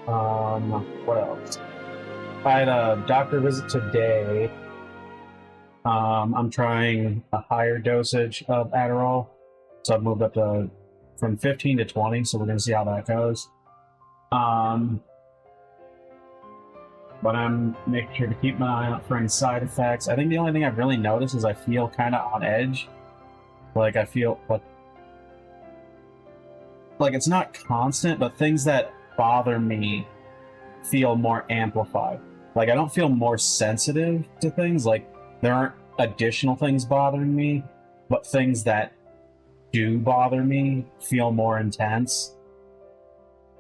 What else? I had a doctor visit today. I'm trying a higher dosage of Adderall, so I've moved up to from 15 to 20. So we're gonna see how that goes. Um, but I'm making sure to keep my eye out for any side effects. I think the only thing I've really noticed is I feel kind of on edge. Like I feel like it's not constant, but things that bother me feel more amplified. Like I don't feel more sensitive to things. Like there aren't additional things bothering me, but things that do bother me feel more intense.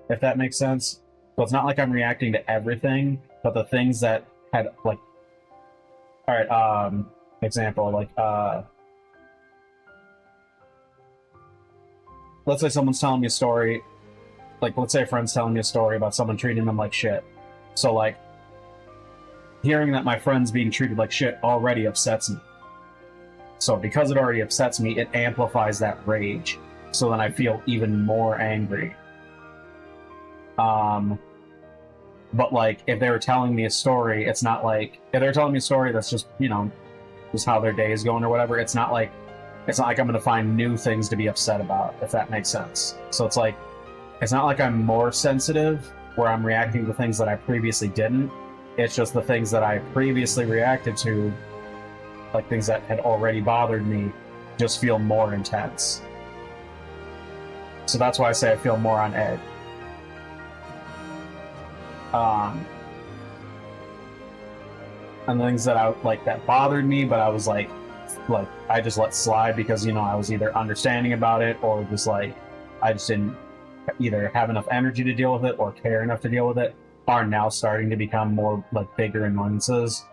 If that makes sense. So it's not like I'm reacting to everything, but the things that had like, all right, example, like, let's say someone's telling me a story, like, let's say a friend's telling me a story about someone treating them like shit. So, like, hearing that my friend's being treated like shit already upsets me. So, because it already upsets me, it amplifies that rage. So then I feel even more angry. But like, if they were telling me a story, it's not like, if they're telling me a story that's just, you know, just how their day is going or whatever, it's not like I'm gonna find new things to be upset about, if that makes sense. So it's like, it's not like I'm more sensitive, where I'm reacting to things that I previously didn't. It's just the things that I previously reacted to, like things that had already bothered me, just feel more intense. So that's why I say I feel more on edge. And things that I like that bothered me, but I was like I just let slide because, you know, I was either understanding about it or just like I just didn't either have enough energy to deal with it or care enough to deal with it, are now starting to become more like bigger annoyances.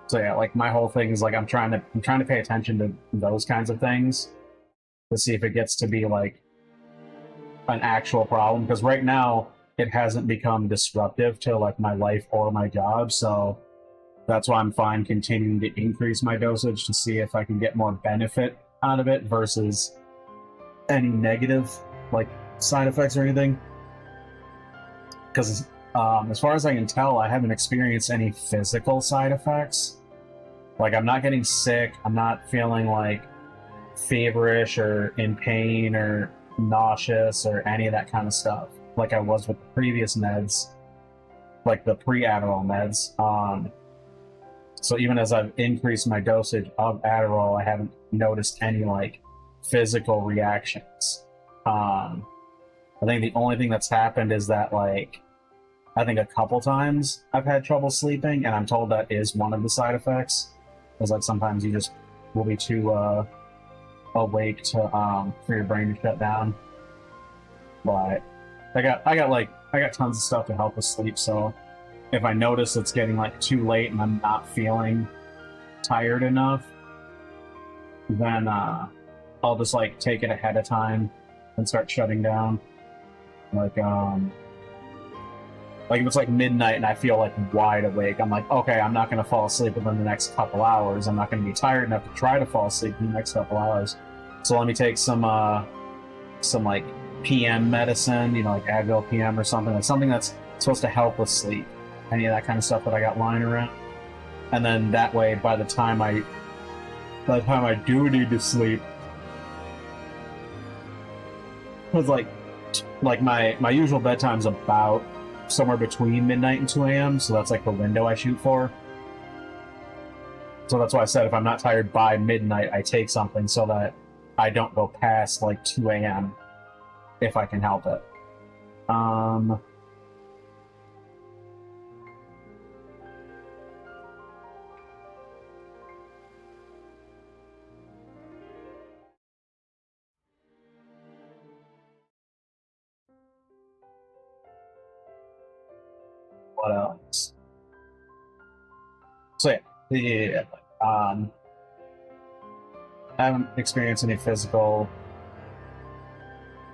So yeah, like my whole thing is like I'm trying to pay attention to those kinds of things to see if it gets to be like an actual problem, because right now it hasn't become disruptive to like my life or my job. So that's why I'm fine continuing to increase my dosage to see if I can get more benefit out of it versus any negative like side effects or anything. Because as far as I can tell, I haven't experienced any physical side effects. Like I'm not getting sick, I'm not feeling like feverish or in pain or nauseous or any of that kind of stuff like I was with the previous meds, like the pre-Adderall meds. So even as I've increased my dosage of Adderall, I haven't noticed any like physical reactions. I think the only thing that's happened is that like I think a couple times I've had trouble sleeping, and I'm told that is one of the side effects. Is like sometimes you just will be too awake to for your brain to shut down. But I got tons of stuff to help with sleep, so if I notice it's getting like too late and I'm not feeling tired enough, then I'll just like take it ahead of time and start shutting down. Like if it's like midnight and I feel like wide awake, I'm like, okay, I'm not gonna fall asleep within the next couple hours. I'm not gonna be tired enough to try to fall asleep in the next couple hours. So let me take some like PM medicine, you know, like Advil PM or something, like something that's supposed to help with sleep. Any of that kind of stuff that I got lying around. And then that way, by the time I do need to sleep, because like my usual bedtime's about somewhere between midnight and 2 a.m. So that's like the window I shoot for. So that's why I said if I'm not tired by midnight, I take something so that I don't go past like 2 a.m. if I can help it. What else? So yeah. I haven't experienced any physical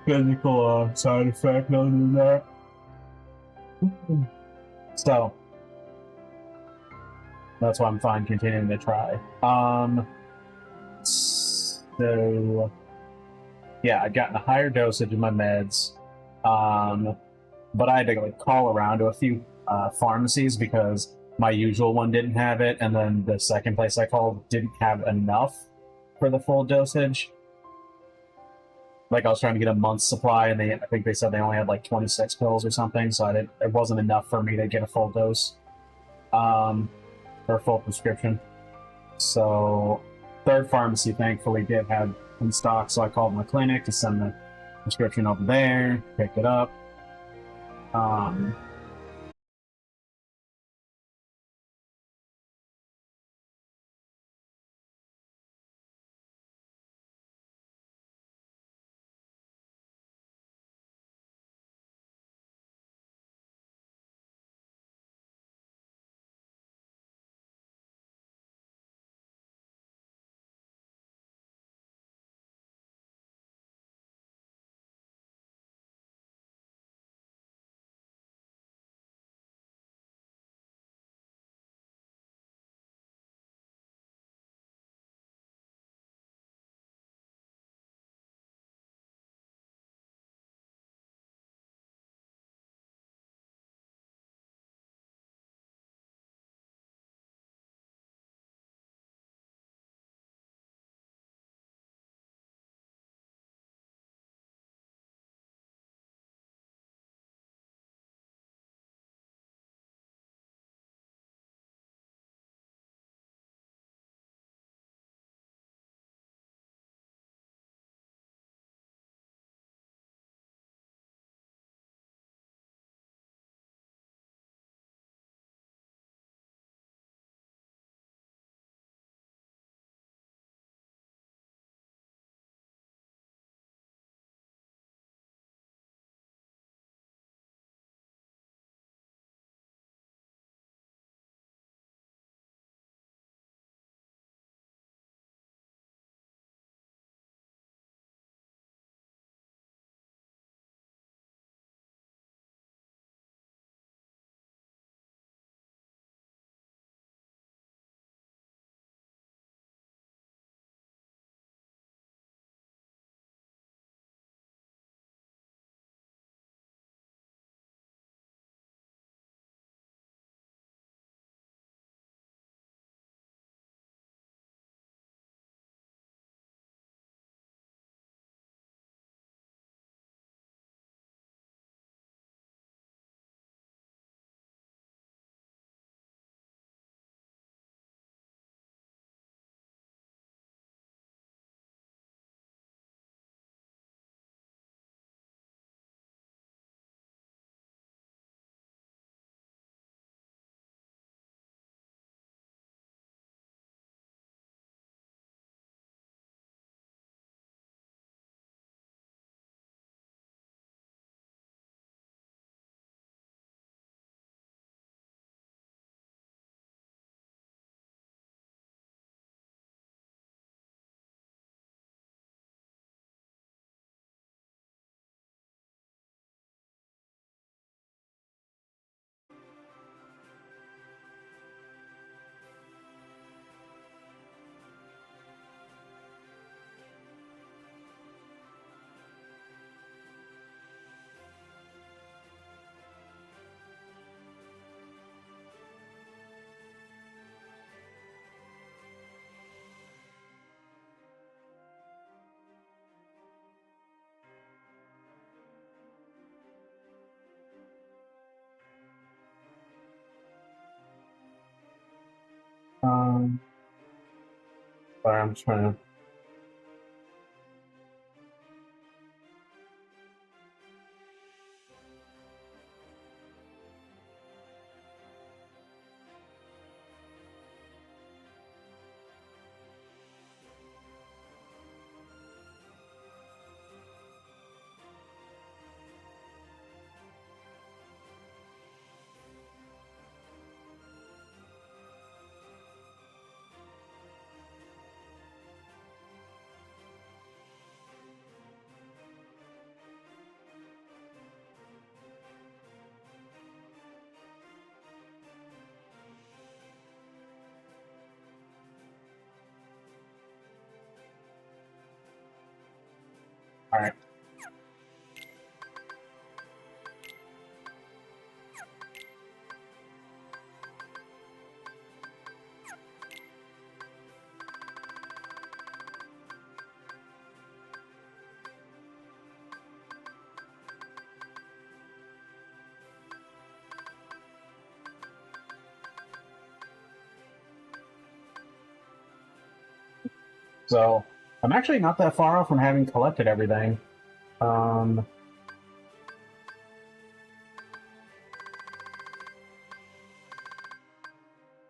side effect other than that. So that's why I'm fine continuing to try. So yeah, I'd gotten a higher dosage of my meds, but I had to like call around to a few pharmacies because my usual one didn't have it, and then the second place I called didn't have enough for the full dosage. Like I was trying to get a month's supply, and I think they said they only had like 26 pills or something, so it wasn't enough for me to get a full dose, or a full prescription. So third pharmacy thankfully did have in stock, so I called my clinic to send the prescription over there, pick it up. Um, um, sorry, I'm trying to. So I'm actually not that far off from having collected everything. So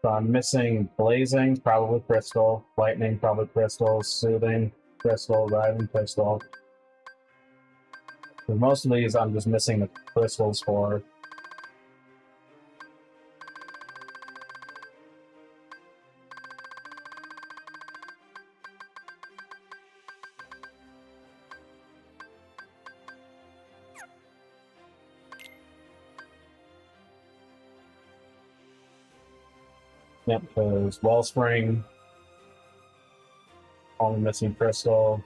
I'm missing blazing, probably crystal, lightning, probably crystal, soothing, crystal, riving, crystal. For most of these, I'm just missing the crystals for. Yep, because Wellspring, only missing crystal,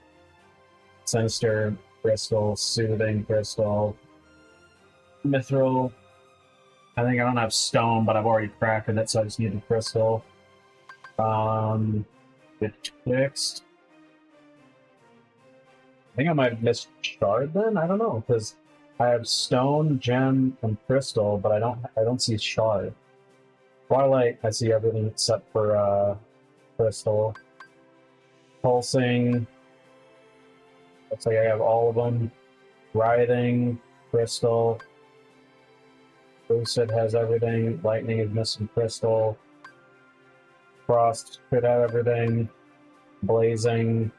Sinister, crystal, Soothing, crystal, Mithril. I think I don't have stone, but I've already crafted it, so I just need the crystal. Betwixt. I think I might have missed shard then. I don't know, because I have stone, gem, and crystal, but I don't see shard. Twilight, I see everything except for crystal. Pulsing. Looks like I have all of them. Writhing, crystal. Lucid has everything. Lightning is missing crystal. Frost could have everything. Blazing.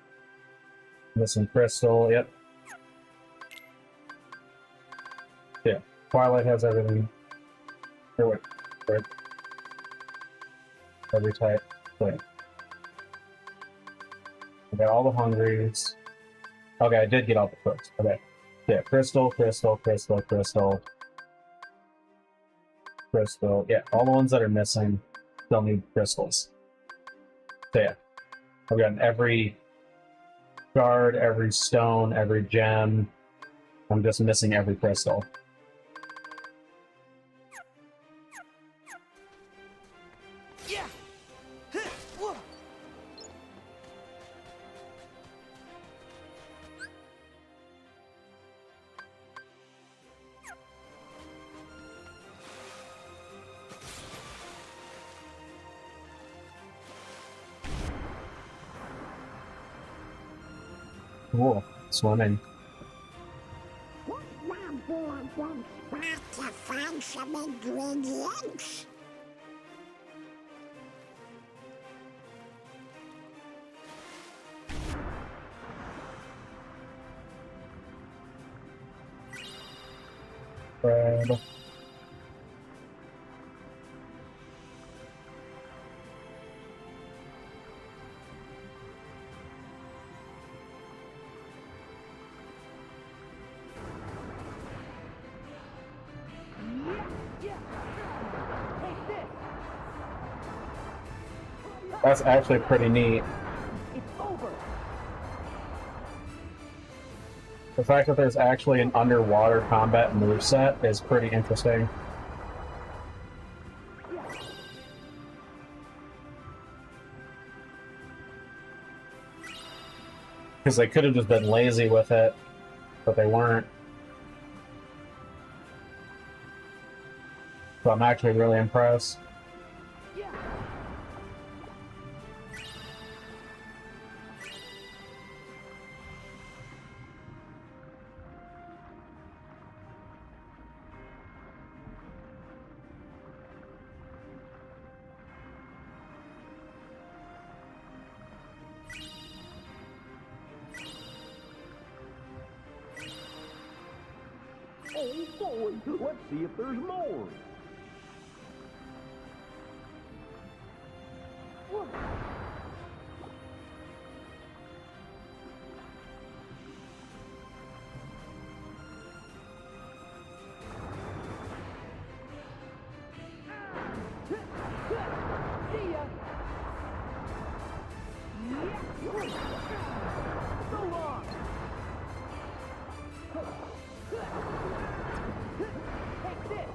Missing crystal, yep. Yeah. Twilight has everything. Or wait. Every type. Wait. I got all the hungries. Okay, I did get all the cooks. Okay. Yeah, crystal, crystal, crystal, crystal. Crystal. Yeah, all the ones that are missing still need crystals. So yeah. I've gotten every shard, every stone, every gem. I'm just missing every crystal. Yeah. Cool. Swimming. To find some ingredients. Bread. That's actually pretty neat. It's over. The fact that there's actually an underwater combat moveset is pretty interesting. Because they could have just been lazy with it, but they weren't. So I'm actually really impressed. Oh boy, let's see if there's more. See ya. So long. Take this.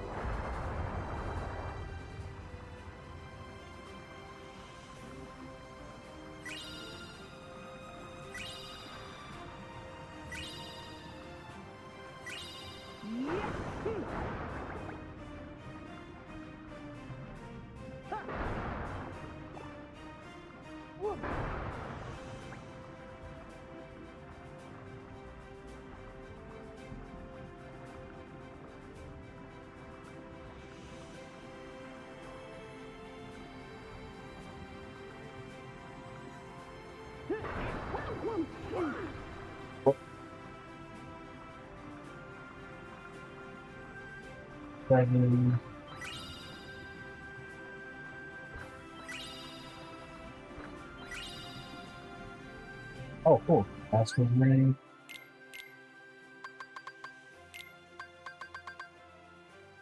7. Oh, cool. Master's ring.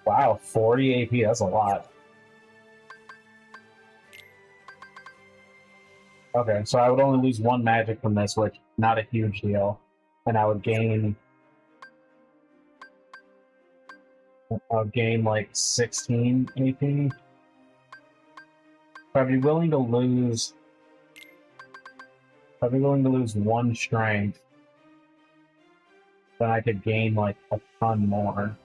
Wow, 40 AP, that's a lot. Okay, so I would only lose 1 magic from this, which not a huge deal. And I would gain like 16 AP. I'd be willing to lose 1 strength, then I could gain like a ton more.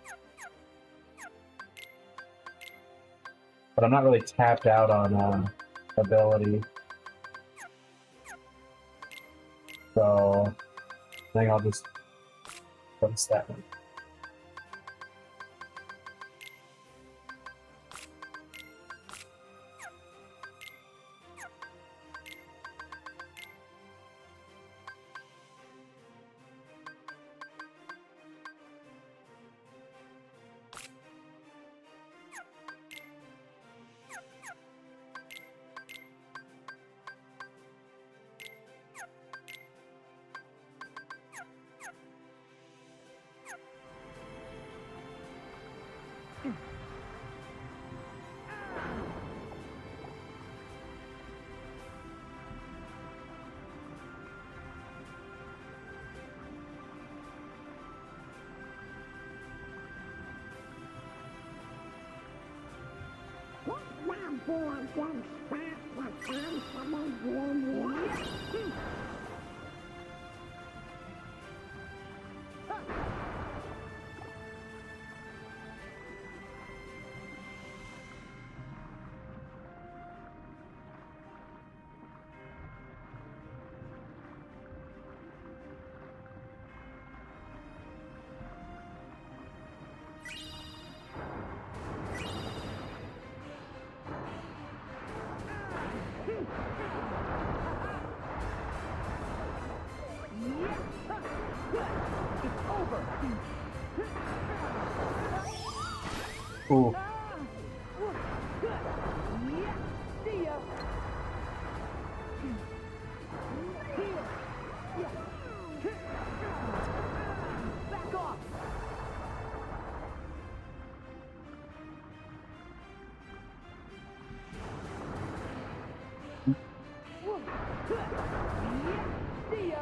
But I'm not really tapped out on ability. So I think I'll just put that in. What round do I don't spot the uncommon grenades? It's over. Ooh. See ya. Back off. See ya.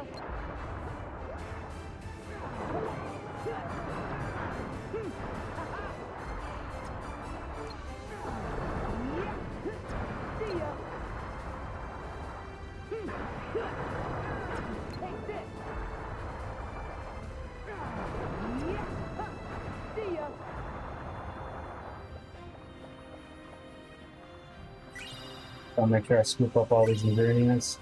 See ya. Take this. See ya. I'll make sure I scoop up all these ingredients.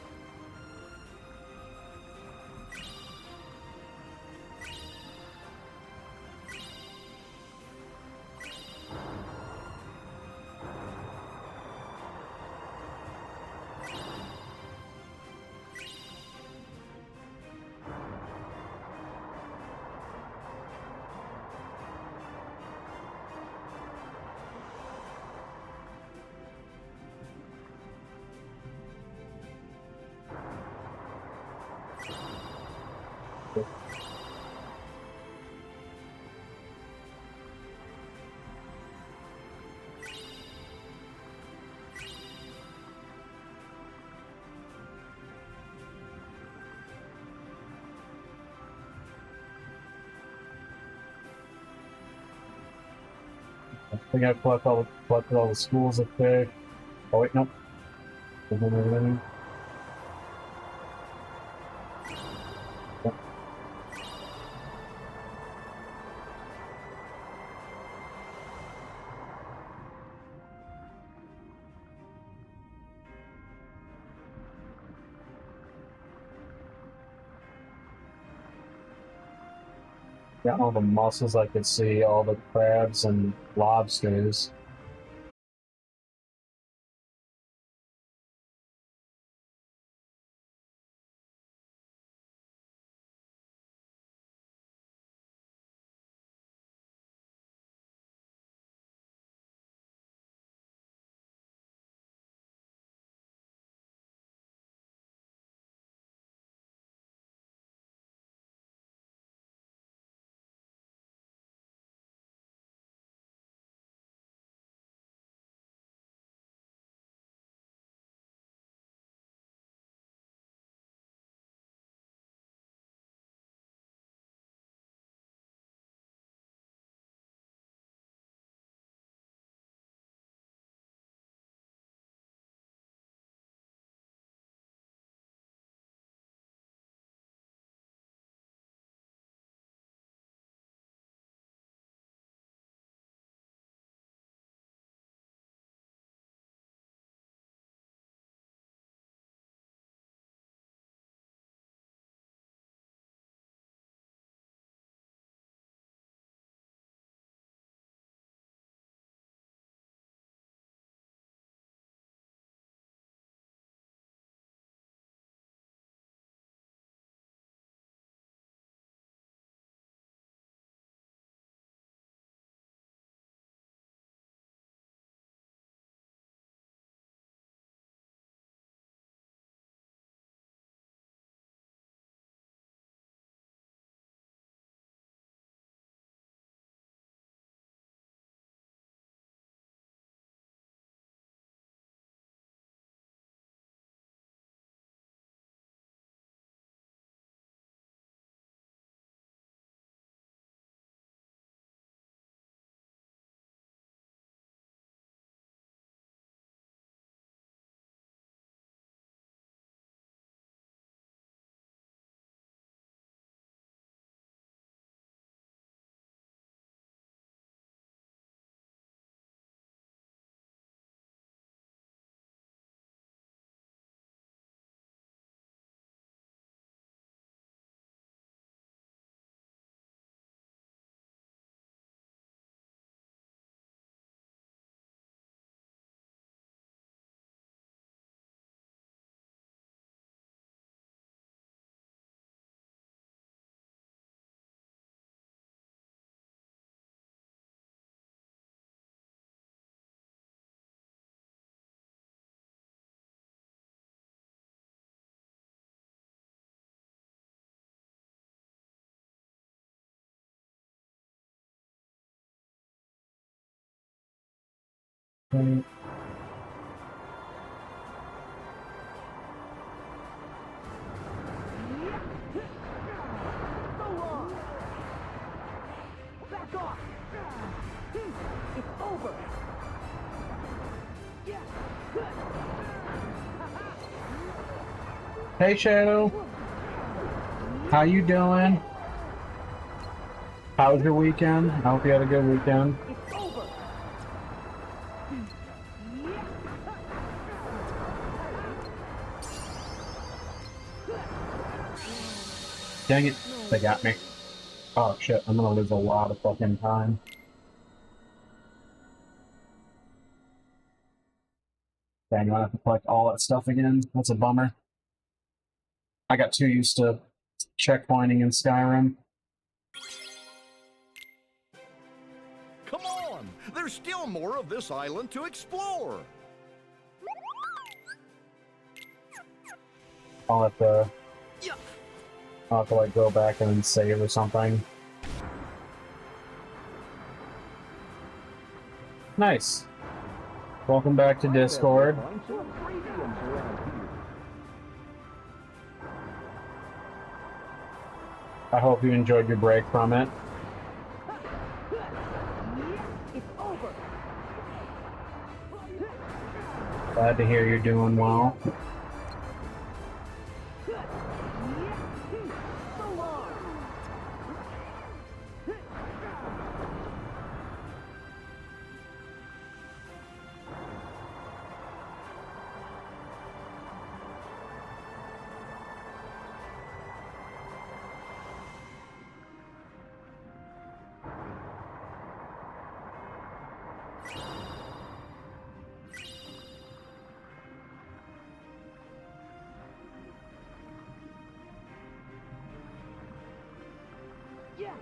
I think I collected all the schools up there. Oh wait, nope. Got all the mussels I could see, all the crabs and lobsters. Okay. So long. Back off. It's over. Yeah. Good. Hey, Shadow. How you doing? How was your weekend? I hope you had a good weekend. It's over. Dang it. They got me. Oh, shit. I'm gonna lose a lot of fucking time. Dang, I have to collect all that stuff again. That's a bummer. I got too used to checkpointing in Skyrim. Come on! There's still more of this island to explore! I'll have to... I'll have to, like, go back and save or something. Nice. Welcome back to Discord. Find some ingredients around here. I hope you enjoyed your break from it. It's over. Glad to hear you're doing well. So long. Yeah.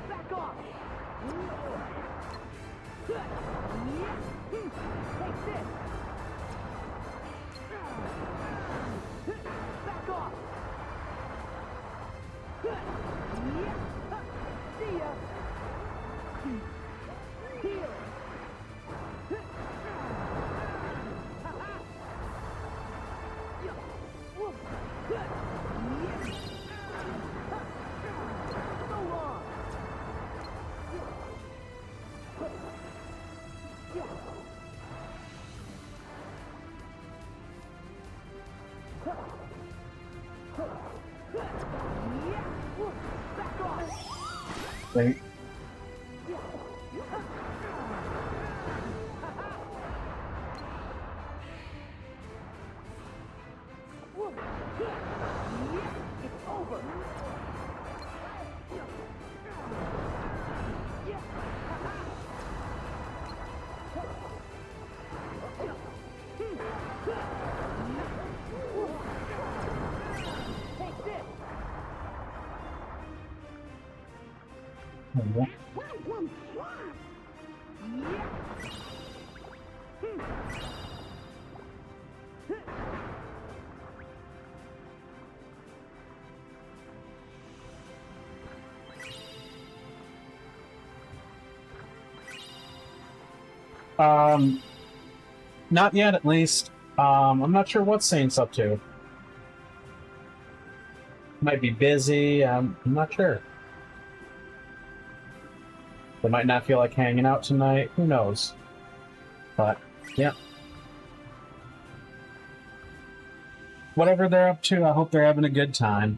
Back off. Take this. Back off. See ya. Here. So long. Back off. Wait. It's over. Take this. Welcome, Chef. Not yet, at least. I'm not sure what Saint's up to. Might be busy. I'm not sure. They might not feel like hanging out tonight. Who knows? But, yeah. Whatever they're up to, I hope they're having a good time.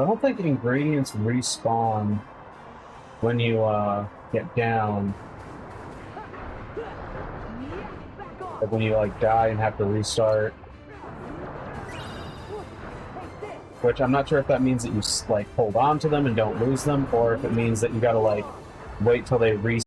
I don't think ingredients respawn when you get down. Back off. Like when you like die and have to restart. Take this. Which I'm not sure if that means that you like hold on to them and don't lose them, or if it means that you gotta like wait till they reset.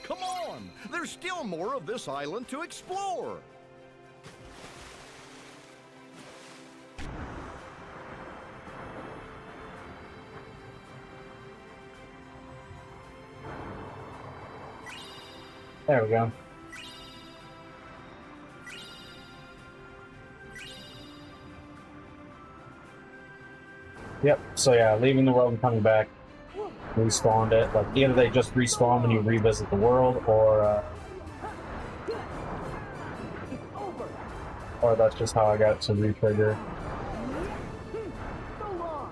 Come on! There's still more of this island to explore! There we go. Yep, so yeah, leaving the world and coming back, respawned it. Like, either they just respawn when you revisit the world, or that's just how I got to re-trigger. So long.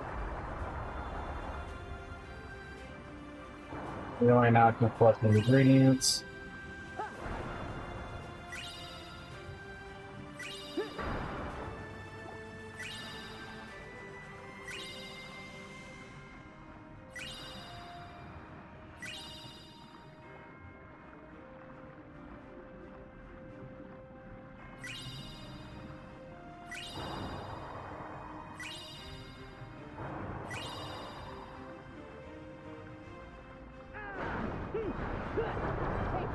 Really now I can collect the ingredients. Take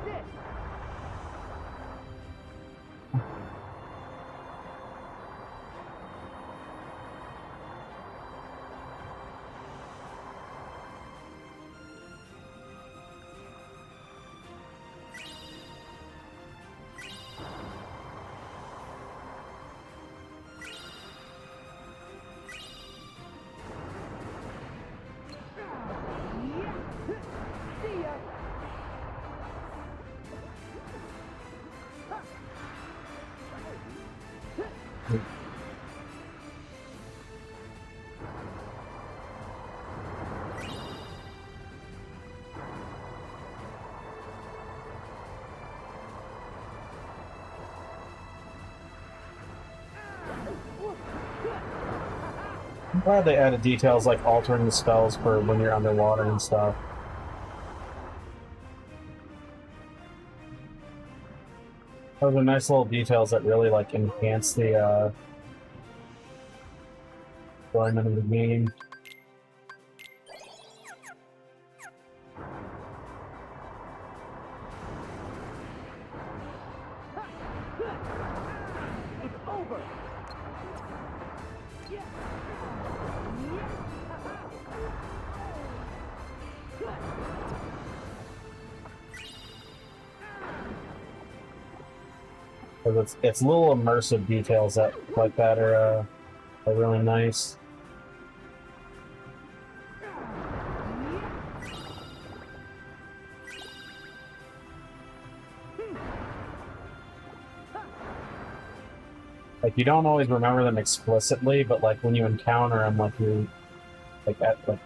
I'm glad they added details like altering the spells for when you're underwater and stuff. Those are nice little details that really like enhance the enjoyment of the game. It's over. Yeah. Because it's little immersive details that like that are really nice. Like you don't always remember them explicitly, but like when you encounter them, like you like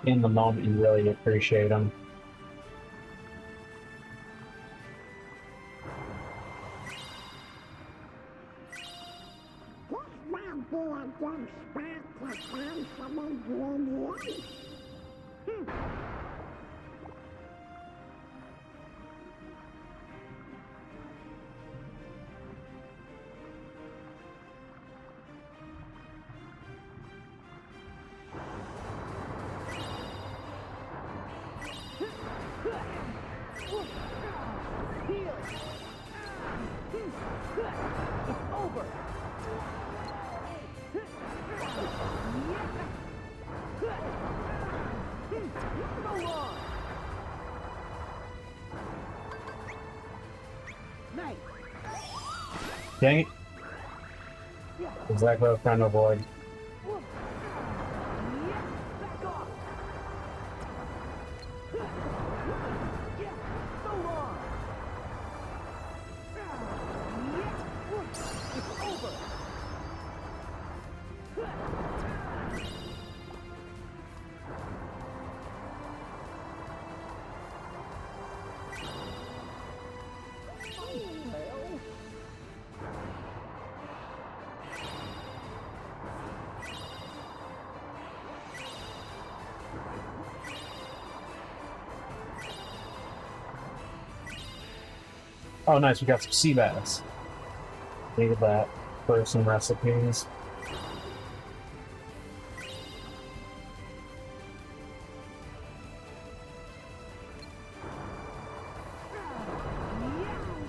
in the moment, you really appreciate them. This might be a good spot to find some ingredients. Heal. It's over. Go on. Nice. Dang it! Exactly what I was trying to avoid. Back off. Yeah. So long. It's over. Oh, nice! We got some sea bass. Needed that for some recipes.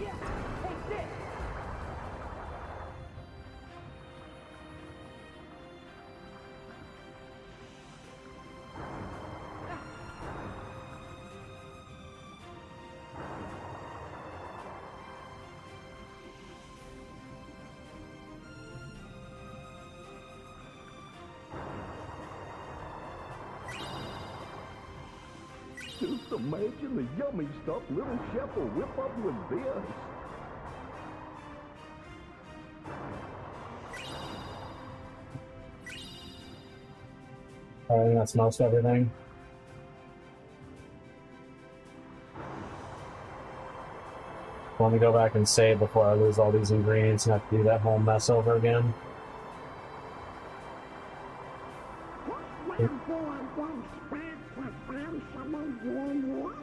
Yeah. Take this. Just imagine the yummy stuff little chef will whip up with this. I think that's most everything. Let me go back and save before I lose all these ingredients and have to do that whole mess over again. This might be a good spot to find some ingredients.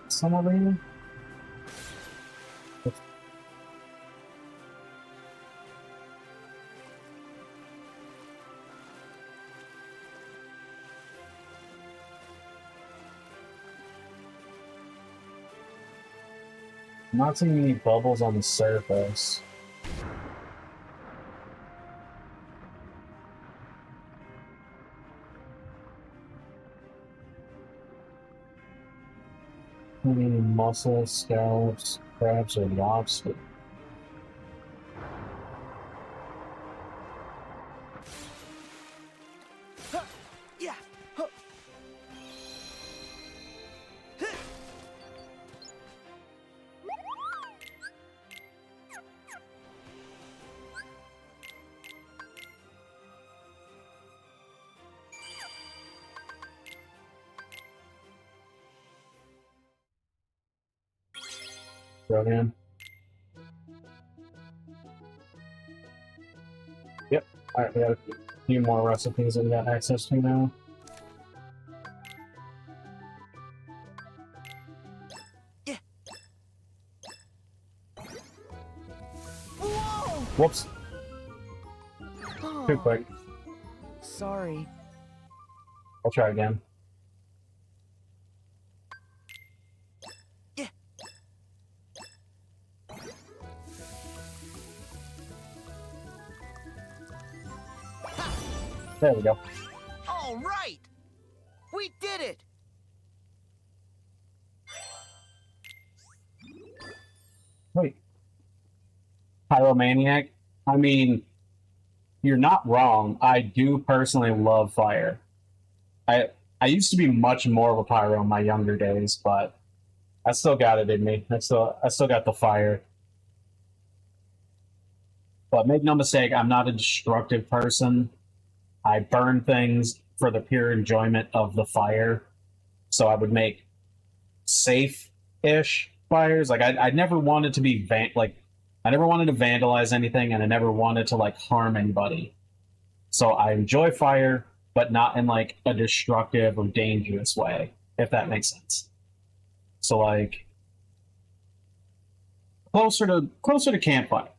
Some of them? I'm not seeing any bubbles on the surface. Any mussels, scallops, crabs, or lobster? Yeah. Brilliant. Yep. Alright, we got a few more recipes that we got access to now. Yeah. Whoa! Whoops. Too quick. Sorry. I'll try again. Yeah. There we go. All right. We did it. Wait. Pyromaniac? I mean, you're not wrong. I do personally love fire. I used to be much more of a pyro in my younger days, but I still got it in me. I still got the fire. But make no mistake, I'm not a destructive person. I burn things for the pure enjoyment of the fire. So I would make safe-ish fires. Like I never wanted to be I never wanted to vandalize anything, and I never wanted to like harm anybody. So I enjoy fire, but not in like a destructive or dangerous way, if that makes sense. So like closer to campfire.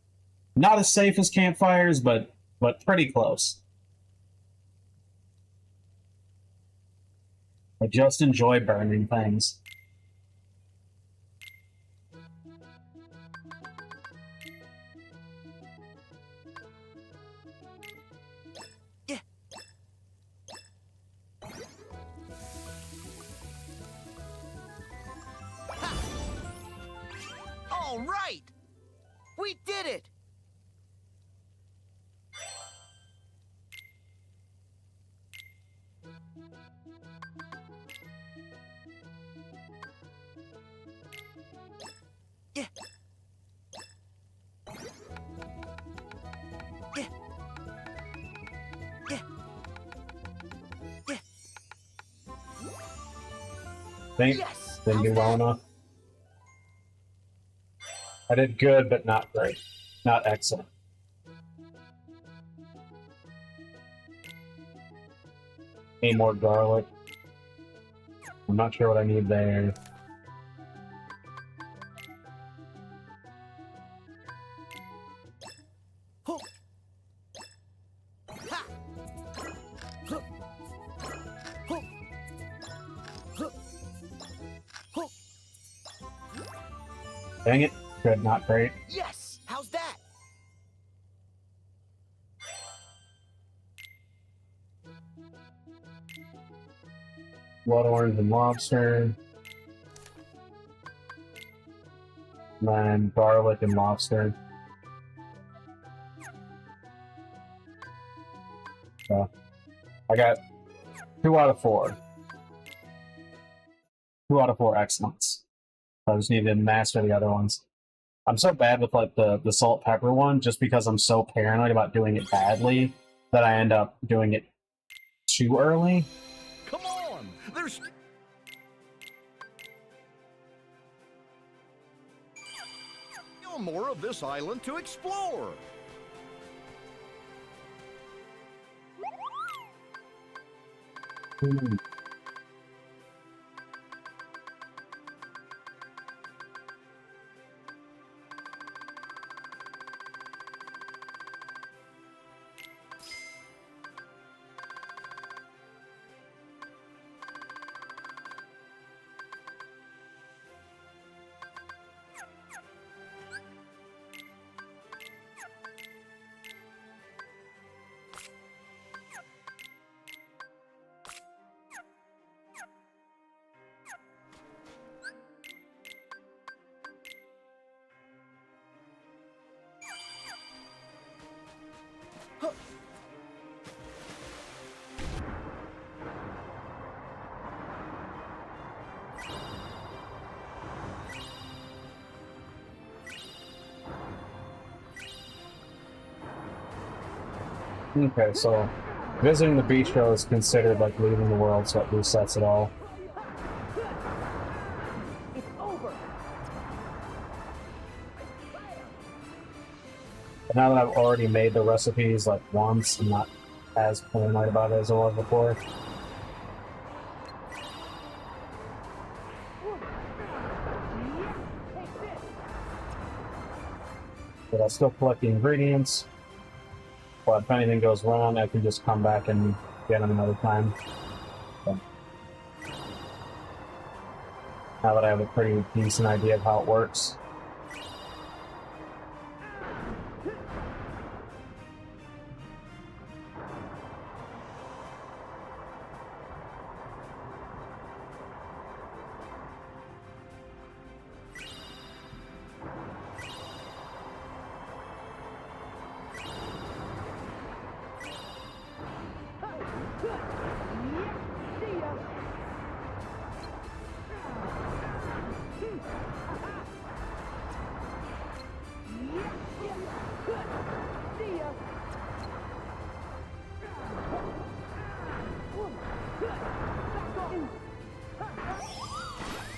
Not as safe as campfires, but pretty close. I just enjoy burning things. Yeah. Ha! All right. We did it. Yeah. Yeah. Yeah. Yeah. Think Yes. didn't do How's well that? enough. I did good, but not great. Not excellent. Need more garlic. I'm not sure what I need there. Huh. Ha! Huh. Huh. Huh. Huh. Dang it. Good, not great. Yes. How's that? Blood orange and lobster. Then garlic and lobster. So, I got 2 out of 4. 2 out of 4 excellents. I just need to master the other ones. I'm so bad with like the salt pepper one just because I'm so paranoid about doing it badly that I end up doing it too early. Come on! There's still more of this island to explore. Okay, so visiting the bistro is considered like leaving the world, so it resets it all. It's over. But now that I've already made the recipes like once, I'm not as paranoid about it as I was before. But I'll still collect the ingredients. But if anything goes wrong, I can just come back and get them another time. So, now that I have a pretty decent idea of how it works.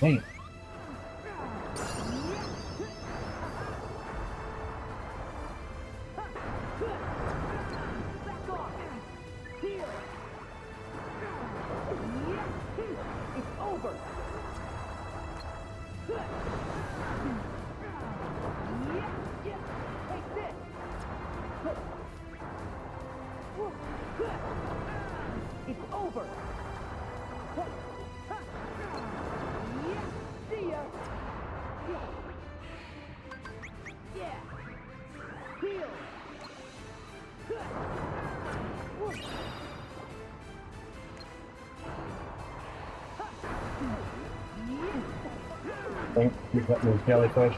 Dang it. Thank you for the jellyfish.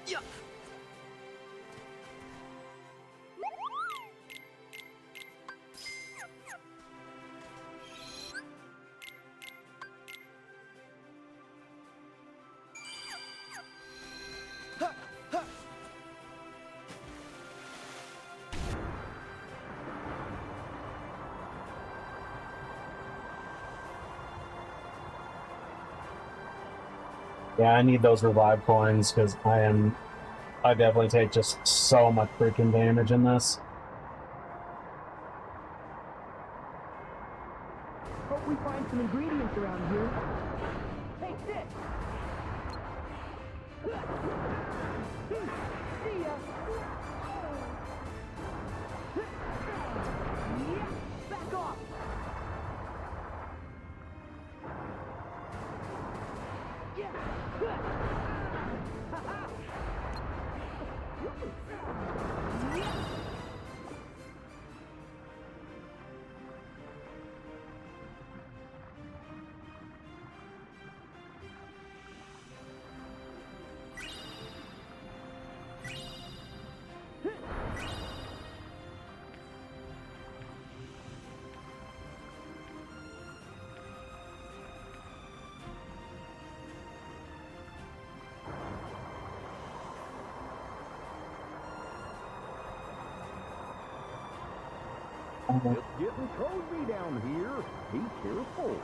Yeah. Yeah, I need those revive coins because I definitely take just so much freaking damage in this. Hope we find some ingredients around here. Take this! See ya! Back off! It's getting cozy down here. Be careful.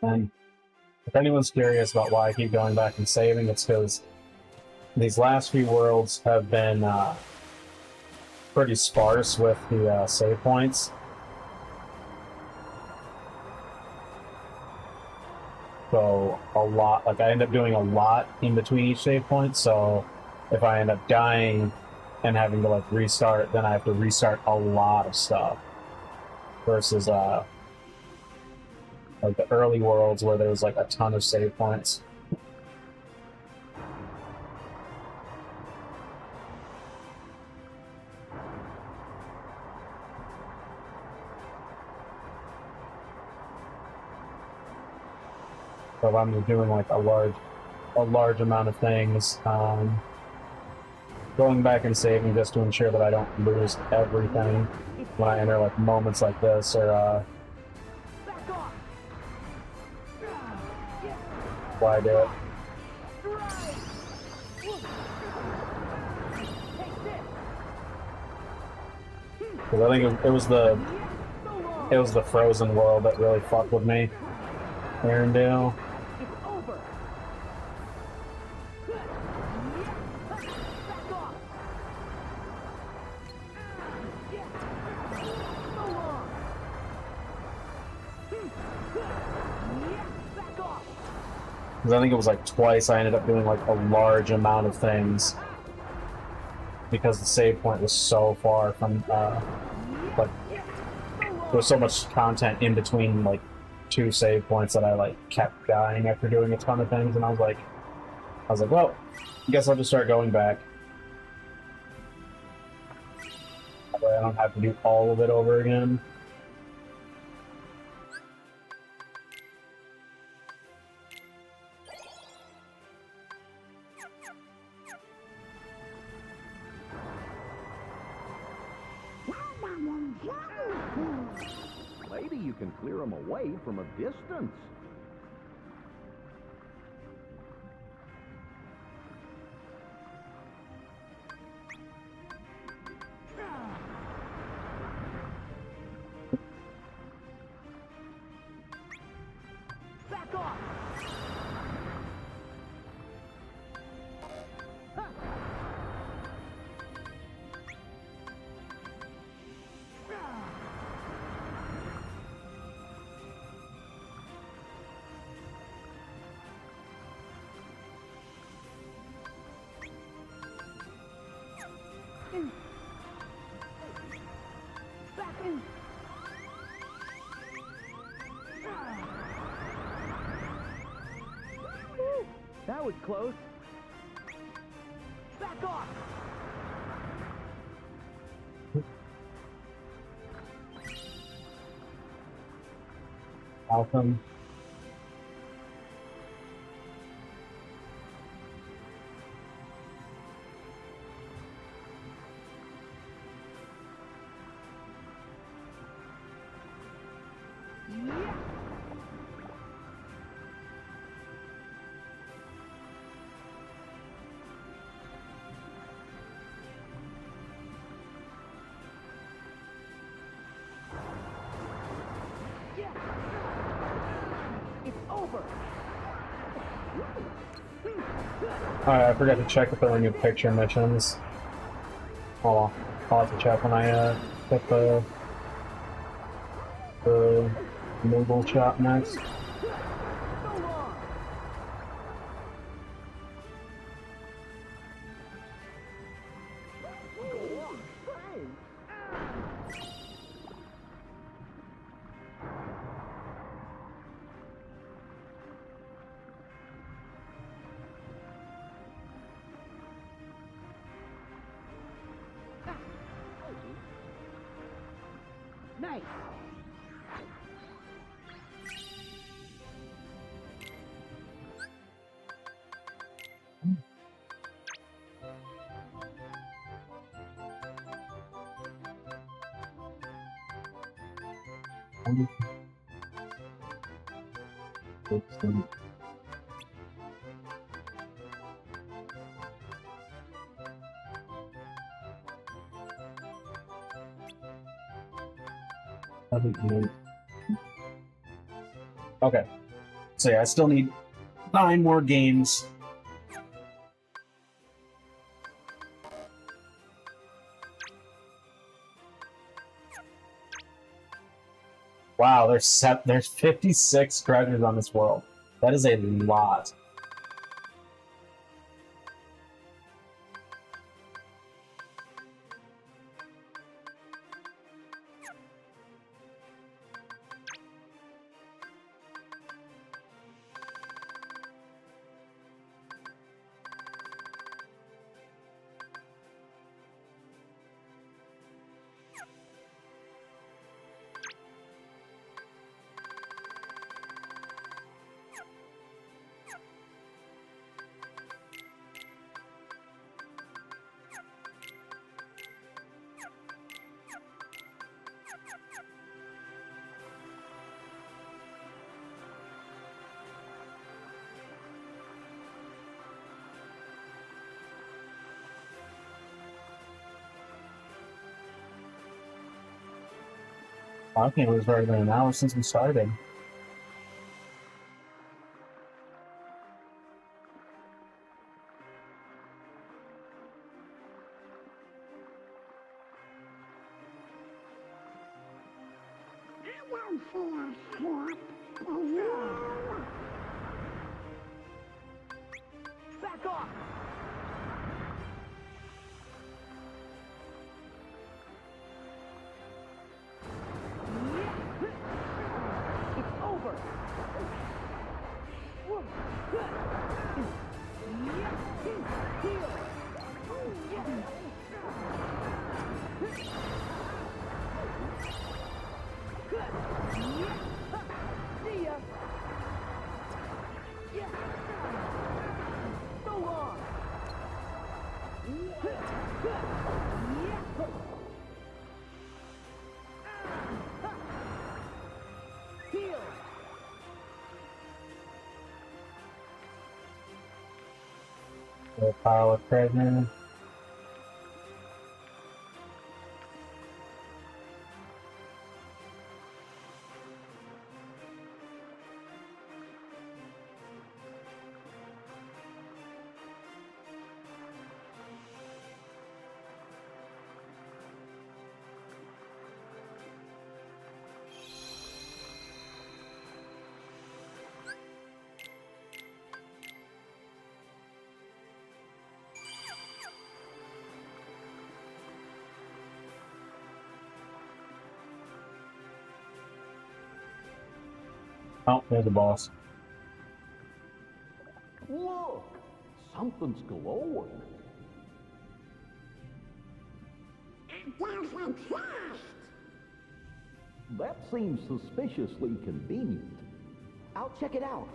And if anyone's curious about why I keep going back and saving, it's because these last few worlds have been pretty sparse with the save points. So a lot, like I end up doing a lot in between each save point, so if I end up dying and having to like restart, then I have to restart a lot of stuff. Versus like the early worlds where there was like a ton of save points. So if I'm doing like a large amount of things, going back and saving just to ensure that I don't lose everything when I enter like moments like this, or why I do it. Because I think it was the frozen world that really fucked with me. Arendelle. Because I think it was like twice I ended up doing like a large amount of things because the save point was so far from like there was so much content in between like two save points that I like kept dying after doing a ton of things, and I was like, well, I guess I'll just start going back. That way I don't have to do all of it over again. Maybe you can clear them away from a distance. Back off! Back in! That was close. Back off! Malcolm. I forgot to check if there were new picture missions. Oh, I'll have to check when I hit the mobile shop next. Nice. Okay, so yeah, I still need 9 more games. Wow, there's 56 treasures on this world. That is a lot. I think it was already been an hour since we started. I don't see a swap, do you? Back off. It's over. See ya. So long. Heal. A pile of treasure. Oh, there's the boss. Look, something's glowing. It doesn't exist. That seems suspiciously convenient. I'll check it out.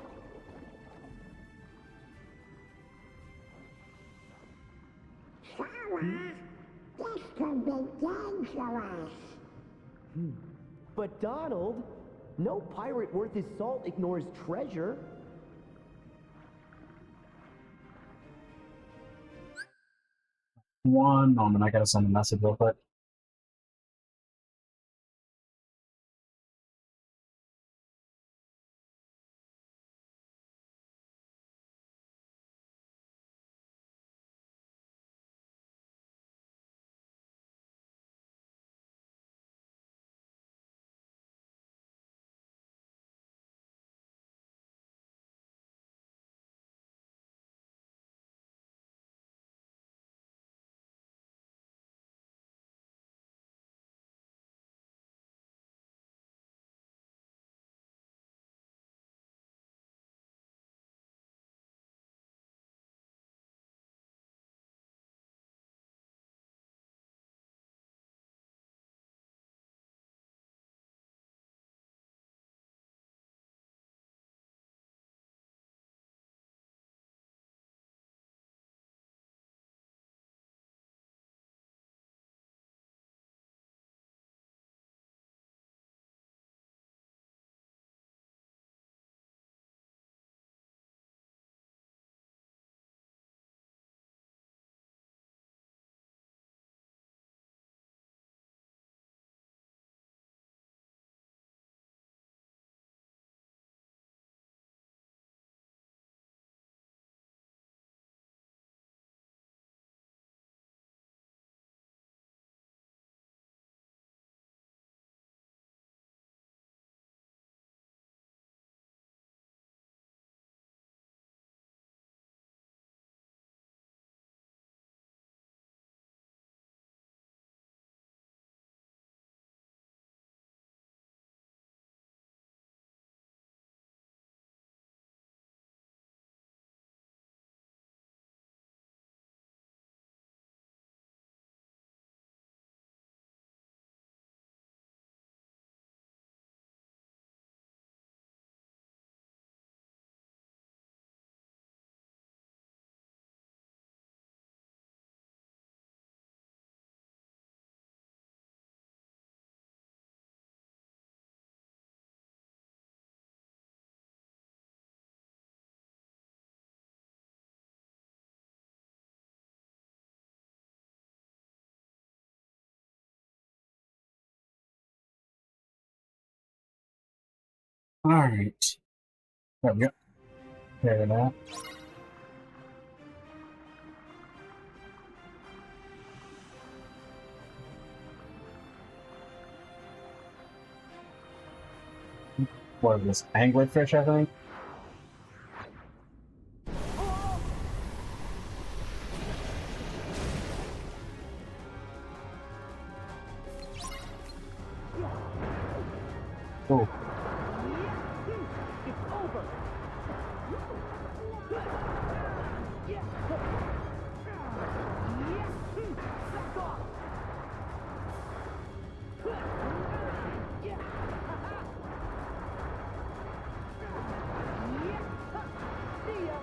Sarah, this could be dangerous. But Donald, no pirate worth his salt ignores treasure. One moment, I gotta send a message real quick. Alright. There we go. There that. What is this? Anglerfish, I think? Oh. It's over. Back off. See ya.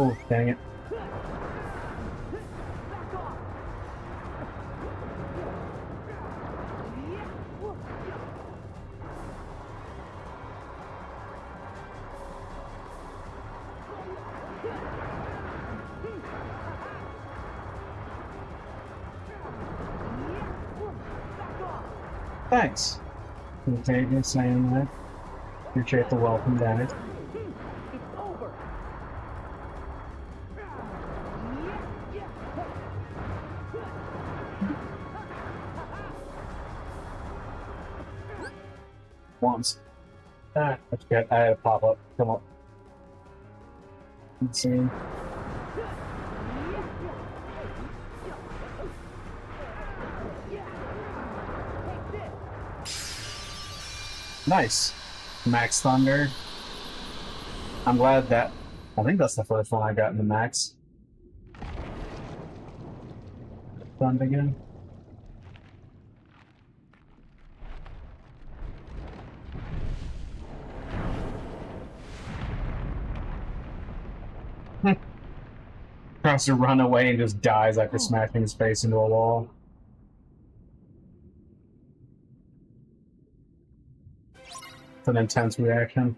Oh, dang it. Thanks. Okay, just saying that. Appreciate the welcome, Dennis. It's over. Once. Ah, that's good. I had a pop up. Come on. Let's see. Nice. Max Thunder. I'm glad that... I think that's the first one I got in the Max. Thunder again. Tries to run away and just dies after smashing his face into a wall. It's an intense reaction.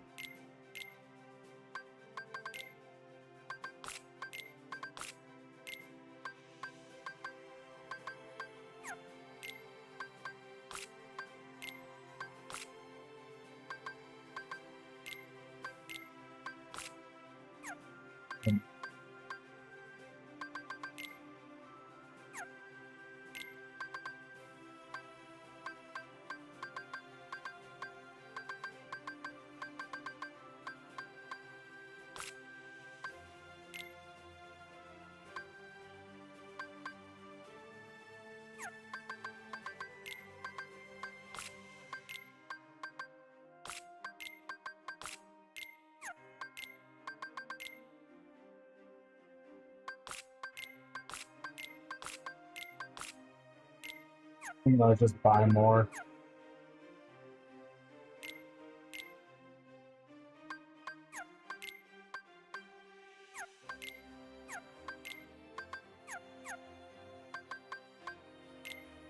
I'm gonna just buy more.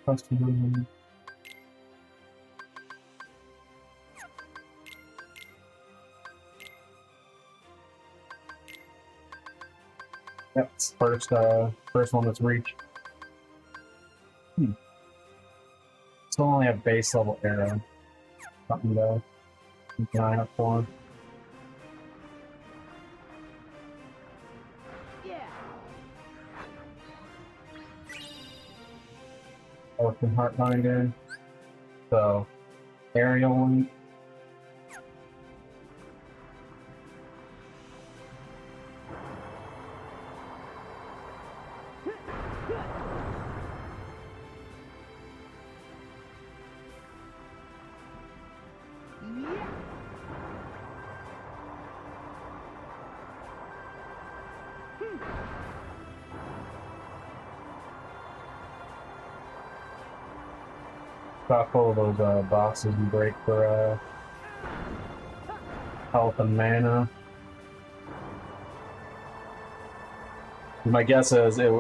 Customer. Yep, it's first one that's reached. Still only have base level arrow. Something to keep an eye out for. Orphan Heartbinder. So, aerial one. Got full of those boxes you break for health and mana. My guess is it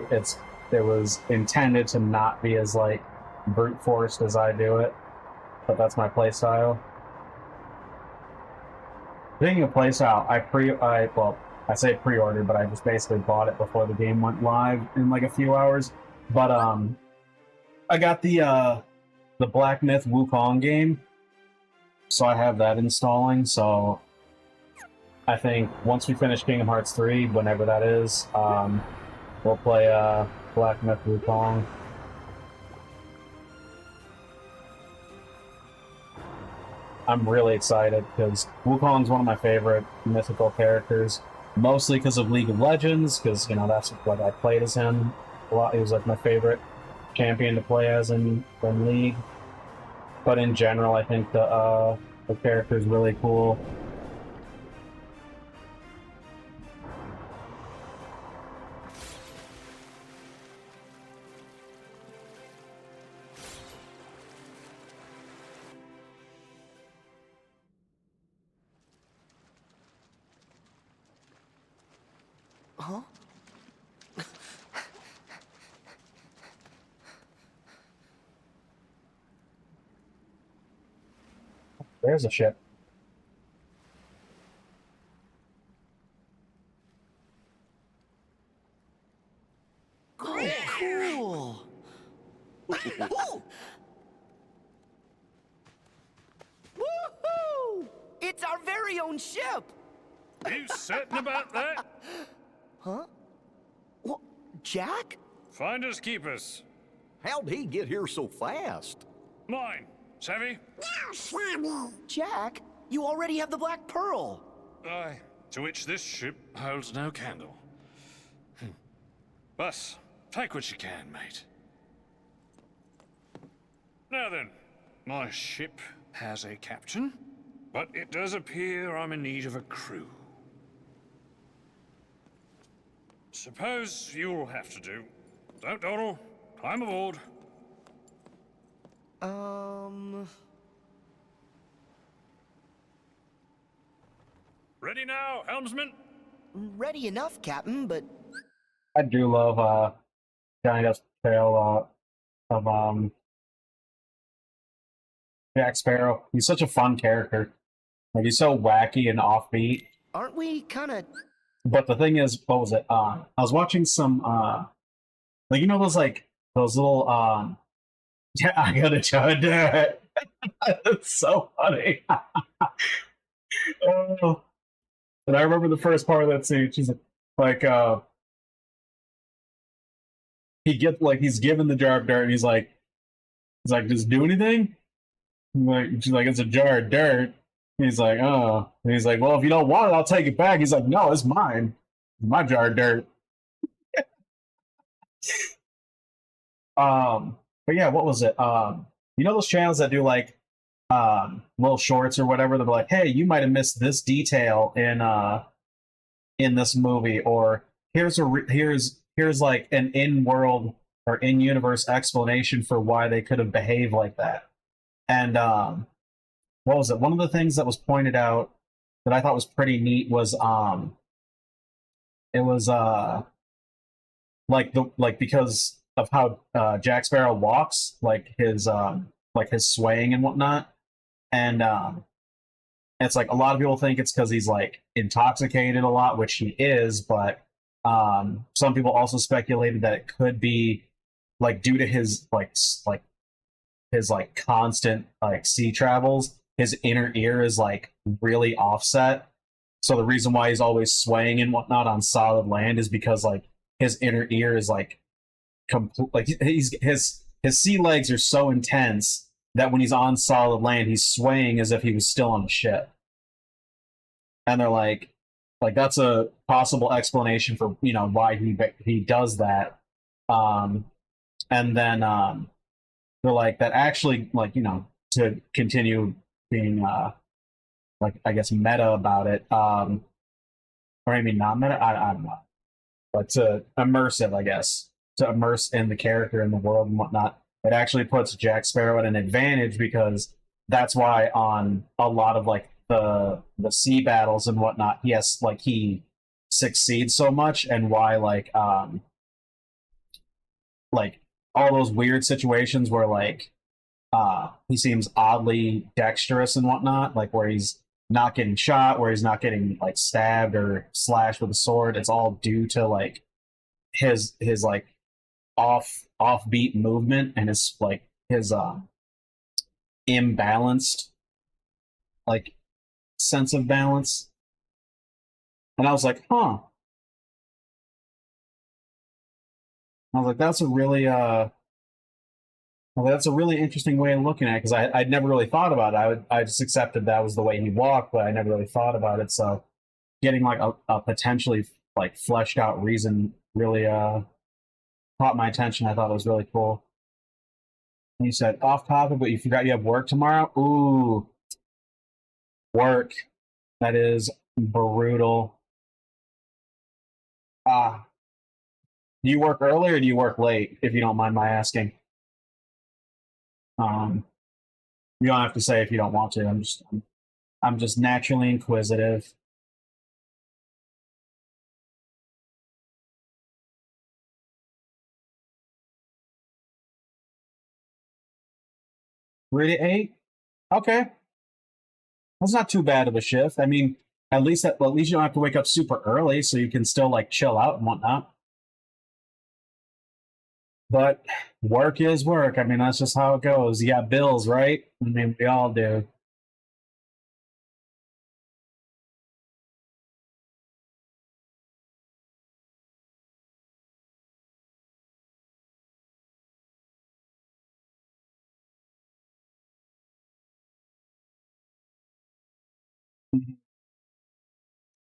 was intended to not be as like brute forced as I do it, but that's my playstyle. Speaking of playstyle, I say pre-ordered, but I just basically bought it before the game went live in like a few hours. But I got the Black Myth Wukong game, so I have that installing. So I think once we finish Kingdom Hearts 3, whenever that is, we'll play Black Myth Wukong. I'm really excited because Wukong's one of my favorite mythical characters, mostly because of League of Legends, because, you know, that's what I played as him a lot. He was like my favorite champion to play as in League. But in general, I think the character is really cool. Huh? There's a ship. Oh, cool. Woohoo! It's our very own ship. You certain about that? Huh? What? Jack? Finders keepers. How'd he get here so fast? Mine. Savvy? Now, Sammy. Jack, you already have the Black Pearl. Aye. To which this ship holds no candle. But take what you can, mate. Now then, my ship has a captain, but it does appear I'm in need of a crew. Suppose you'll have to do. Don't dawdle. Climb aboard. Ready now, helmsman? Ready enough, Captain, but I do love Johnny Depp's portrayal of Jack Sparrow. He's such a fun character. Like, he's so wacky and offbeat. aren't we kind of... But the thing is, what was it? I was watching some like, you know, those little yeah, I gotta try that. It's so funny. Oh. And I remember the first part of that scene. She's like he's given the jar of dirt, and he's like, does it do anything? Like, she's like, it's a jar of dirt. He's like, oh. And he's like, well, if you don't want it, I'll take it back. He's like, no, it's mine. It's my jar of dirt. But yeah, what was it? You know those channels that do like little shorts or whatever? They're like, hey, you might have missed this detail in this movie, or here's like an in-world or in-universe explanation for why they could have behaved like that. And what was it? One of the things that was pointed out that I thought was pretty neat was it was because of how Jack Sparrow walks, like his swaying and whatnot, and it's like a lot of people think it's because he's like intoxicated a lot, which he is, but some people also speculated that it could be like due to his constant like sea travels, his inner ear is like really offset. So the reason why he's always swaying and whatnot on solid land is because like his inner ear is like complete, like his sea legs are so intense that when he's on solid land, he's swaying as if he was still on a ship. And they're like that's a possible explanation for, you know, why he does that. And then they're like, that actually, like, you know, to continue being like, I guess, meta about it, or I mean not meta, I don't know, but to immersive, I guess, to immerse in the character and the world and whatnot, it actually puts Jack Sparrow at an advantage, because that's why on a lot of like the sea battles and whatnot, he succeeds so much, and why like all those weird situations where like he seems oddly dexterous and whatnot, like where he's not getting shot, where he's not getting like stabbed or slashed with a sword. It's all due to like his like offbeat movement and his like his imbalanced like sense of balance. And I was like, huh. I was like, that's a really well, that's a really interesting way of looking at it because I'd never really thought about it. I just accepted that was the way he walked, but I never really thought about it. So getting like a potentially like fleshed out reason really caught my attention. I thought it was really cool. And you said off topic, but you forgot you have work tomorrow. Ooh, work. That is brutal. Ah, do you work early or do you work late? If you don't mind my asking. Um, you don't have to say if you don't want to. I'm just naturally inquisitive. Read at 8. Okay, that's not too bad of a shift. I mean, at least you don't have to wake up super early, so you can still like chill out and whatnot. But work is work. I mean, that's just how it goes. You got bills, right? I mean, we all do.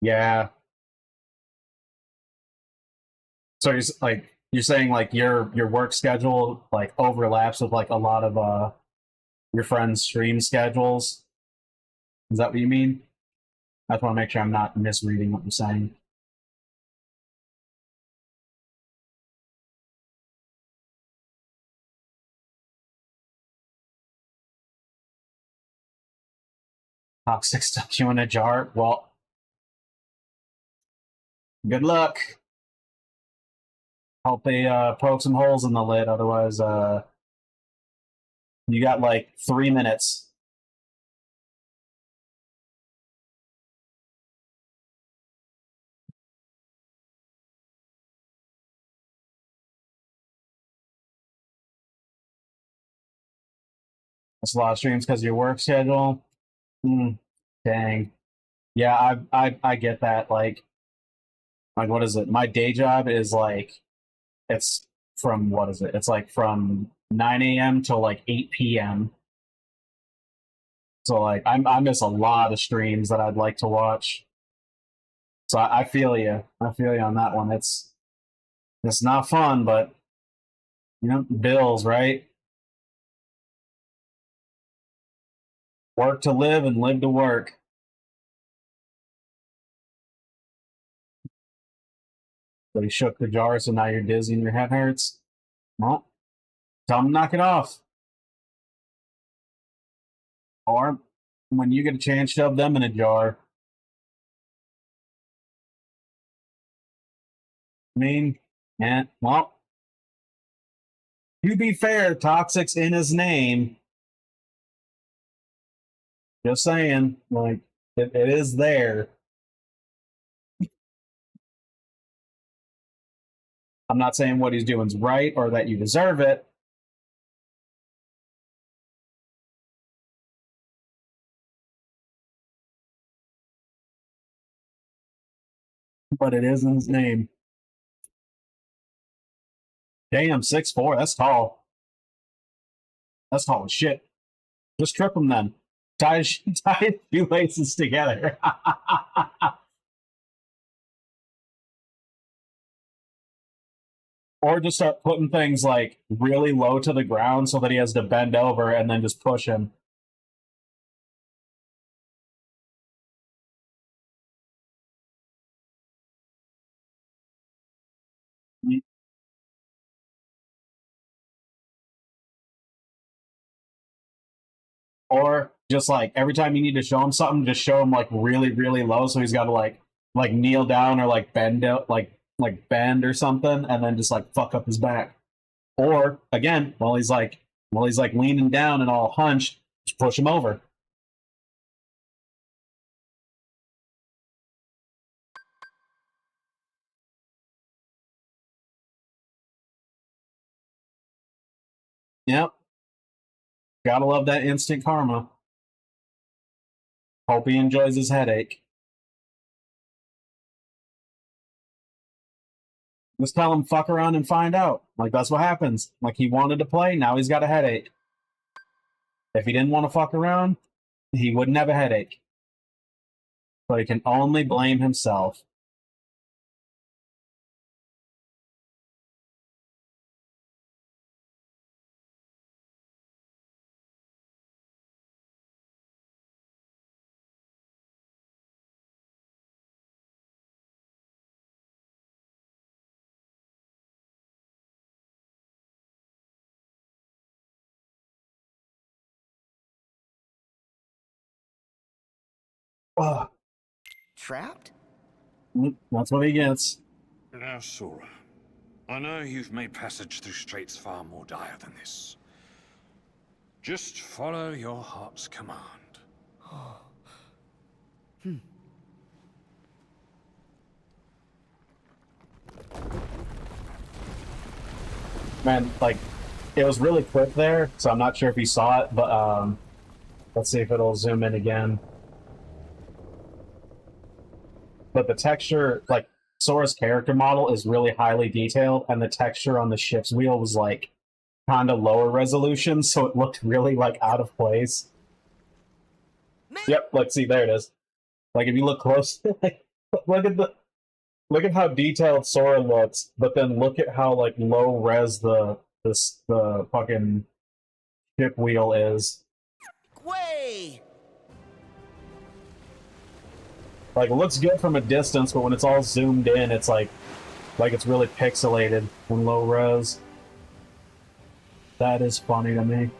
Yeah. So you're saying like your work schedule like overlaps with like a lot of your friends' stream schedules. Is that what you mean? I just want to make sure I'm not misreading what you're saying. Toxic stuck you in a jar. Well, good luck. Hope they poke some holes in the lid. Otherwise, you got like 3 minutes. That's a lot of streams because of your work schedule. Mm, dang. Yeah, I get that. Like what is it? My day job is like it's from what is it? It's like from 9 a.m. till like 8 p.m. So like I miss a lot of streams that I'd like to watch. So I feel you. I feel you on that one. It's not fun, but bills, right? Work to live and live to work. So he shook the jar, so now you're dizzy and your head hurts. Well, tell him to knock it off. Or when you get a chance, shove them in a jar. I mean, and well, to be fair, Toxic's in his name. Just saying, like it is there. I'm not saying what he's doing is right or that you deserve it. But it is in his name. Damn, 6'4", that's tall. That's tall as shit. Just trip him then. Tie his shoelaces together. Or just start putting things like really low to the ground so that he has to bend over and then just push him. Or just like every time you need to show him something, just show him like really, really low so he's got to like kneel down or like bend out like bend or something and then just like fuck up his back. Or again, while he's like leaning down and all hunched, just push him over. Gotta love that instant karma. Hope he enjoys his headache. Just tell him fuck around and find out. Like, that's what happens. Like, he wanted to play, now he's got a headache. If he didn't want to fuck around, he wouldn't have a headache. So he can only blame himself. Ugh. Trapped? That's what he gets. Now, Sora, I know you've made passage through straits far more dire than this. Just follow your heart's command. Man, like, it was really quick there, so I'm not sure if you saw it, but let's see if it'll zoom in again. But the texture, like, Sora's character model is really highly detailed, and the texture on the ship's wheel was, like, kind of lower resolution, so it looked really, like, out of place. Man, Yep, like, see, there it is. Like, if you look close, like, look at how detailed Sora looks, but then look at how, like, low res the fucking ship wheel is. way! Like, it looks good from a distance, but when it's all zoomed in, it's like it's really pixelated and low res. That is funny to me.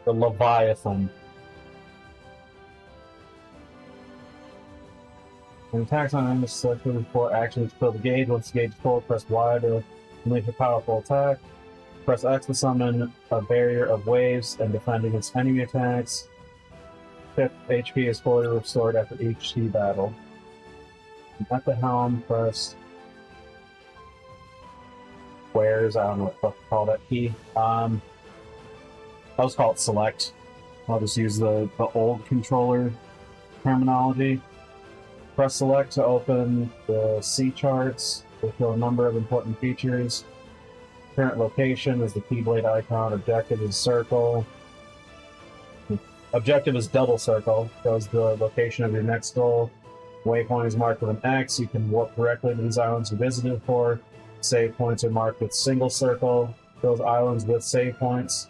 The Leviathan. When attacks on enemies, select before action to fill the gauge. Once the gauge is full, press Y to unleash a powerful attack. Press X to summon a barrier of waves and defend against enemy attacks. Ship HP is fully restored after each sea battle. At the helm, press squares. I don't know what the fuck to call that key. I'll just call it select. I'll just use the old controller terminology. Press select to open the sea charts, which show a number of important features. Current location is the Keyblade icon. Objective is circle. Objective is double circle. Shows the location of your next goal. Waypoint is marked with an X. You can warp directly to these islands you visited for. Save points are marked with single circle. Shows islands with save points.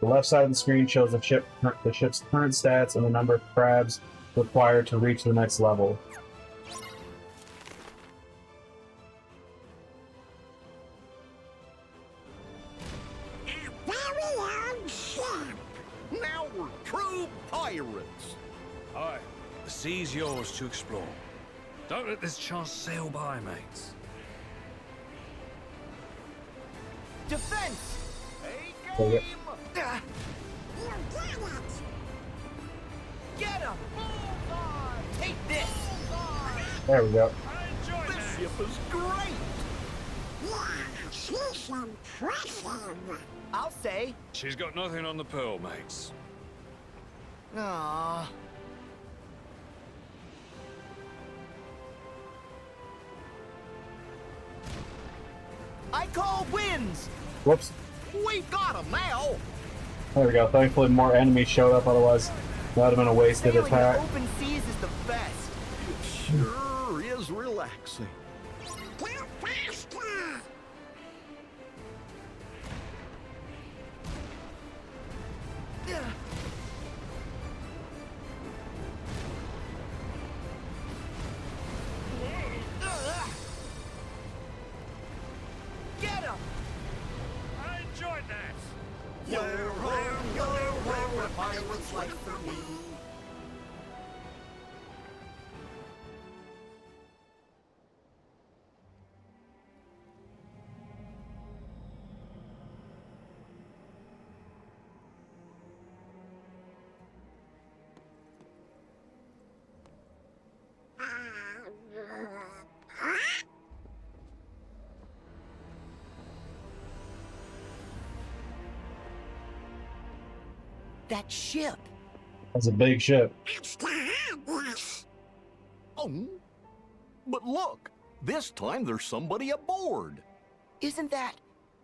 The left side of the screen shows the ship's current stats and the number of crabs required to reach the next level. A very old ship. Now we're true pirates. Aye, the sea's yours to explore. Don't let this chance sail by, mates. Defense! So, yeah. Ah, You got it. get him! Take this! There we go. I enjoyed This that. ship is great. Yeah, she's impressive. I'll say. She's got nothing on the pearl, mates. Aww. I call wins! Whoops. We got him now. There we go. Thankfully, more enemies showed up. Otherwise, that would have been a wasted Sailing in attack. open seas is the best. It sure is relaxing. Go faster. Get him! I enjoyed that. Where a pirate's life for me. that ship? That's a big ship. It's the Headless. Oh, but look, this time there's somebody aboard. Isn't that...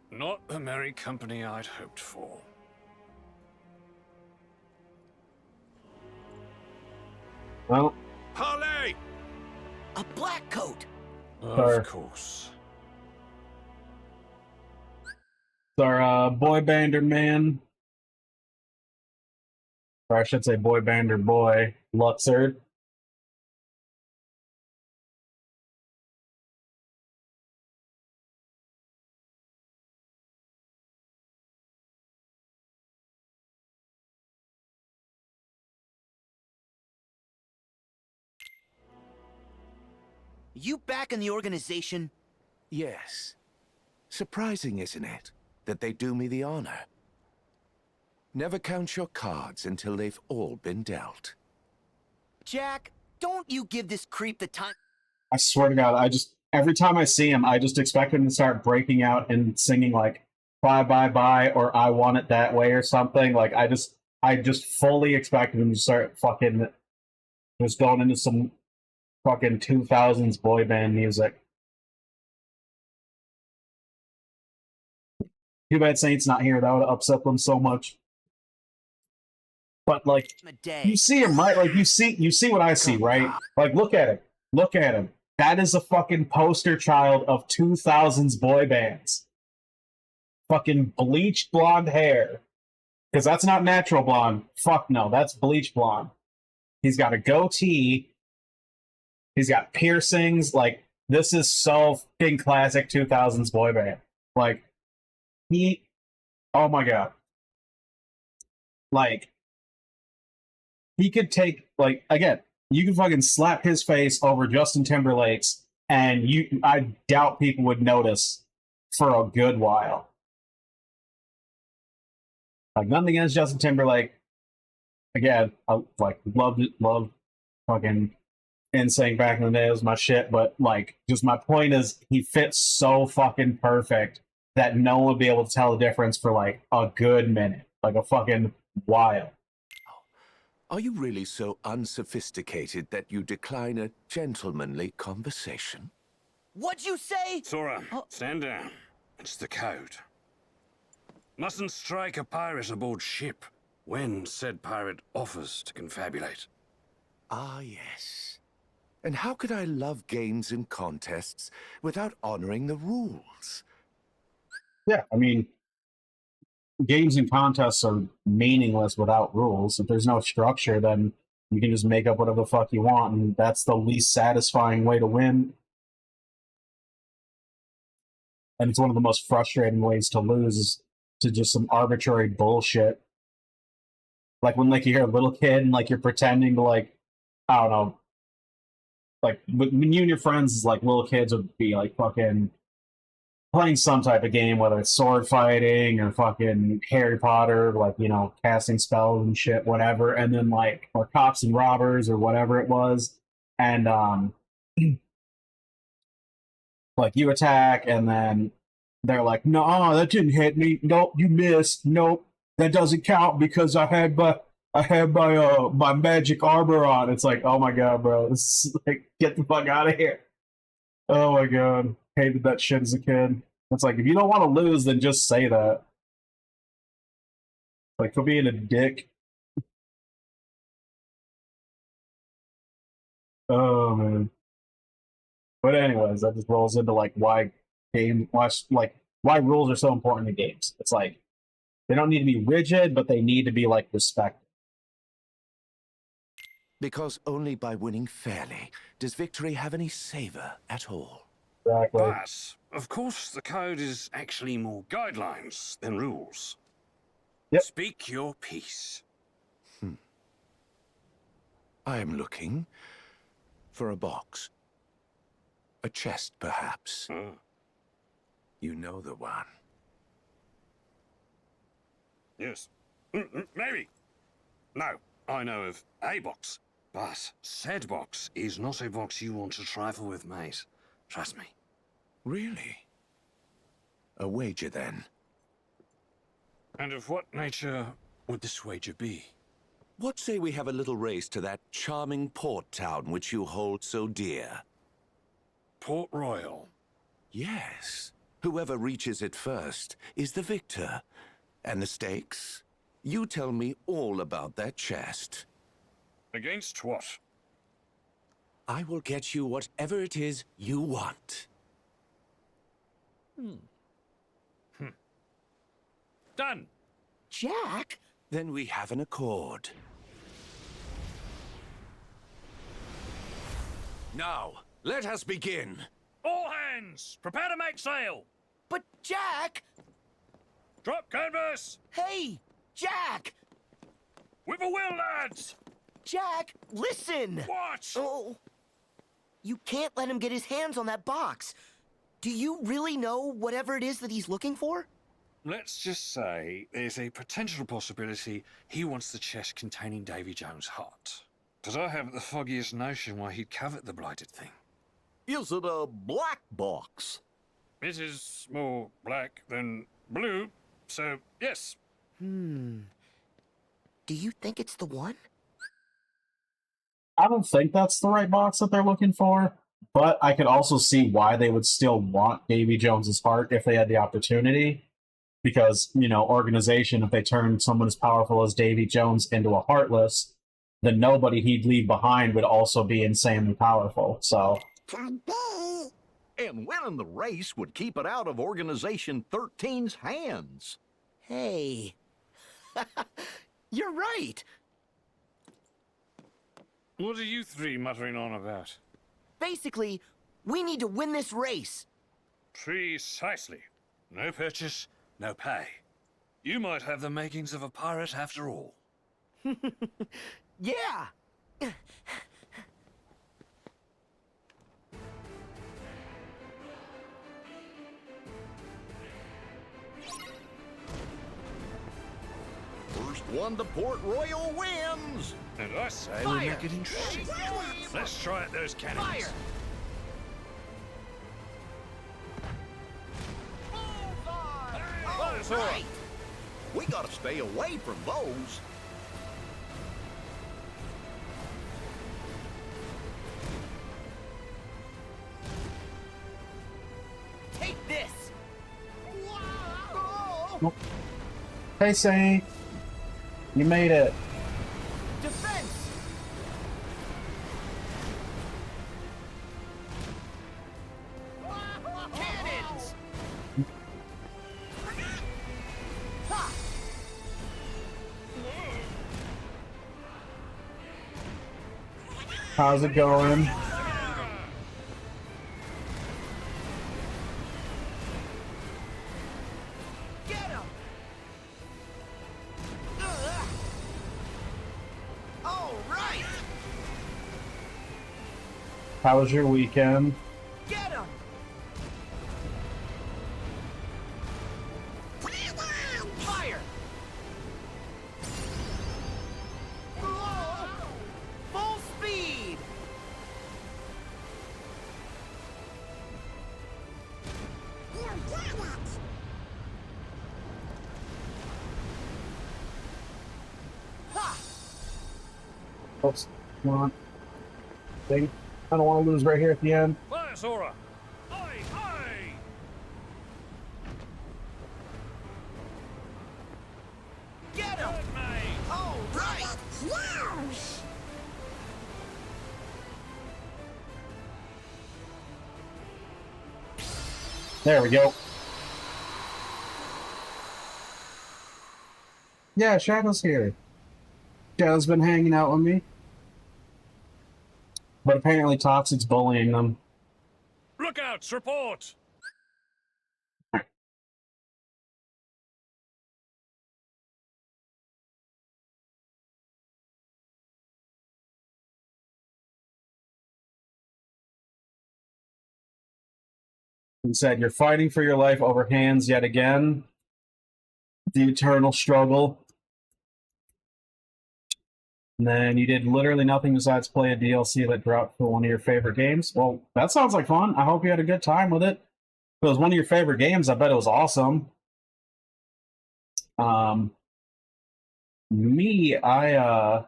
Not the merry company I'd hoped for. Well, Harley! a black coat? Sure. Of course. it's our boy bander man. Or I should say boy bander boy, Luxord. You back in the organization? Yes. Surprising, isn't it, that they do me the honor? Never count your cards until they've all been dealt. Jack, don't you give this creep the time... I swear to God, every time I see him, I just expect him to start breaking out and singing like "Bye Bye Bye" or "I Want It That Way" or something. Like I just fully expected him to start fucking just going into some fucking 2000s boy band music. Too bad Saint's not here. That would have upset them so much. But like, a day. you see him, right? Like you see what I see, right? Like look at him. Look at him. That is a fucking poster child of 2000s boy bands. Fucking bleached blonde hair. Because that's not natural blonde. Fuck no, that's bleach blonde. He's got a goatee. He's got piercings. Like, this is so fucking classic 2000s boy band. Like, oh my God. Like, he could take, like, again, you can fucking slap his face over Justin Timberlake's, and I doubt people would notice for a good while. Like, nothing against Justin Timberlake. Again, I like loved fucking NSYNC back in the day. It was my shit, but like, just my point is, he fits so fucking perfect that no one would be able to tell the difference for like a good minute, like a fucking while. Are you really so unsophisticated that you decline a gentlemanly conversation? What'd you say? Sora, stand down. It's the code. Mustn't strike a pirate aboard ship when said pirate offers to confabulate. Ah, yes. And how could I love games and contests without honoring the rules? Yeah, I mean, games and contests are meaningless without rules. If there's no structure, then you can just make up whatever the fuck you want, and that's the least satisfying way to win. And it's one of the most frustrating ways to lose, is to just some arbitrary bullshit. Like when like you hear a little kid and like you're pretending to like, I don't know, like when you and your friends like little kids would be like fucking playing some type of game, whether it's sword fighting or fucking Harry Potter, like, you know, casting spells and shit, whatever, and then like, or cops and robbers or whatever it was, and like you attack and then they're like, no, that didn't hit me. Nope, you missed. Nope, that doesn't count because I had my magic armor on. It's like, oh my God, bro, this is like, get the fuck out of here. Oh my God, hated that shit as a kid. It's like, if you don't want to lose, then just say that. Like, for being a dick. Oh man. But anyways, that just rolls into like why rules are so important in games. It's like they don't need to be rigid, but they need to be like respected. Because only by winning fairly does victory have any savor at all. Exactly. But, of course, the code is actually more guidelines than rules. Yep. Speak your piece. I am looking for a box. A chest, perhaps. You know the one. Yes. Maybe. No, I know of a box. But said box is not a box you want to trifle with, mate. Trust me. Really? A wager, then? And of what nature would this wager be? What say we have a little race to that charming port town which you hold so dear? Port Royal. Yes. Whoever reaches it first is the victor. And the stakes? You tell me all about that chest. Against what? I will get you whatever it is you want. Done! Jack? Then we have an accord. Now, let us begin. All hands! Prepare to make sail! But Jack! Drop canvas! Hey! Jack! With a will, lads! Jack, listen! What? Oh. You can't let him get his hands on that box. Do you really know whatever it is that he's looking for? Let's just say there's a potential possibility he wants the chest containing Davy Jones' heart. Because I haven't the foggiest notion why he'd covet the blighted thing. Is it a black box? It is more black than blue, so yes. Do you think it's the one? I don't think that's the right box that they're looking for, but I could also see why they would still want Davy Jones's heart if they had the opportunity. Because, you know, organization, if they turn someone as powerful as Davy Jones into a Heartless, then nobody he'd leave behind would also be insanely powerful. So, Could be. And winning the race would keep it out of Organization 13's hands. Hey. You're right. What are you three muttering on about? Basically, we need to win this race. Precisely. No purchase, no pay. You might have the makings of a pirate after all. Yeah. First one to Port Royal wins. And I say we Fire! make it interesting. Let's try at those cannons. Fire! That's all right. We gotta stay away from those. Take this! hey, Saint, you made it. Defense! Cannons! Ha! How's it going? Get him! All right! How was your weekend? Get him! Fire! Full speed! You got it. Ha! Oops, come on. Dang. I don't want to lose right here at the end. Fire, Sora! Aye, aye! Get him! Good, mate! All right! Close. There we go. Yeah, Shadow's here. Shadow's been hanging out with me. But apparently Toxic's bullying them. Lookouts, report! He said, "You're fighting for your life over hands yet again. The eternal struggle. And then you did literally nothing besides play a DLC that dropped for one of your favorite games. Well, that sounds like fun. I hope you had a good time with it. If it was one of your favorite games, I bet it was awesome. Me, my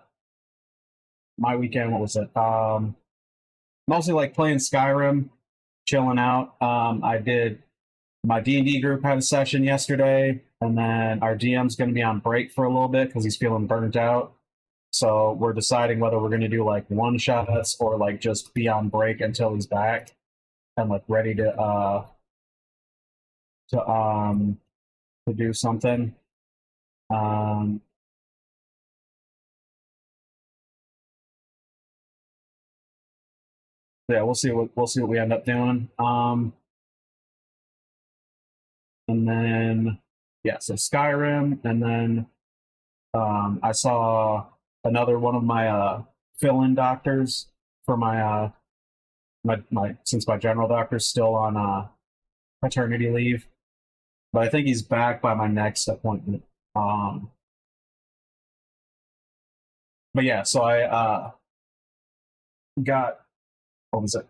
weekend, what was it? Mostly like playing Skyrim, chilling out. I did my D&D group had a session yesterday, and then our DM's going to be on break for a little bit because he's feeling burnt out. So we're deciding whether we're going to do like one shots or like just be on break until he's back and like ready to to do something. Um, yeah, we'll see what we end up doing. And then yeah, so Skyrim, and then I saw another one of my fill-in doctors for my since my general doctor's still on paternity leave, but I think he's back by my next appointment. But yeah, so I got, what was it?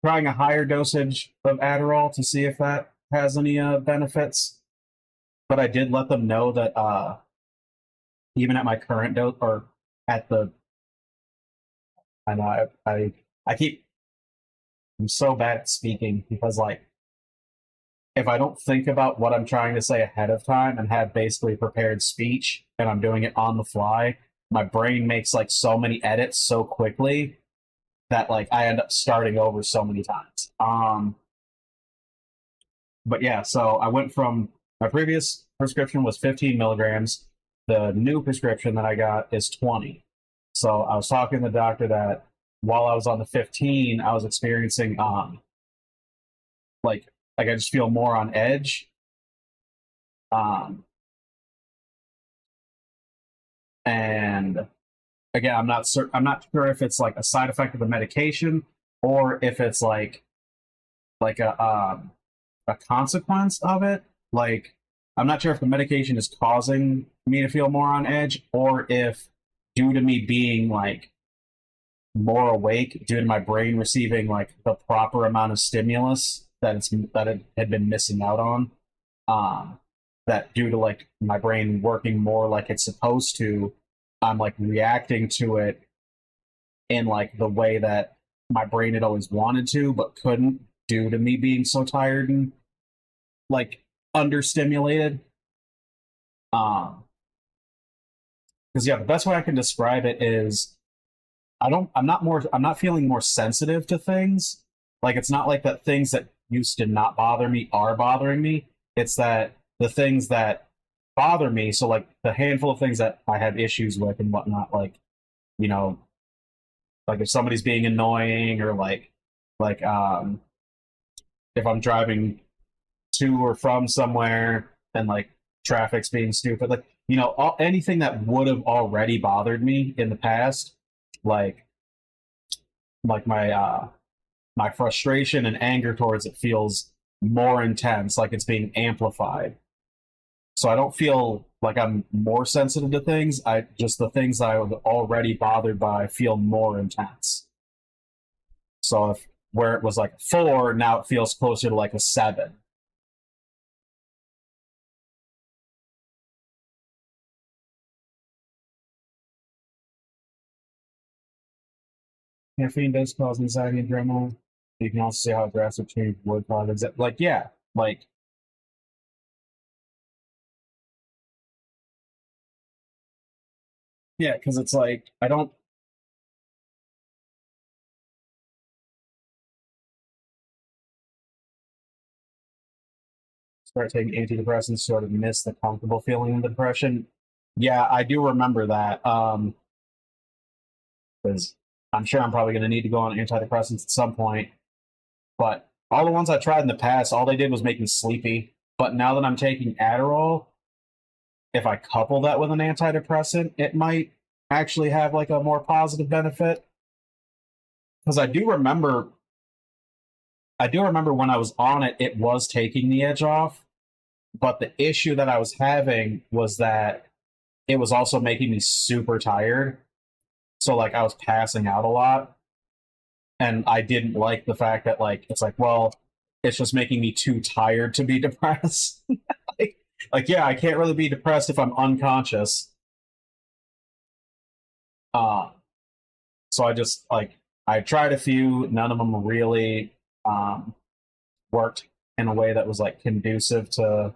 Trying a higher dosage of Adderall to see if that has any benefits. But I did let them know that even at my current dose, or at the, I know I keep, I'm so bad at speaking because like if I don't think about what I'm trying to say ahead of time and have basically prepared speech and I'm doing it on the fly, my brain makes like so many edits so quickly that like I end up starting over so many times. But yeah, so I went from my previous prescription was 15 milligrams. The new prescription that I got is 20. So I was talking to the doctor that while I was on the 15, I was experiencing like I just feel more on edge. And again, I'm not sure if it's like a side effect of the medication or if it's like a consequence of it. Like I'm not sure if the medication is causing me to feel more on edge or if due to me being like more awake due to my brain receiving like the proper amount of stimulus that it had been missing out on. That due to like my brain working more like it's supposed to, I'm like reacting to it in like the way that my brain had always wanted to, but couldn't due to me being so tired and like understimulated. Because yeah, the best way I can describe it is I'm not feeling more sensitive to things. Like it's not like that things that used to not bother me are bothering me. It's that the things that bother me, so like the handful of things that I have issues with and whatnot, like, you know, like if somebody's being annoying or like if I'm driving to or from somewhere and like traffic's being stupid, like, you know, anything that would have already bothered me in the past, like my frustration and anger towards it feels more intense, like it's being amplified. So I don't feel like I'm more sensitive to things. I just the things I was already bothered by feel more intense. So if where it was like a 4, now it feels closer to like a 7. Caffeine does cause anxiety and adrenaline. You can also see how drastic change would cause. Like, yeah, like yeah, because it's like I don't start taking antidepressants, sort of miss the comfortable feeling of the depression. Yeah, I do remember that. Because I'm sure I'm probably going to need to go on antidepressants at some point. But all the ones I tried in the past, all they did was make me sleepy. But now that I'm taking Adderall, if I couple that with an antidepressant, it might actually have like a more positive benefit. Because I do remember when I was on it, it was taking the edge off. But the issue that I was having was that it was also making me super tired. So like I was passing out a lot. And I didn't like the fact that like it's like, well, it's just making me too tired to be depressed. like, Like, yeah, I can't really be depressed if I'm unconscious. Uh, so I just like I tried a few, none of them really um, worked in a way that was like conducive to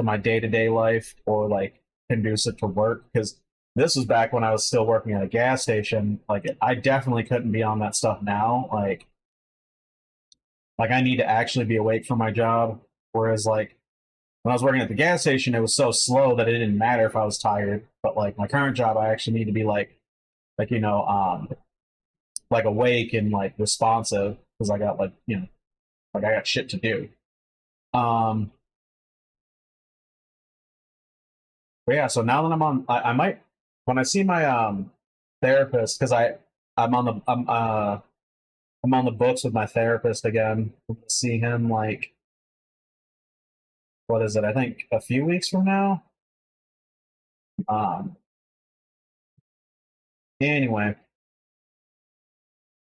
my day to day life or like conducive to work. Because this was back when I was still working at a gas station. Like, I definitely couldn't be on that stuff now. Like I need to actually be awake for my job. Whereas like when I was working at the gas station, it was so slow that it didn't matter if I was tired. But like my current job, I actually need to be like like awake and like responsive because I got like like I got shit to do. Um, but yeah, so now that I might when I see my therapist because I'm on the books with my therapist again. See him like what is it? I think a few weeks from now. Um, anyway,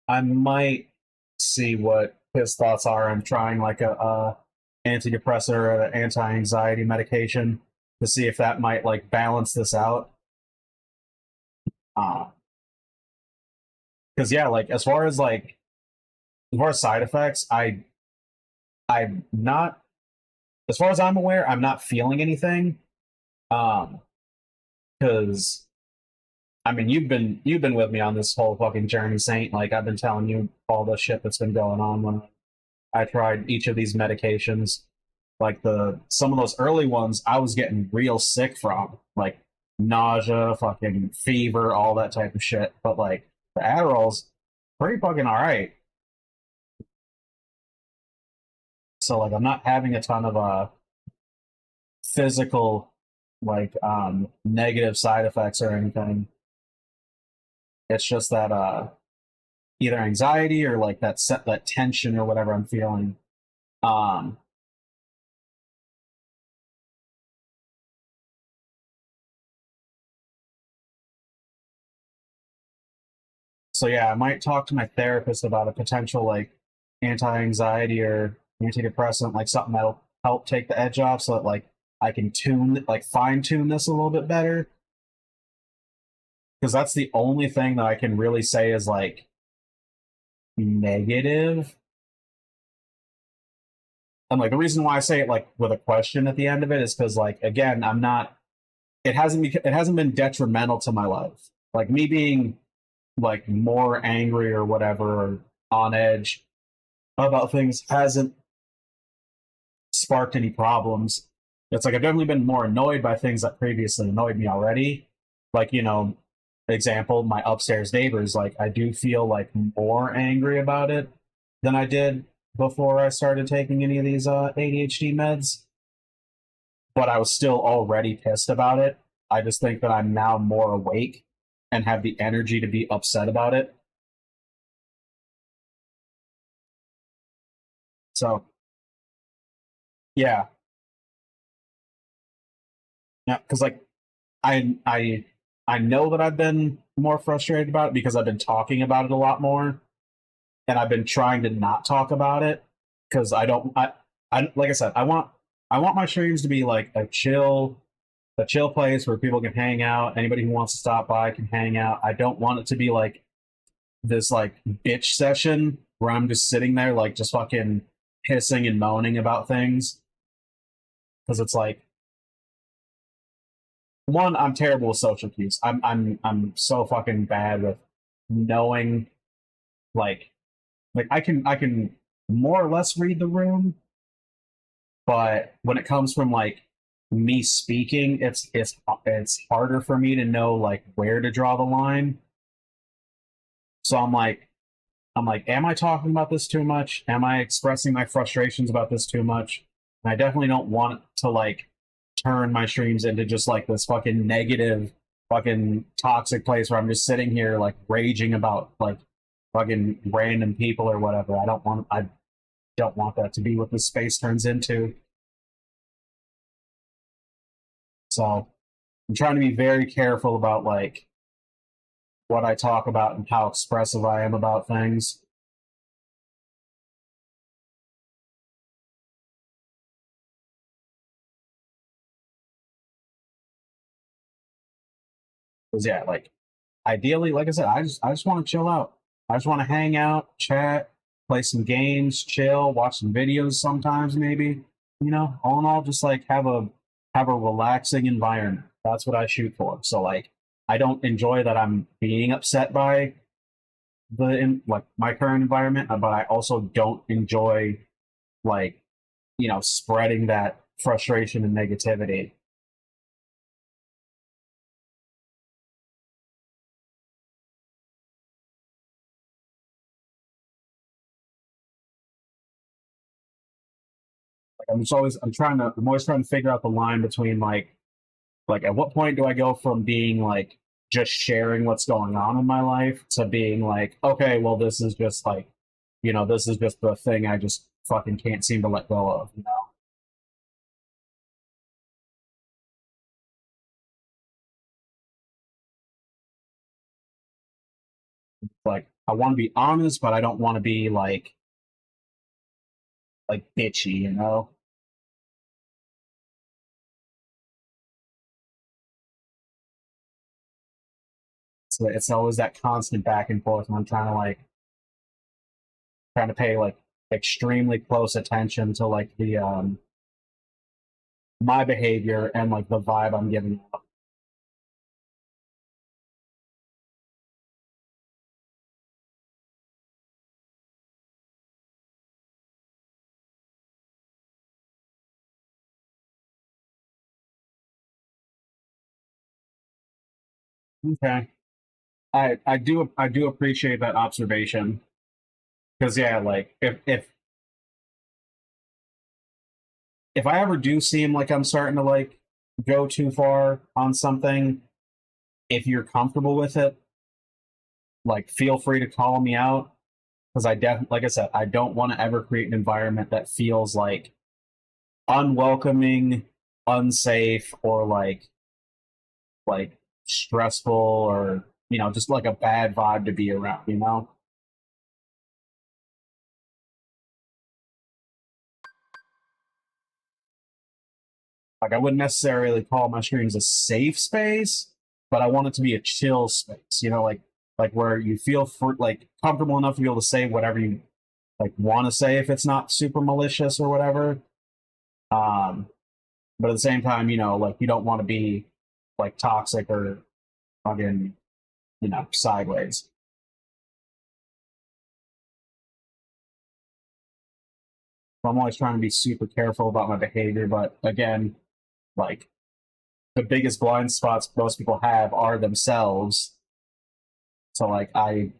I might see what his thoughts are on trying like a antidepressant or an anti-anxiety medication to see if that might like balance this out. Because yeah, like as far as side effects, I'm not as far as I'm aware, I'm not feeling anything. Um, because I mean you've been with me on this whole fucking journey, Saint. Like I've been telling you all the shit that's been going on when I tried each of these medications. Like the some of those early ones I was getting real sick from, like nausea, fucking fever, all that type of shit. But like the Adderall's pretty fucking all right. So like I'm not having a ton of physical like negative side effects or anything. It's just that either anxiety or like that tension or whatever I'm feeling. Um so yeah, I might talk to my therapist about a potential like anti-anxiety or antidepressant, like something that'll help take the edge off so that like I can fine tune this a little bit better. Because that's the only thing that I can really say is like negative. And like the reason why I say it like with a question at the end of it is because like again, I'm not it hasn't been detrimental to my life. Like me being like more angry or whatever or on edge about things hasn't sparked any problems. It's like I've definitely been more annoyed by things that previously annoyed me already. Like, example, my upstairs neighbors, like I do feel like more angry about it than I did before I started taking any of these ADHD meds. But I was still already pissed about it. I just think that I'm now more awake and have the energy to be upset about it. So, yeah. Yeah, because like I I I know that I've been more frustrated about it because I've been talking about it a lot more, and I've been trying to not talk about it because I like I said I want my streams to be like a chill place where people can hang out. Anybody who wants to stop by can hang out. I don't want it to be like this like bitch session where I'm just sitting there like just fucking pissing and moaning about things because it's like one, I'm terrible with social cues. I'm so fucking bad with knowing like I can more or less read the room, but when it comes from like me speaking, it's harder for me to know like where to draw the line. So I'm like, am I talking about this too much? Am I expressing my frustrations about this too much? And I definitely don't want to like turn my streams into just like this fucking negative, fucking toxic place where I'm just sitting here like raging about like fucking random people or whatever. I don't want that to be what this space turns into. So I'm trying to be very careful about like what I talk about and how expressive I am about things. Because yeah, like ideally, like I said, I just want to chill out. I just want to hang out, chat, play some games, chill, watch some videos sometimes, maybe. You know, all in all, just like have a relaxing environment. That's what I shoot for. So like, I don't enjoy that I'm being upset by like my current environment, but I also don't enjoy like spreading that frustration and negativity. Like I'm always trying to figure out the line between like at what point do I go from being like just sharing what's going on in my life to being like, okay, well this is just like, this is just the thing I just fucking can't seem to let go of, Like I want to be honest, but I don't want to be like bitchy. So it's always that constant back and forth, and I'm trying to pay like extremely close attention to like the my behavior and like the vibe I'm giving off. Okay. I do appreciate that observation because yeah, like if I ever do seem like I'm starting to like go too far on something, if you're comfortable with it, like feel free to call me out because like I said, I don't want to ever create an environment that feels like unwelcoming, unsafe, or like stressful or just like a bad vibe to be around. Like I wouldn't necessarily call my streams a safe space, but I want it to be a chill space, like where you feel like comfortable enough to be able to say whatever you like want to say if it's not super malicious or whatever. um but at the same time, like you don't want to be like toxic or fucking sideways. So I'm always trying to be super careful about my behavior, but again, like the biggest blind spots most people have are themselves. So like if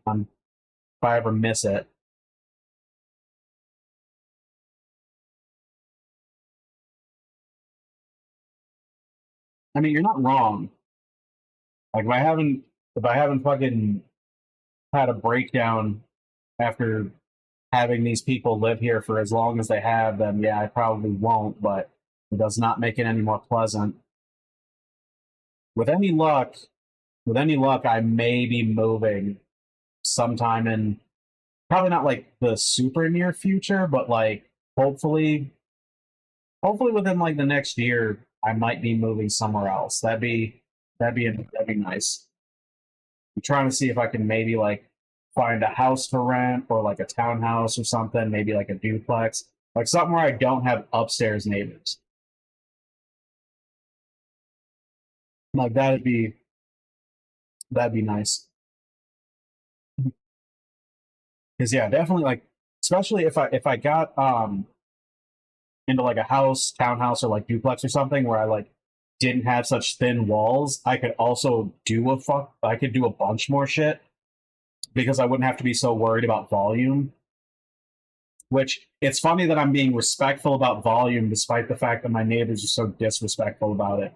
I ever miss it, I mean you're not wrong. Like if I haven't fucking had a breakdown after having these people live here for as long as they have, then yeah, I probably won't, but it does not make it any more pleasant. With any luck, with any luck, I may be moving sometime in probably not like the super near future, but like hopefully hopefully within like the next year, I might be moving somewhere else. That'd be nice. I'm trying to see if I can maybe like find a house to rent or like a townhouse or something, maybe like a duplex, like something where I don't have upstairs neighbors. Like that'd be nice. Because yeah, definitely like especially if I got into like a house, townhouse, or like duplex or something where I like didn't have such thin walls, I could also I could do a bunch more shit because I wouldn't have to be so worried about volume. Which it's funny that I'm being respectful about volume despite the fact that my neighbors are so disrespectful about it.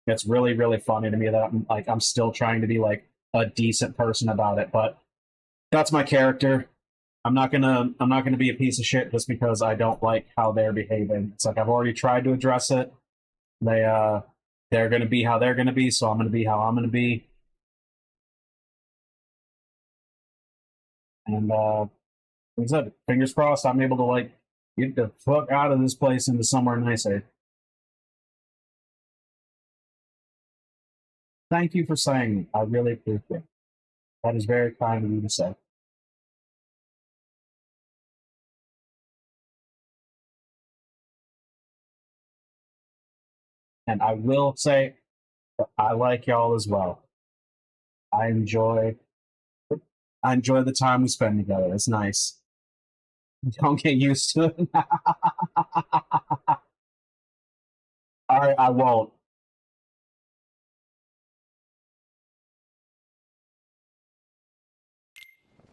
It's really, really funny to me that I'm still trying to be like a decent person about it, but that's my character. I'm not gonna be a piece of shit just because I don't like how they're behaving. It's like I've already tried to address it. They're gonna be how they're gonna be, so I'm gonna be how I'm gonna be. And like I said, fingers crossed I'm able to like get the fuck out of this place into somewhere nicer. Thank you for saying. I really appreciate it. That is very kind of you to say. And I will say, I like y'all as well. I enjoy the time we spend together. It's nice. Don't get used to it. All right, I won't.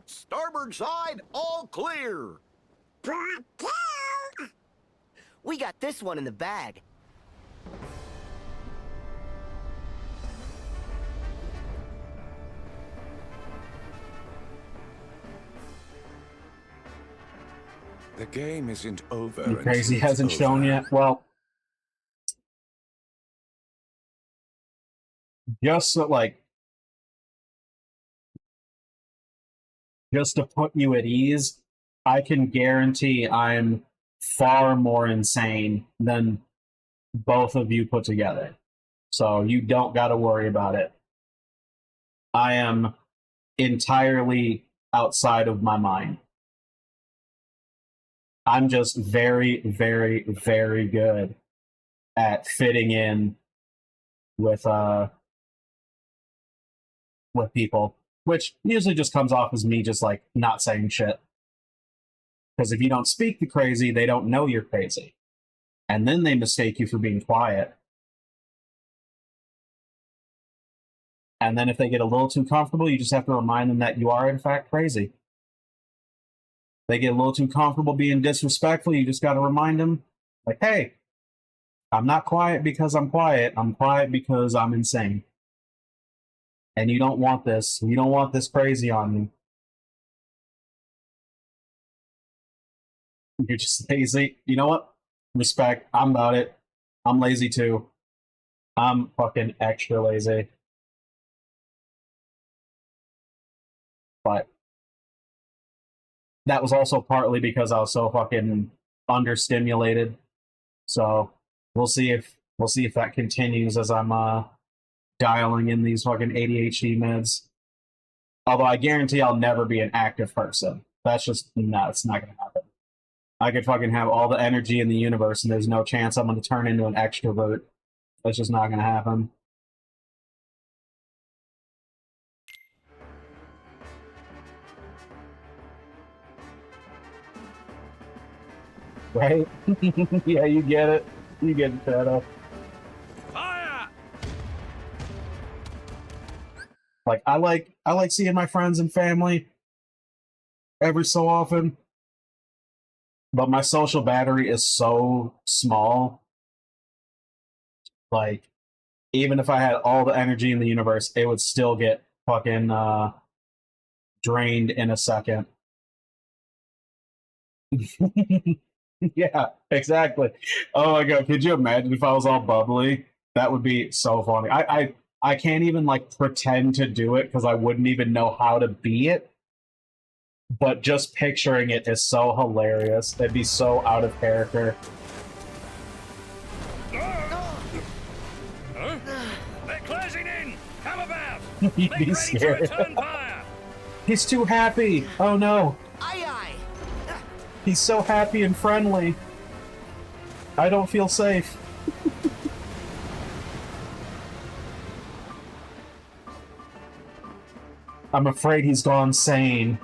Starboard side, all clear. We got this one in the bag. The game isn't over. You crazy until it's hasn't shown over. yet. Well, just so, like, just to put you at ease, I can guarantee I'm far more insane than both of you put together. So you don't got to worry about it. I am entirely outside of my mind. I'm just very, very, very good at fitting in with people, which usually just comes off as me just like not saying shit. Because if you don't speak the crazy, they don't know you're crazy. And then they mistake you for being quiet. And then if they get a little too comfortable, you just have to remind them that you are in fact crazy. They get a little too comfortable being disrespectful, you just got to remind them, like, hey, I'm not quiet because I'm quiet. I'm quiet because I'm insane. And you don't want this. You don't want this crazy on you. You're just lazy. You know what? Respect. I'm about it. I'm lazy too. I'm fucking extra lazy. But that was also partly because I was so fucking understimulated. So we'll see if that continues as I'm dialing in these fucking ADHD meds. Although I guarantee I'll never be an active person. That's just no, it's not gonna happen. I could fucking have all the energy in the universe and there's no chance I'm gonna turn into an extrovert. That's just not gonna happen. Right? Yeah, you get it. You get it, Shadow. Fire! Like I like seeing my friends and family every so often. But my social battery is so small. Like, even if I had all the energy in the universe, it would still get fucking drained in a second. Yeah, exactly. Oh my god, could you imagine if I was all bubbly? That would be so funny. I can't even like pretend to do it because I wouldn't even know how to be it. But just picturing it is so hilarious. It'd be so out of character. Huh? They're closing in! Come about! He'd Make be ready scared. to return fire! He's too happy. Oh no. Aye, aye. He's so happy and friendly. I don't feel safe. I'm afraid he's gone sane.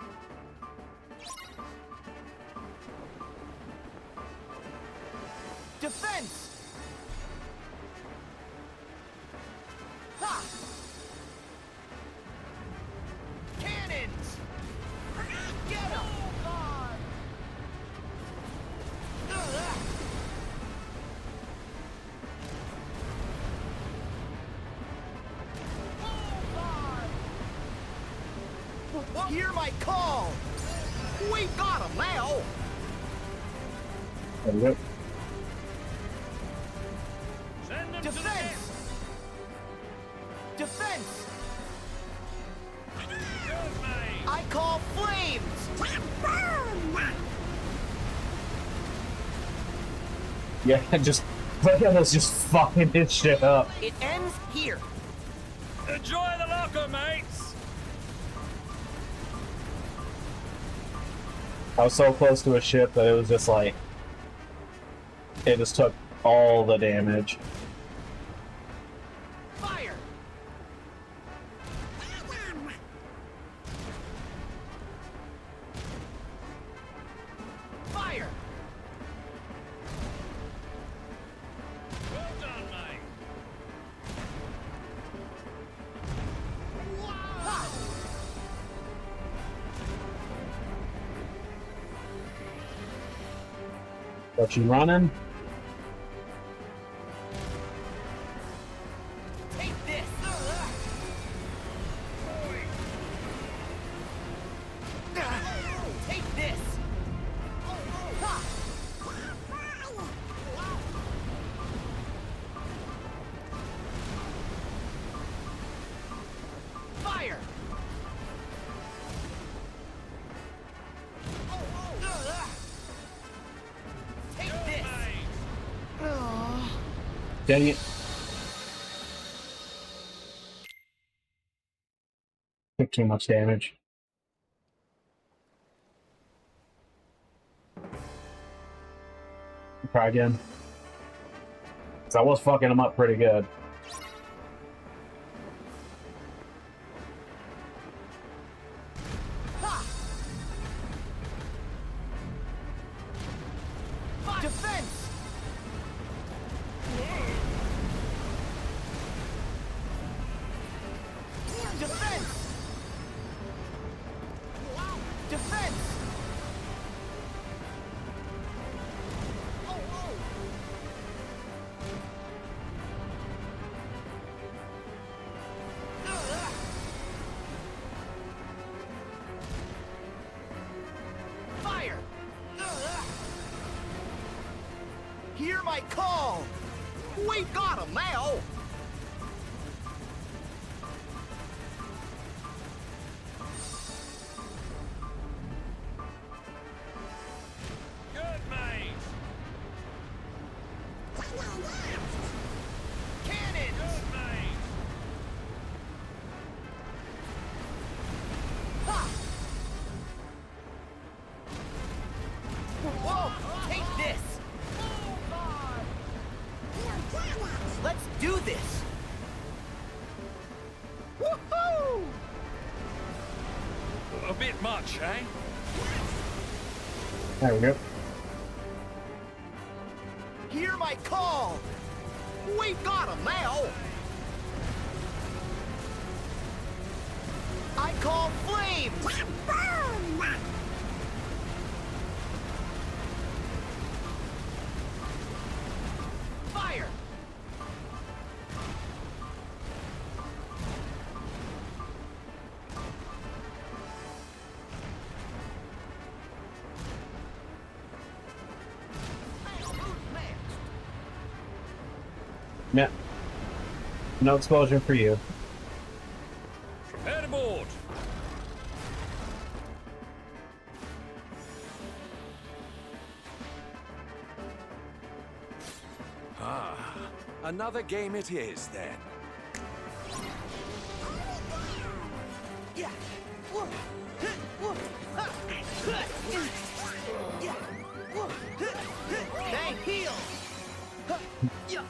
Defense! Ha! Cannons! Get him! Hear my call! We got him now! There we go. Send them to the Defense! deck! Defense! Good, mate! I call flames! Yeah, just look at us just fucking his shit up. It ends here. Enjoy the locker, mates! I was so close to a ship that it was just like, it just took all the damage. Fire! Fire! Well done, mate. Got you running? Take this! Take this! Fire! Take this! Dang it. Took too much damage. Try again. 'Cause I was fucking him up pretty good. Defense! Defense! Defense! Fire! Hear my call! We've got him now! Good, mate. Cannons! Good, mate. Ha! Whoa! Take this! Let's do this! Woohoo! A bit much, eh? There we go. Hear my call! We've got him now! I call flames! Fire! Yeah. No explosion for you. Prepare to board. Another game it is, then. Yeah. Bang, heal! Yeah.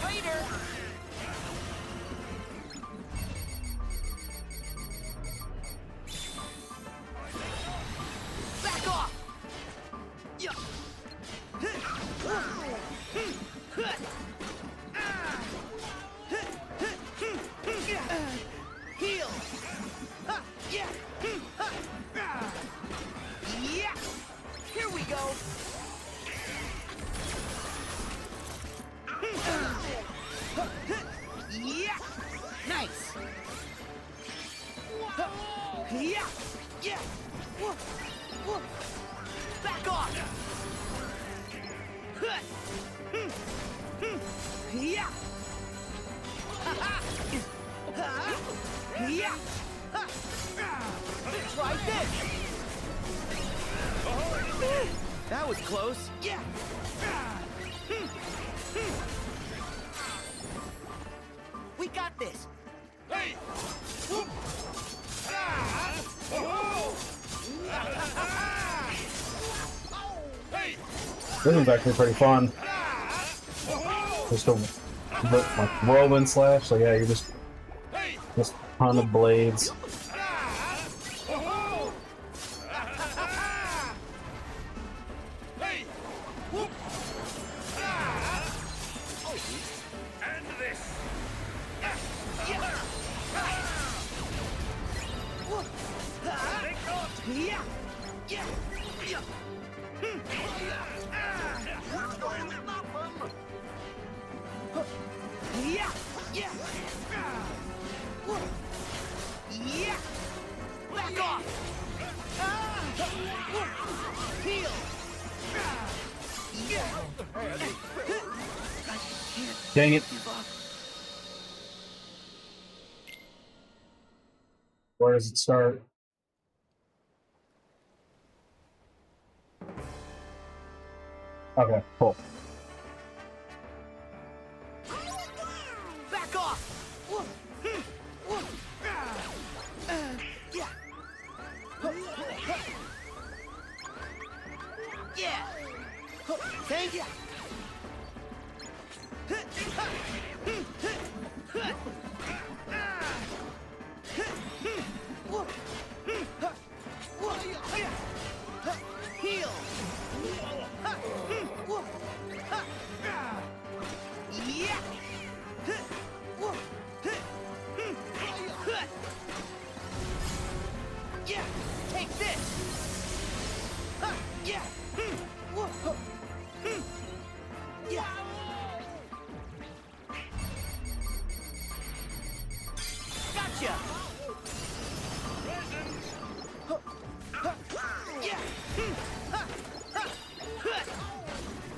Later! Back off! Yeah. Heal! Yeah! Yeah! Here we go! Yeah! Nice! Yeah! Yeah! Back off! Yeah! Yeah! Try this! That was close. Yeah! This is actually pretty fun. Just a like whirlwind slash. So yeah, you're just ton of blades. Dang it. Where does it start? Okay, cool. Back off! Yeah! Thank you! Heal! Yeah! Yeah! Take this! Yeah! Yeah! Gotcha! Yeah!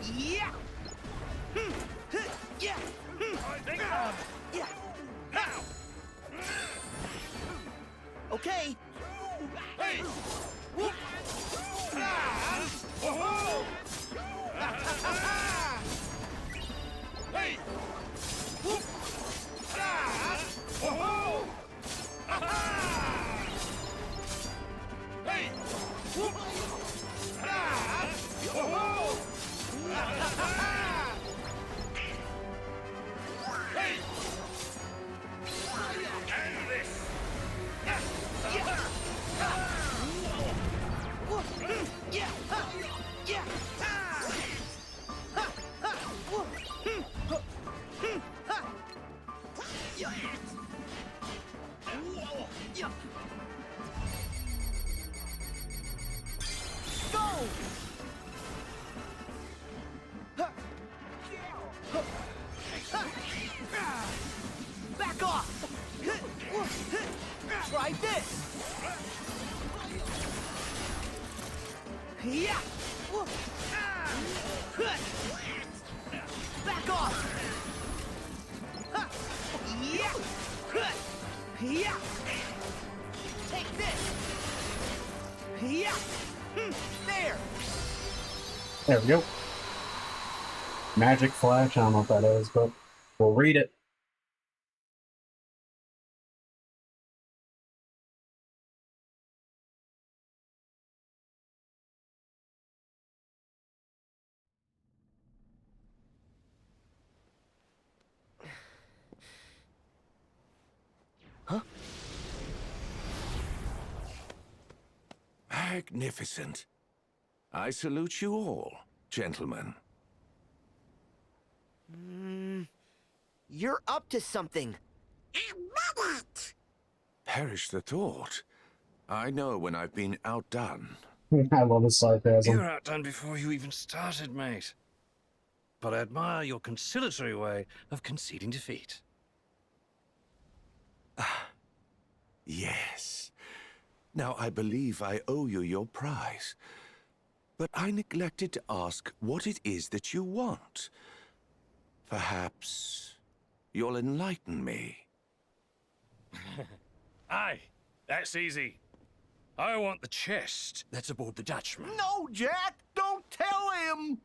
Yeah! Yeah! Yeah! Okay. Hey! Whoop! Hey! Whoop! Hey! Whoop! Hey! And this! Go! Back off! Try this! Yeah! Back off! Yeah! Yeah! Take this! Yeah! There! There we go. Magic Flash, I don't know what that is, but we'll read it. Huh? Magnificent. I salute you all, gentlemen. You're up to something. Perish the thought. I know when I've been outdone. I love his You sarcasm. were outdone before you even started, mate. But I admire your conciliatory way of conceding defeat. Yes. Now I believe I owe you your prize. But I neglected to ask what it is that you want. Perhaps you'll enlighten me. Aye, that's easy. I want the chest that's aboard the Dutchman. No, Jack! Don't tell him!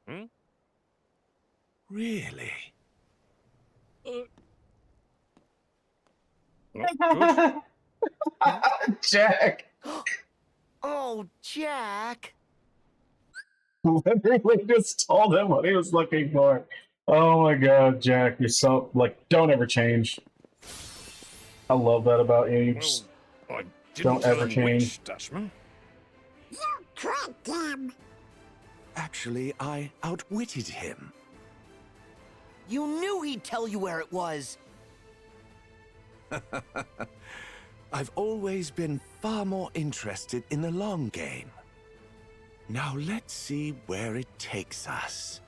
Hmm? Really? Oh, good. Jack! Oh, Jack! Literally just told him what he was looking for. Oh my god, Jack, you're so like, don't ever change. I love that about you. You Well, just I didn't don't tell ever him change. which, Dutchman. You tricked him. Actually, I outwitted him. You knew he'd tell you where it was. I've always been far more interested in the long game. Now let's see where it takes us.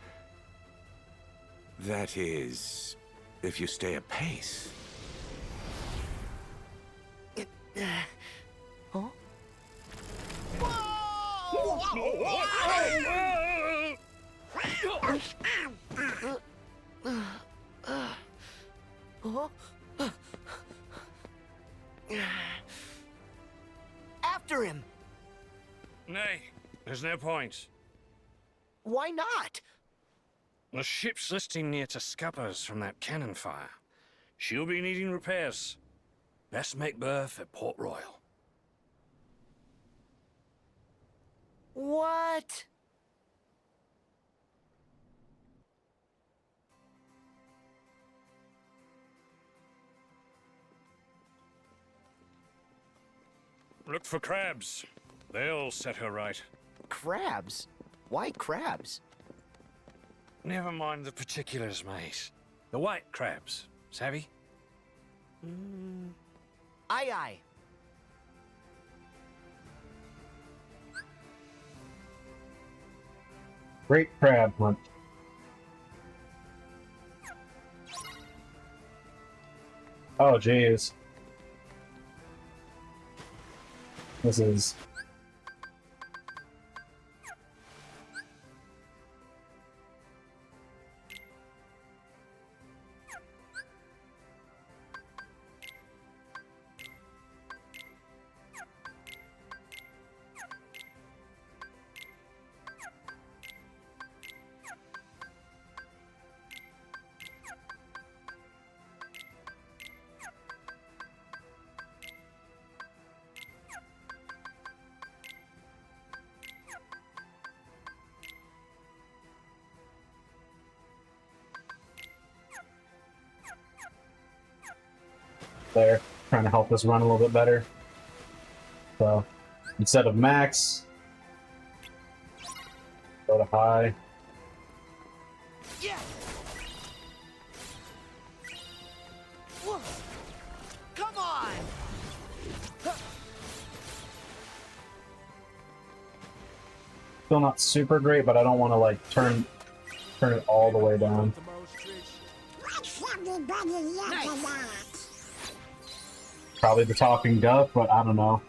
That is, if you stay apace. Huh? Huh? After him! Nay, there's no point. Why not? The ship's listing near to scuppers from that cannon fire. She'll be needing repairs. Best make berth at Port Royal. What? Look for crabs. They'll set her right. Crabs? Why crabs? Never mind the particulars, mate. The white crabs, savvy? Aye, aye. Great crab hunt. Oh, jeez. This is... there, trying to help us run a little bit better. So, instead of max, go to high. Yeah! Whoa. Come on! Still not super great, but I don't want to like turn it all the way down. What's everybody looking at? Probably the talking duck, but I don't know.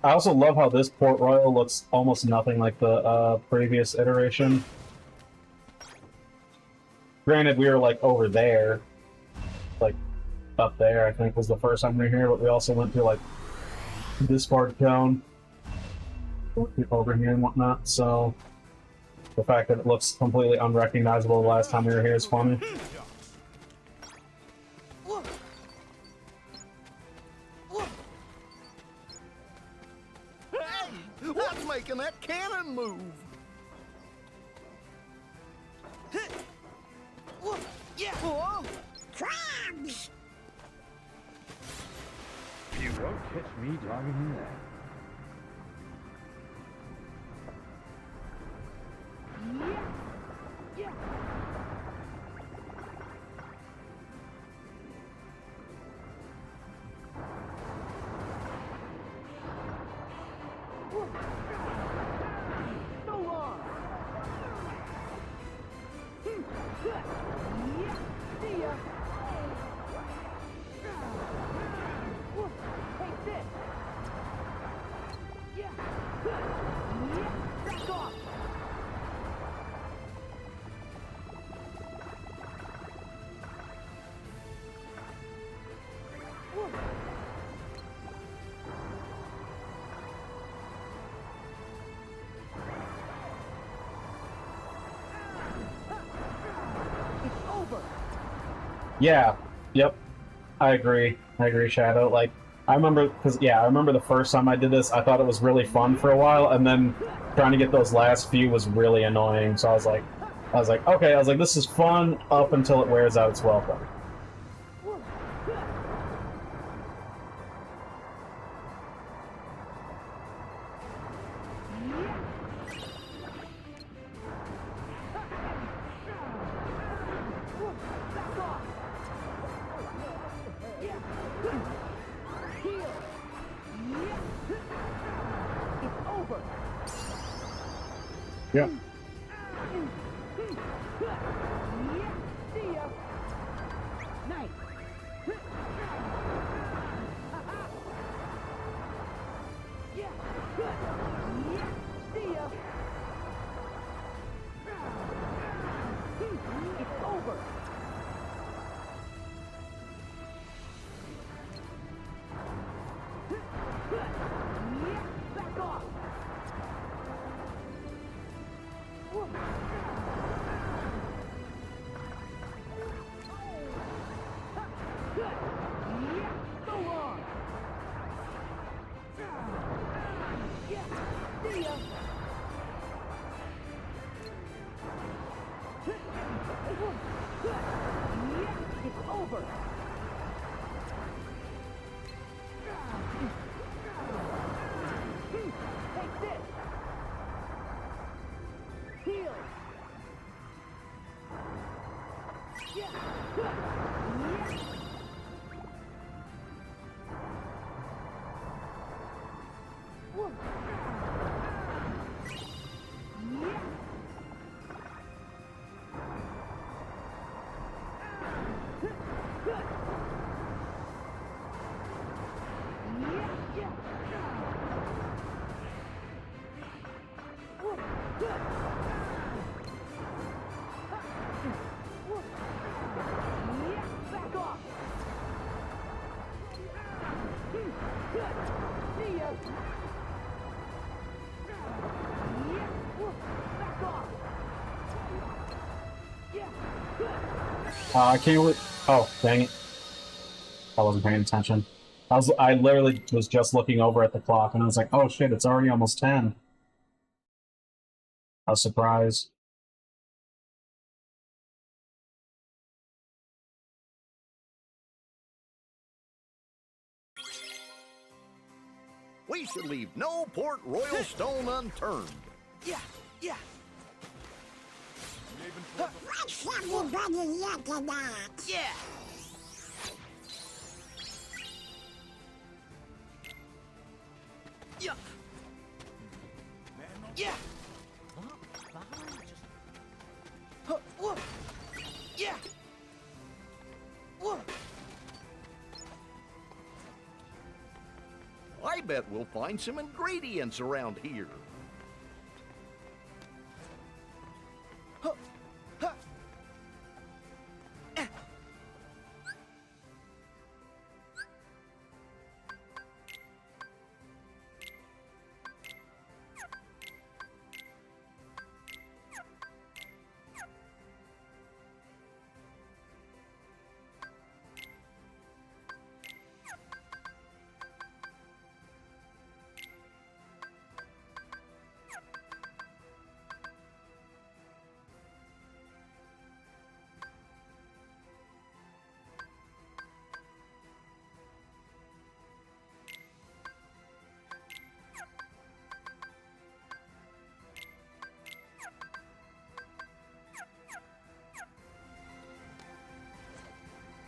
I also love how this Port Royal looks almost nothing like the previous iteration. Granted, we were like over there, like up there, I think was the first time we were here, but we also went to like this part of town, over here and whatnot, so the fact that it looks completely unrecognizable the last time we were here is funny. Hey, what's making that cannon move? Yeah! Crabs! You won't catch me driving in there. So long! See ya! Take this! Yeah. Yep. I agree. I agree, Shadow. Like, I remember, because, yeah, I remember the first time I did this, I thought it was really fun for a while, and then trying to get those last few was really annoying, so okay, I was like, this is fun up until it wears out its welcome. Yeah. I can't wait. Oh, dang it. I wasn't paying attention. I literally was just looking over at the clock and I was like, oh shit, it's already almost 10. I was surprised. We should leave no Port Royal stone unturned. Yeah, yeah. What's everybody looking at? Yeah. Yeah. Yeah. Whoa. Yeah. Whoa. I bet we'll find some ingredients around here.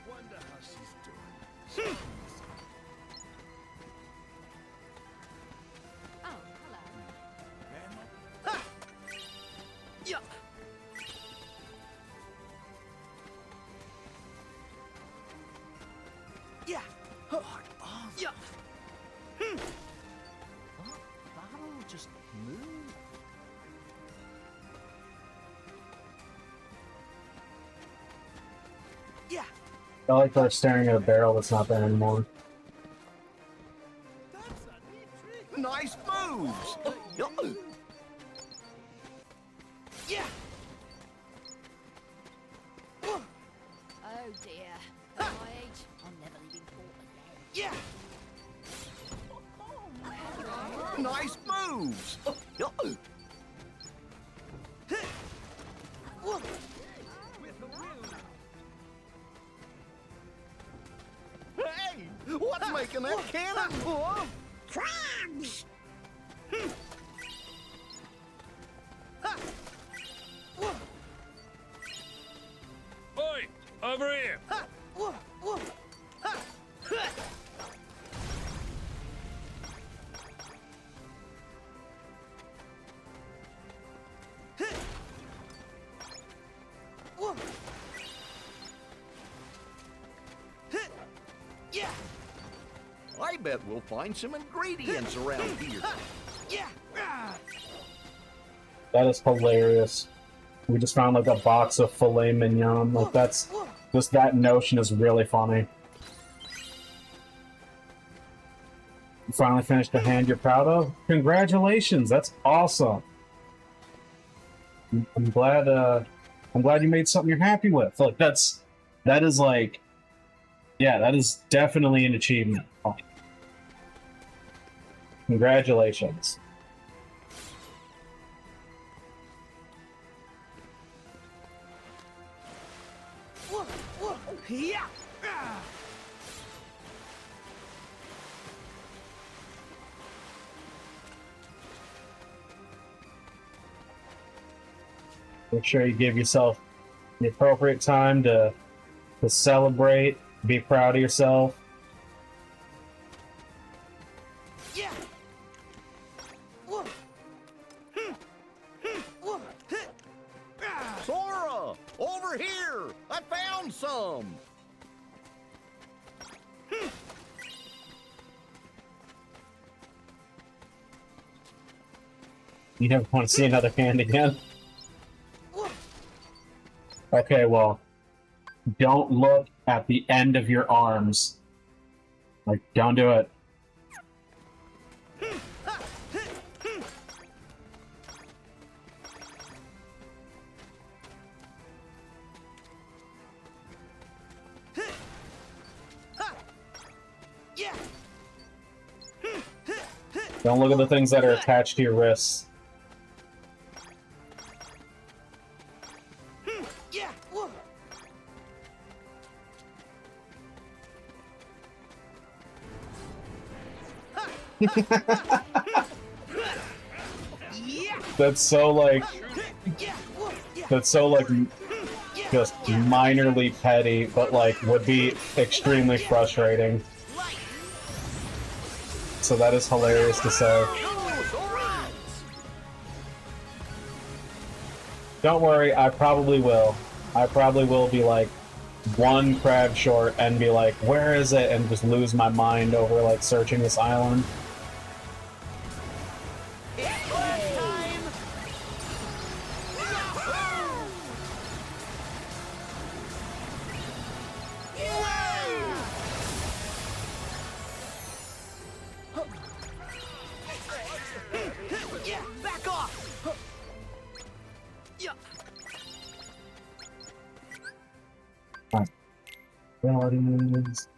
Wonder how she's doing. Oh, hello. Yeah. Yeah. What are they? Yeah. That'll just move. Yeah. I like her staring at a barrel that's not there anymore. Nice moves. Yeah. Oh dear. Yeah. Nice moves! Hey! What's making that cannon? Crabs! Oi! Over here! Yeah. I bet we'll find some ingredients around here. Yeah. That is hilarious. We just found like a box of filet mignon. Like that's just that notion is really funny. You finally finished the hand you're proud of? Congratulations, that's awesome. I'm glad you made something you're happy with. Like that is like yeah, that is definitely an achievement. Congratulations. Yeah. Make sure you give yourself the appropriate time to celebrate, be proud of yourself. Yeah. Sora! Over here! I found some! You never want to see another hand again. Okay, well, don't look at the end of your arms. Like, don't do it. Yeah. Don't look at the things that are attached to your wrists. Yeah. That's so like just minorly petty, but like would be extremely frustrating. So that is hilarious to say. Don't worry, I probably will. I probably will be like one crab short and be like, where is it? And just lose my mind over like searching this island. Back off! Yeah. Guardians.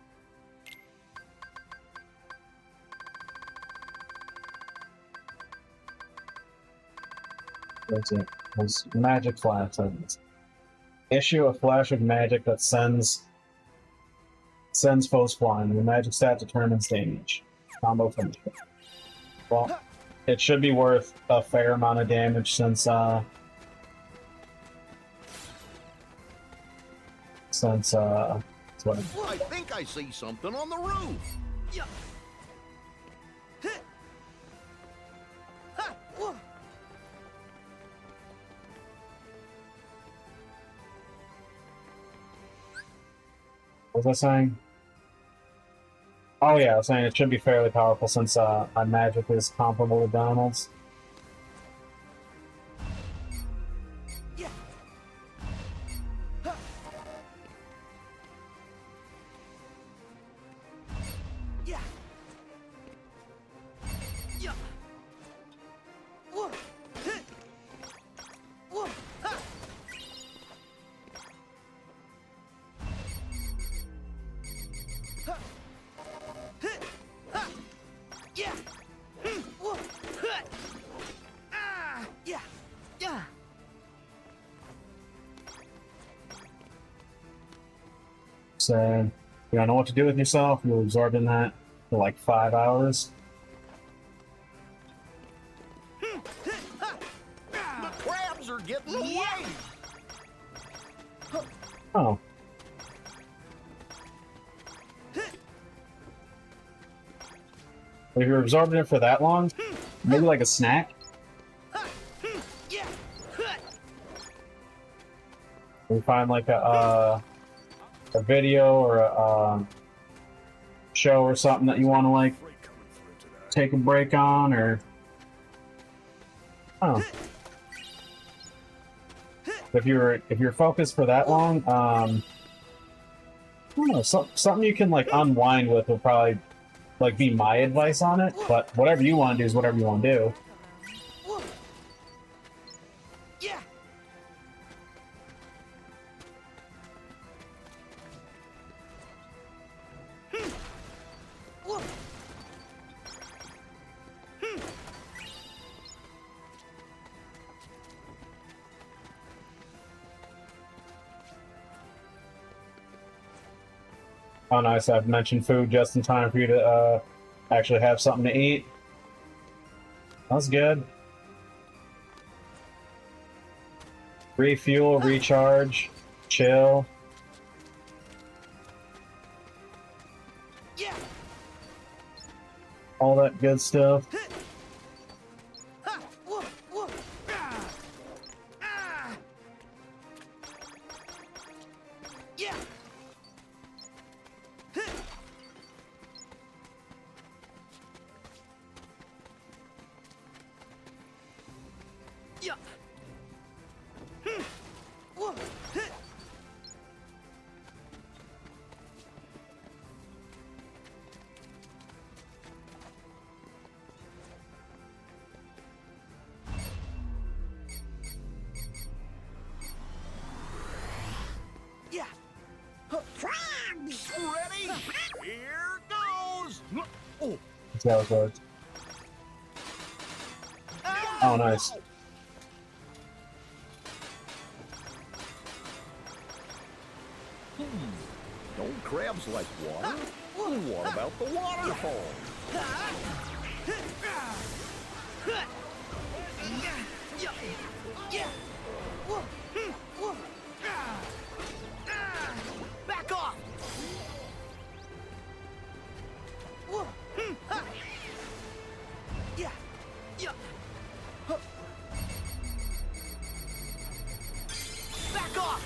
That's it. Those magic flash items. Issue a flash of magic that sends foes flying. The magic stat determines damage. Combo finish. Well, it should be worth a fair amount of damage since what? I think I see something on the roof. Yeah. What was I saying? Oh yeah, I was saying it should be fairly powerful since my magic is comparable to Donald's. Yeah. Yeah. Yeah. Whoa. Whoa. Ha. Yeah. Ah. Yeah. Yeah. So you don't know what to do with yourself. You're absorbed in that for like 5 hours. The crabs are getting away! Oh. If you're absorbing it for that long, maybe like a snack. Yeah. We find like a video or a show or something that you want to like take a break on, or oh, if you're focused for that long, I don't know, something you can like unwind with would probably like be my advice on it. But whatever you want to do is whatever you want to do. Yeah. Oh, nice! I've mentioned food just in time for you to actually have something to eat. That's good. Refuel, recharge, chill. Yeah. All that good stuff. Yeah. Yeah. Yeah. Crabs! Ready? Here goes! Oh, That's how it works. Oh, nice. don't crabs like water? What about the waterfall? Yeah. Back off. Yeah. Yeah. Back off.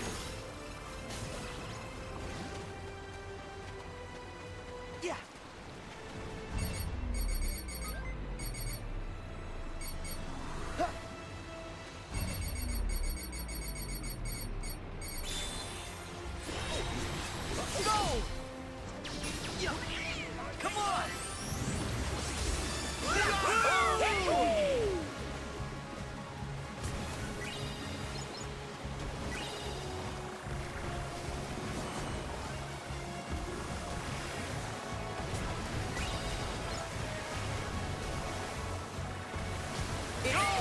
Yeah. Go! Yeah. Come on!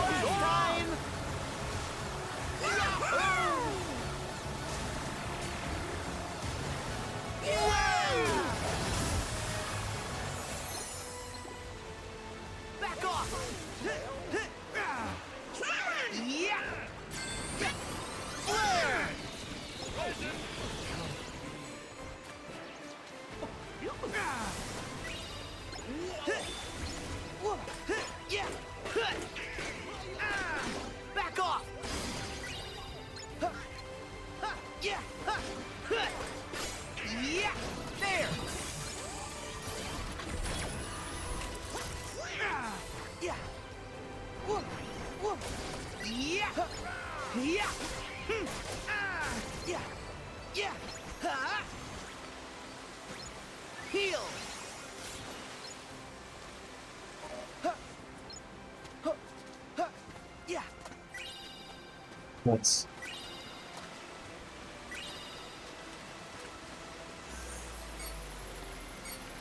It's time! Back off! Yeah! Flare! Yeah! Back off! Yeah! Yeah! There! Yeah! Yeah! Yeah! Yeah! Yeah! Heal! Yeah! That's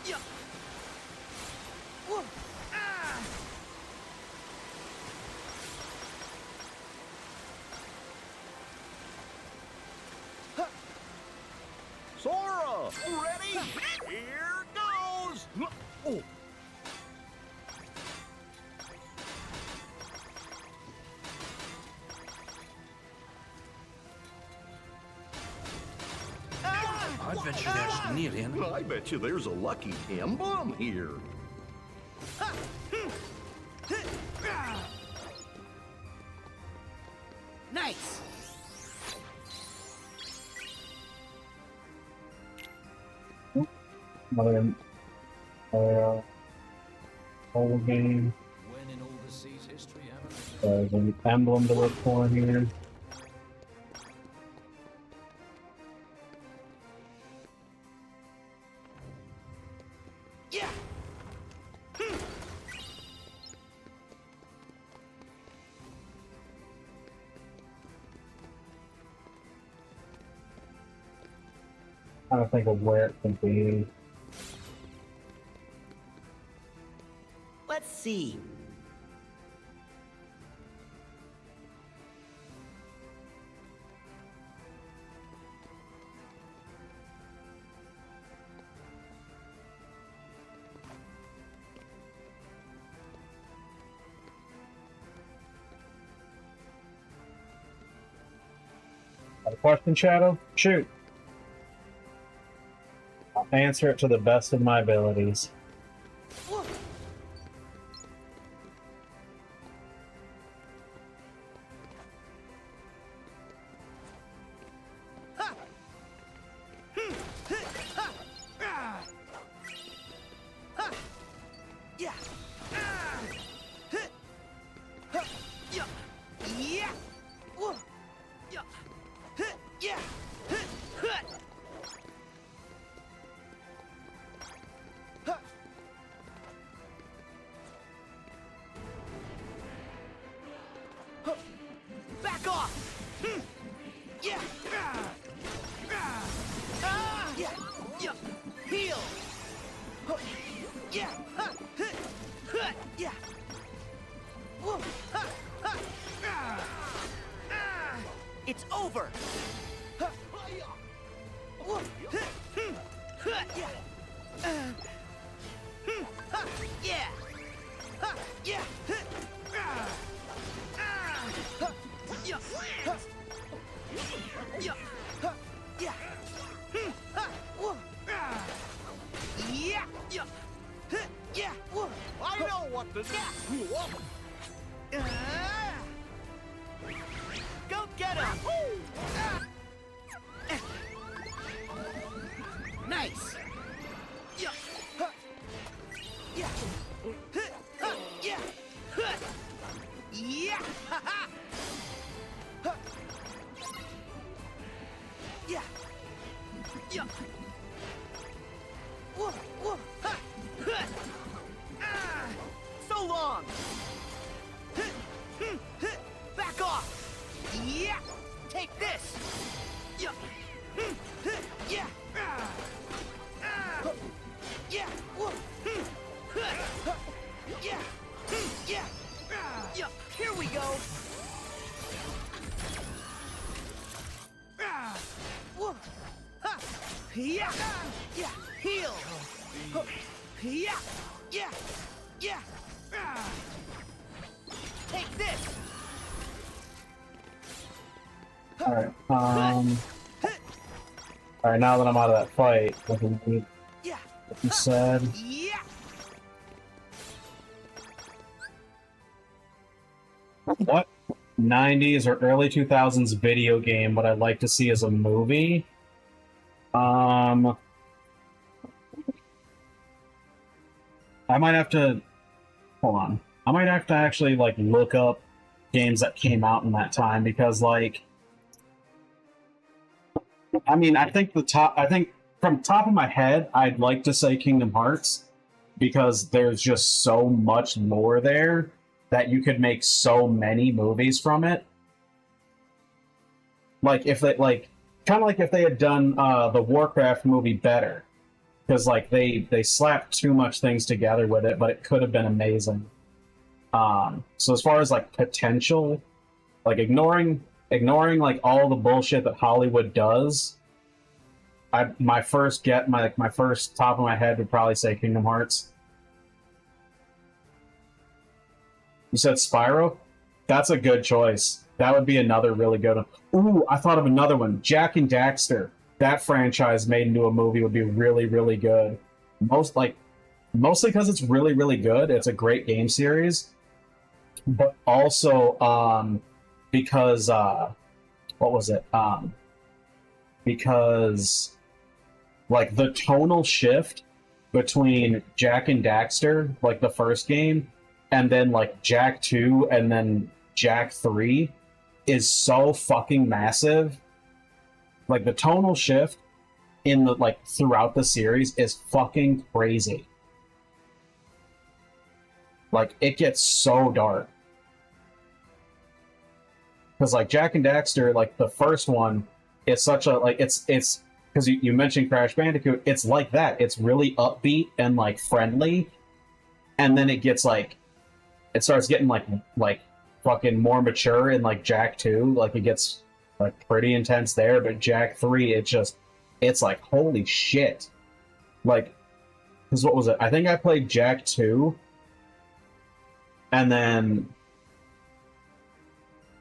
Yeah! near the end. I bet you there's a lucky emblem here. Nice. Another old game. When in overseas history, There's an emblem to look for here. Yeah. Trying to think of where it could be. Let's see. Got a question, Shadow? Shoot. I'll answer it to the best of my abilities. Yeah. Yeah. Yeah. Yeah. Yeah. Back off. Yeah. Yeah. Yeah. Heal. Yeah. Yeah. It's over. Yeah. Yeah. Yeah. Yeah. Yeah. Yeah. Yeah. Yeah. Yeah. I know what to do. Go get him! Nice! Yeah! Yeah! Yeah! Yeah! Yeah! Yeah! So long! Back off! Yeah! Take this! Yeah! Yeah! Yeah! Yeah! Yeah! Yeah! Here we go! Yeah! Yeah! Heal! Yeah! Yeah! Yeah! Take this! Alright, alright, now that I'm out of that fight, I can read Yeah! what you said. Yeah! What 90s or early 2000s video game would I like to see as a movie? I might have to hold on. I might have to actually like look up games that came out in that time because like I mean I think from top of my head I'd like to say Kingdom Hearts because there's just so much lore there that you could make so many movies from it. Like if they like kind of like if they had done the Warcraft movie better. Because like they slapped too much things together with it, but it could have been amazing. So as far as like potential, like ignoring like all the bullshit that Hollywood does, my first top of my head would probably say Kingdom Hearts. You said Spyro? That's a good choice. That would be another really good one. Ooh, I thought of another one. Jak and Daxter. that franchise made into a movie would be really, really good. Mostly because it's really, really good. It's a great game series, but also because what was it? Because like the tonal shift between Jak and Daxter, like the first game, and then like Jak 2 and then Jak 3 is so fucking massive. Like the tonal shift in the like throughout the series is fucking crazy. Like it gets so dark. Because like Jak and Daxter, like the first one, is such a like it's because you mentioned Crash Bandicoot, it's like that. It's really upbeat and like friendly, and then it gets like it starts getting like fucking more mature in like Jak 2. Like it gets like pretty intense there, but Jak 3, it's like holy shit. Like, because what was it? I think I played Jak 2, and then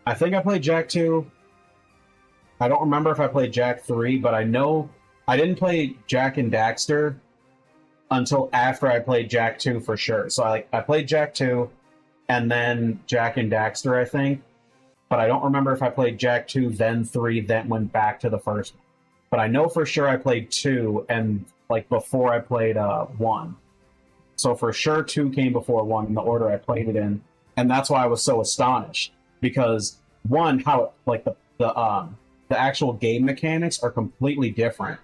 I think I played Jak 2. I don't remember if I played Jak 3, but I know I didn't play Jak and Daxter until after I played Jak 2 for sure. So I played Jak 2 and then Jak and Daxter, I think. But I don't remember if I played Jak 2, then 3, then went back to the first one. But I know for sure I played 2 and like before I played 1. So for sure 2 came before 1 in the order I played it in. And that's why I was so astonished. Because 1, how like the actual game mechanics are completely different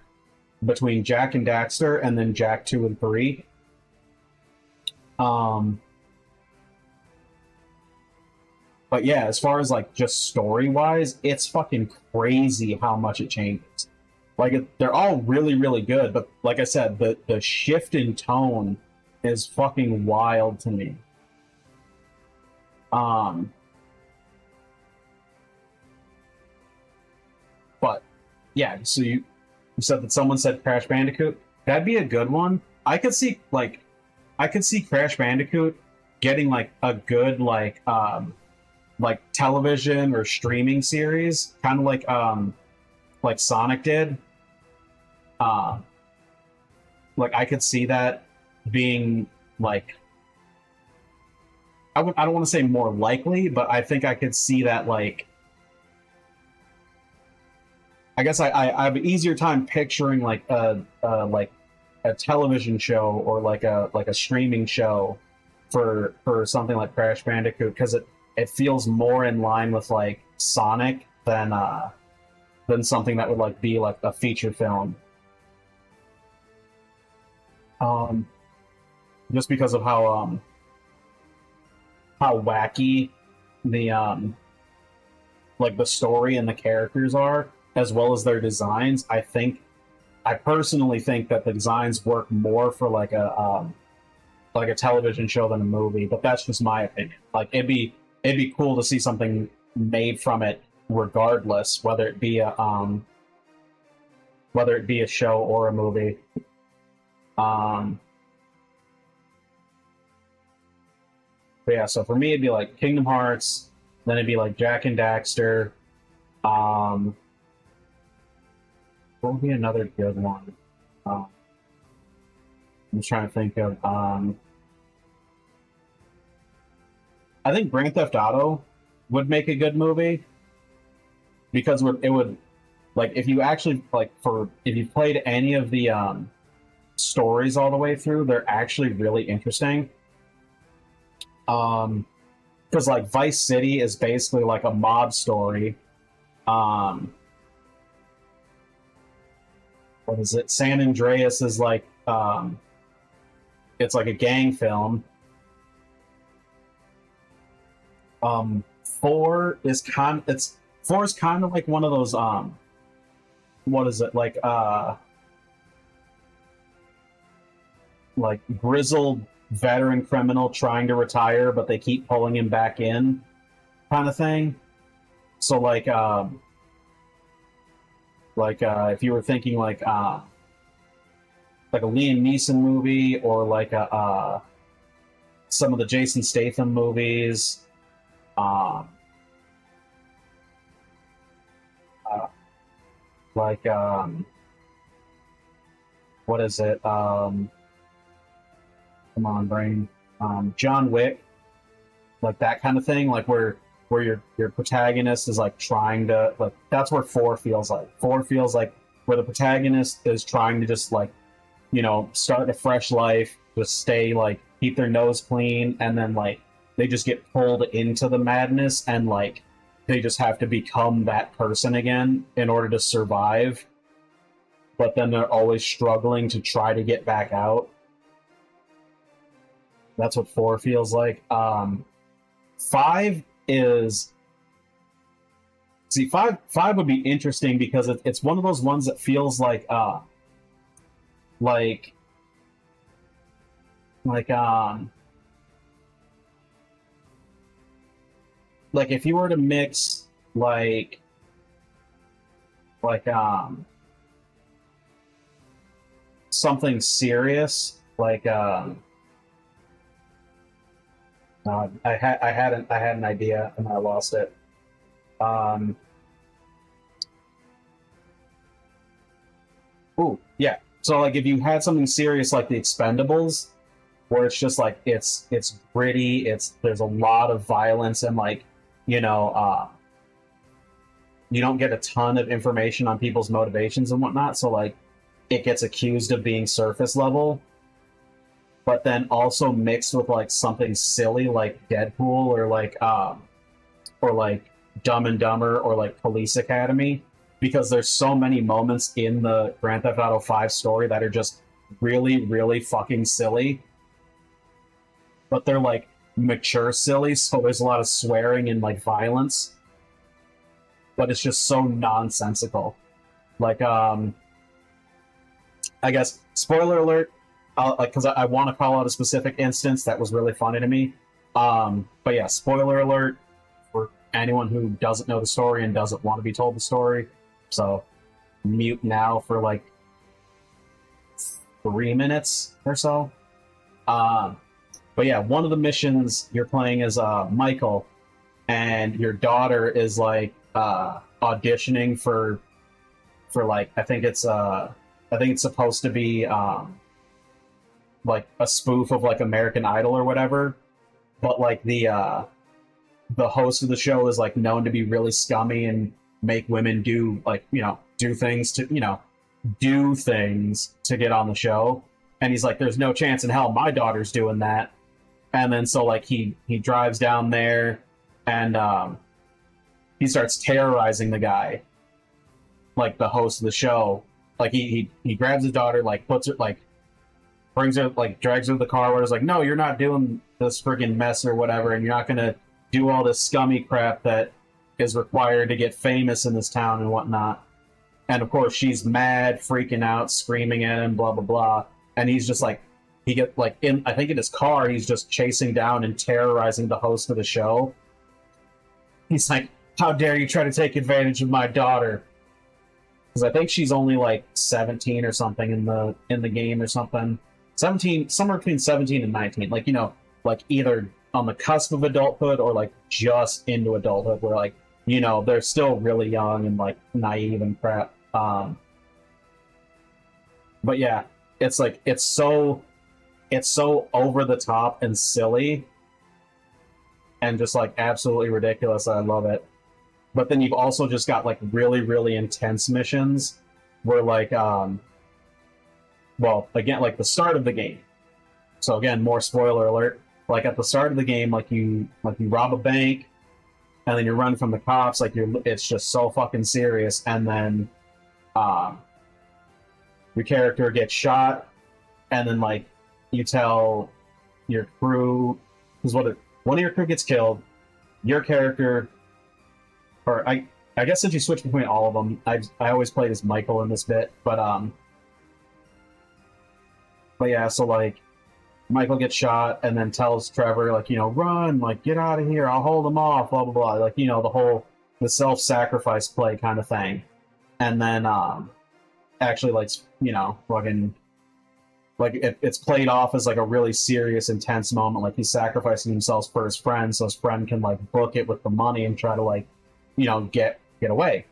between Jak and Daxter and then Jak 2 and 3. But yeah, as far as like just story wise, it's fucking crazy how much it changes. Like they're all really, really good, but like I said, the shift in tone is fucking wild to me. But yeah, so you said that someone said Crash Bandicoot. That'd be a good one. I could see Crash Bandicoot getting like a good like television or streaming series, kind of like Sonic did. Like I could see that being like I don't want to say more likely, but I think I could see that like I guess I have an easier time picturing like a television show or like a streaming show for something like Crash Bandicoot, because it feels more in line with like Sonic than something that would like be like a feature film. Just because of how wacky the like the story and the characters are, as well as their designs. I personally think that the designs work more for like a television show than a movie, but that's just my opinion. Like it'd be cool to see something made from it regardless, whether it be a show or a movie. But yeah, so for me it'd be like Kingdom Hearts, then it'd be like Jak and Daxter. What would be another good one? I'm just trying to think of. I think Grand Theft Auto would make a good movie, because it would like if you actually if you played any of the stories all the way through, they're actually really interesting. Because like Vice City is basically like a mob story. What is it? San Andreas is like it's like a gang film. 4 is kind of like one of those what is it, like grizzled veteran criminal trying to retire, but they keep pulling him back in kind of thing. So if you were thinking like a Liam Neeson movie, or like some of the Jason Statham movies, what is it? Come on, brain. John Wick, like that kind of thing, like where your protagonist is like trying to like that's where 4 feels like. 4 feels like where the protagonist is trying to just like, you know, start a fresh life, just stay like keep their nose clean, and then like they just get pulled into the madness and like they just have to become that person again in order to survive. But then they're always struggling to try to get back out. That's what 4 feels like. 5 is... See, 5 would be interesting because it's one of those ones that feels like if you were to mix something serious I had an idea and I lost it. Ooh, yeah. So like if you had something serious like The Expendables, where it's just like it's gritty, there's a lot of violence and like, you know, you don't get a ton of information on people's motivations and whatnot, so like it gets accused of being surface level, but then also mixed with like something silly like Deadpool or like Dumb and Dumber or like Police Academy, because there's so many moments in the Grand Theft Auto 5 story that are just really, really fucking silly. But they're like mature silly, so there's a lot of swearing and like violence. But it's just so nonsensical. Like, I guess, spoiler alert, because I want to call out a specific instance that was really funny to me. But yeah, spoiler alert for anyone who doesn't know the story and doesn't want to be told the story. So mute now for like 3 minutes or so. But yeah, one of the missions you're playing as Michael, and your daughter is like auditioning for like I think it's supposed to be like a spoof of like American Idol or whatever, but like the host of the show is like known to be really scummy and make women do like, you know, do things to get on the show. And he's like, there's no chance in hell my daughter's doing that. And then so like he drives down there and he starts terrorizing the guy, like the host of the show. Like he grabs his daughter, like puts her, like brings her, like drags her to the car where it's like, no, you're not doing this friggin' mess or whatever, and you're not gonna do all this scummy crap that is required to get famous in this town and whatnot. And of course she's mad, freaking out, screaming at him, blah blah blah. And he's just like, he get like in his car, he's just chasing down and terrorizing the host of the show. He's like, how dare you try to take advantage of my daughter? Because I think she's only like 17 or something in the game or something. 17, somewhere between 17 and 19. Like, you know, like either on the cusp of adulthood or like just into adulthood, where like, you know, they're still really young and like naive and crap. But yeah, it's like it's so over the top and silly and just like absolutely ridiculous. I love it. But then you've also just got like really, really intense missions where like well, again, like the start of the game. So again, more spoiler alert. Like at the start of the game, like you rob a bank and then you run from the cops, like it's just so fucking serious, and then your character gets shot, and then like you tell your crew, because one of your crew gets killed, your character, or I guess since you switch between all of them, I always played as Michael in this bit, but yeah, so like Michael gets shot and then tells Trevor, like, you know, run, like get out of here, I'll hold him off, blah blah blah, like, you know, the self-sacrifice play kind of thing. And then actually, like, you know, fucking like it's played off as like a really serious, intense moment, like he's sacrificing himself for his friend so his friend can like book it with the money and try to like, you know, get away.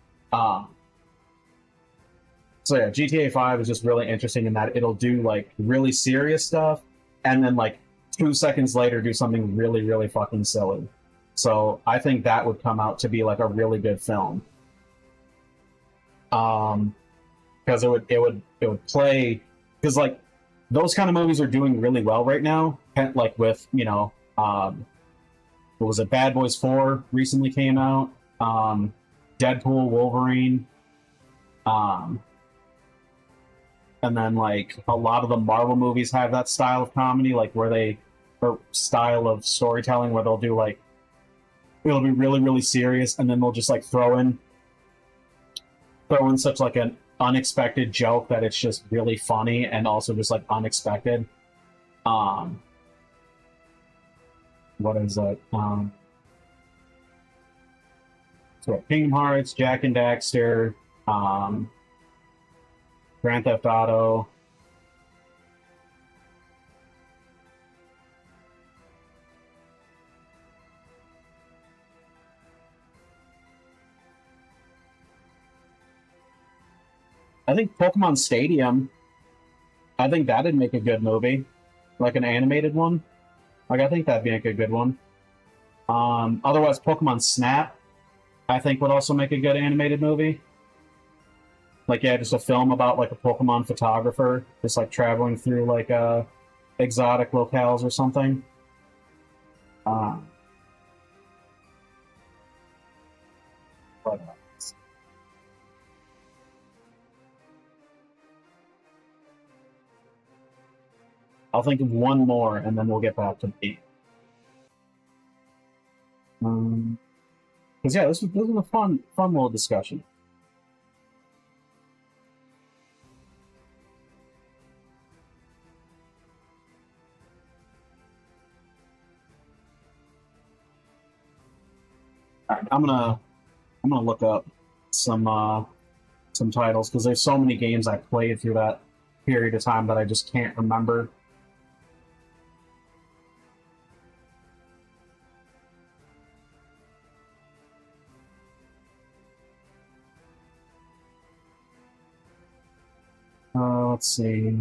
So So yeah, GTA 5 is just really interesting in that it'll do like really serious stuff, and then like 2 seconds later do something really, really fucking silly. So I think that would come out to be like a really good film. Because it would play, because like those kind of movies are doing really well right now. Like with what was it? Bad Boys 4 recently came out. Deadpool, Wolverine. And then like a lot of the Marvel movies have that style of comedy, like or style of storytelling where they'll do like, it'll be really, really serious, and then they'll just like throw in such like an unexpected joke that it's just really funny and also just like unexpected. What is it? So Kingdom Hearts, Jak and Daxter, Grand Theft Auto. I think Pokemon Stadium. I think that'd make a good movie, like an animated one. Like I think that'd make a good one. Otherwise, Pokemon Snap, I think would also make a good animated movie. Like yeah, just a film about like a Pokemon photographer, just like traveling through like exotic locales or something. But, I'll think of one more, and then we'll get back to me. Because yeah, this was a fun little discussion. All right, I'm gonna look up some titles because there's so many games I played through that period of time that I just can't remember. Let's see.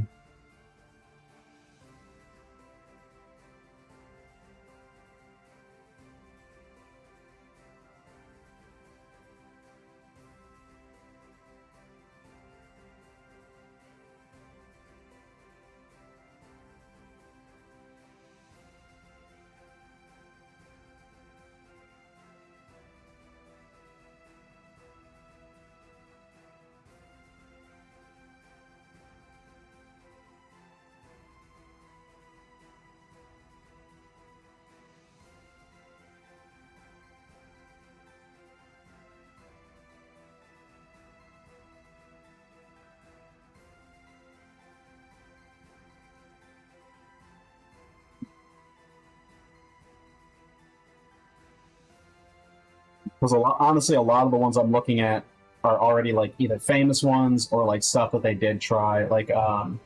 Because honestly, a lot of the ones I'm looking at are already like either famous ones or like stuff that they did try. Like, because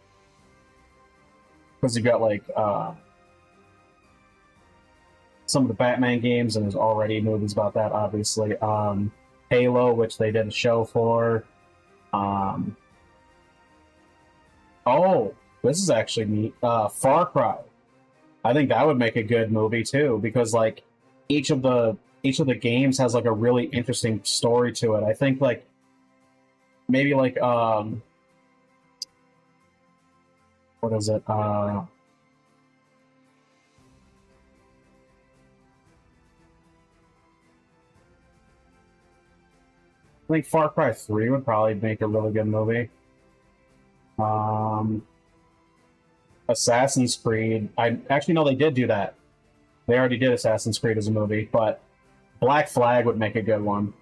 you've got like some of the Batman games, and there's already movies about that. Obviously, Halo, which they did a show for. Oh, this is actually neat. Far Cry. I think that would make a good movie too, because like each of the games has like a really interesting story to it. I think like maybe like what is it? I think Far Cry 3 would probably make a really good movie. Assassin's Creed. I actually know they did do that. They already did Assassin's Creed as a movie, but Black Flag would make a good one.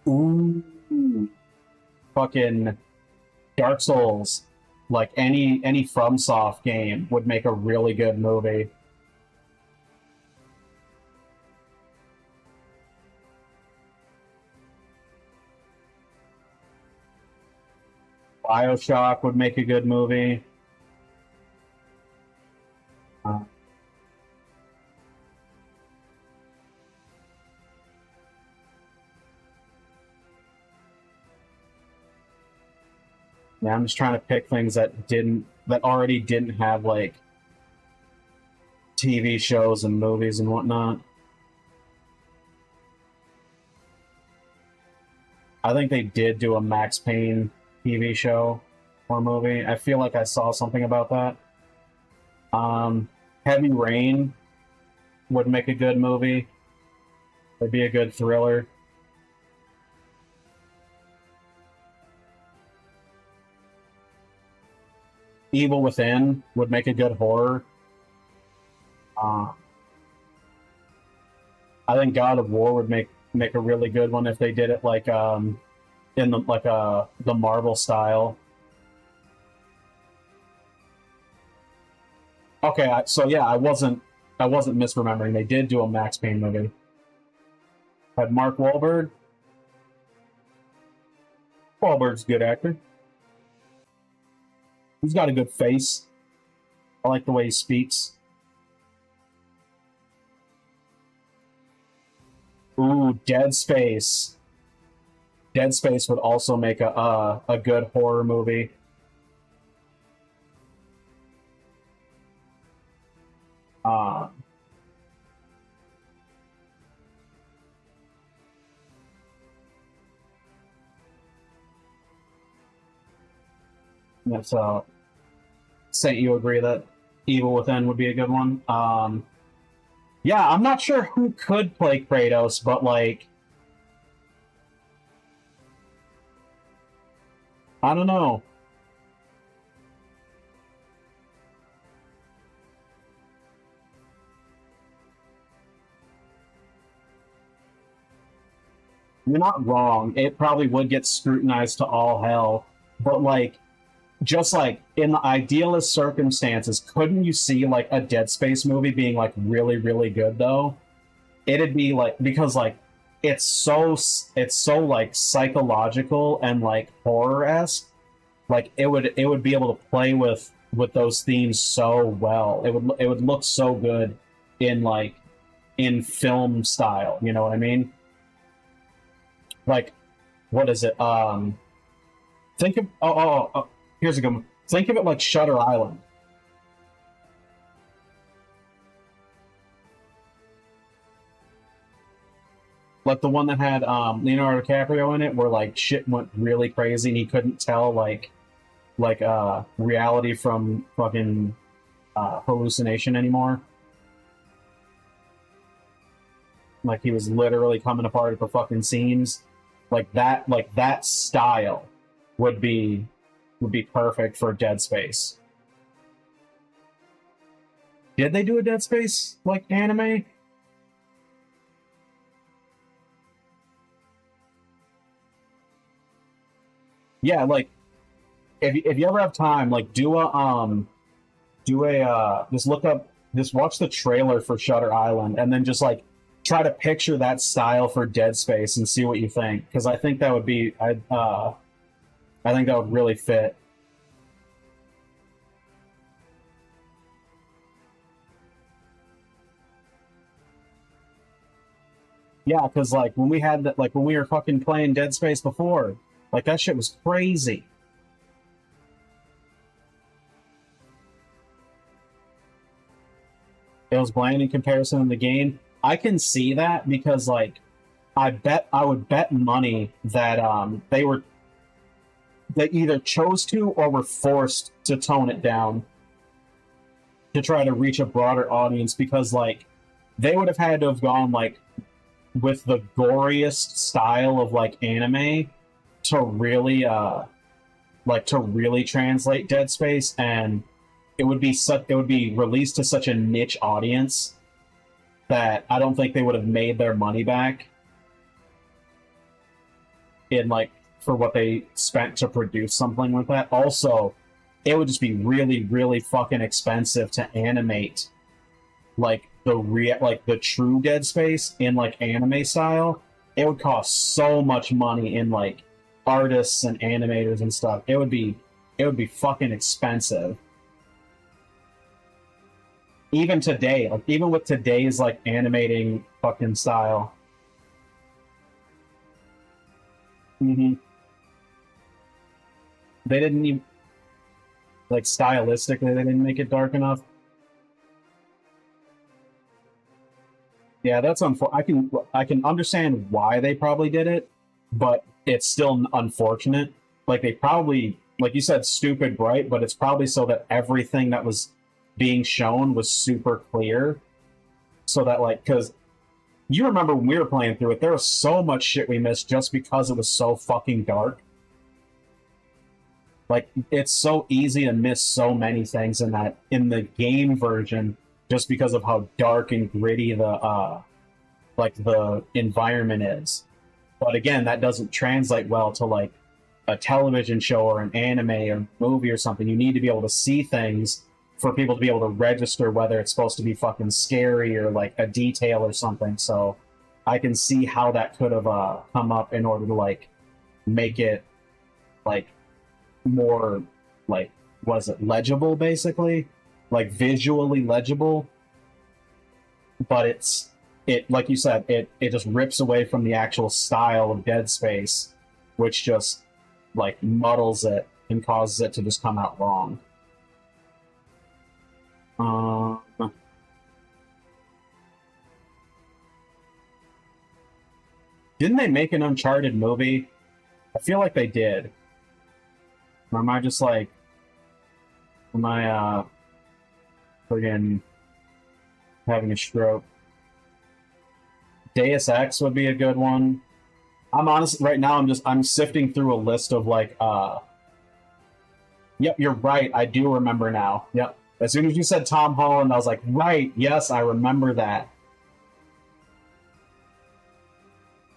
Ooh, fucking Dark Souls, like any FromSoft game would make a really good movie. BioShock would make a good movie. Yeah, I'm just trying to pick things that already didn't have like TV shows and movies and whatnot. I think they did do a Max Payne TV show or movie. I feel like I saw something about that. Heavy Rain would make a good movie. It'd be a good thriller. Evil Within would make a good horror. I think God of War would make a really good one if they did it like in the Marvel style. Okay, so yeah, I wasn't misremembering. They did do a Max Payne movie. Had Mark Wahlberg. Wahlberg's a good actor. He's got a good face. I like the way he speaks. Ooh, Dead Space. Dead Space would also make a good horror movie. That's Saint, you agree that Evil Within would be a good one? Yeah, I'm not sure who could play Kratos, but like, I don't know. You're not wrong. It probably would get scrutinized to all hell, but like, just like in the idealist circumstances, couldn't you see like a Dead Space movie being like really, really good though? It'd be like, because like it's so like psychological and like horror-esque. Like it would be able to play with those themes so well. It would look so good in like in film style, you know what I mean? Like, what is it? Think of here's a good one. Think of it like Shutter Island. Like the one that had Leonardo DiCaprio in it, where like shit went really crazy and he couldn't tell like reality from fucking hallucination anymore. Like he was literally coming apart at the fucking seams. Like that style would be perfect for Dead Space. Did they do a Dead Space like anime? Yeah, like if you ever have time, like just watch the trailer for Shutter Island and then just like try to picture that style for Dead Space and see what you think, because I think that would be I think that would really fit. Yeah, because like when we had that, like when we were fucking playing Dead Space before, like that shit was crazy. It was bland in comparison to the game. I can see that because like I would bet money that they either chose to or were forced to tone it down to try to reach a broader audience, because like they would have had to have gone like with the goriest style of like anime to really translate Dead Space, and it would be released to such a niche audience that I don't think they would have made their money back in like for what they spent to produce something like that. Also, it would just be really, really fucking expensive to animate like the true Dead Space in like anime style. It would cost so much money in like artists and animators and stuff. It would be fucking expensive. Even today, like even with today's like animating fucking style. they didn't even, like, stylistically, they didn't make it dark enough. Yeah, that's I can understand why they probably did it, but it's still unfortunate. Like they probably, like you said, stupid bright, but it's probably so that everything that was being shown was super clear, so that like, because you remember when we were playing through it, there was so much shit we missed just because it was so fucking dark. Like it's so easy to miss so many things in the game version just because of how dark and gritty the environment is. But again, that doesn't translate well to like a television show or an anime or movie or something. You need to be able to see things for people to be able to register whether it's supposed to be fucking scary or like a detail or something. So I can see how that could have come up in order to like make it like more like, was it legible, basically, like visually legible. But it like you said, it just rips away from the actual style of Dead Space, which just like muddles it and causes it to just come out wrong. Didn't they make an Uncharted movie? I feel like they did. Or am I just like, am I friggin' having a stroke? Deus Ex would be a good one. I'm honest right now. I'm sifting through a list of like. Yep, you're right. I do remember now. Yep. As soon as you said Tom Holland, I was like, right. Yes, I remember that.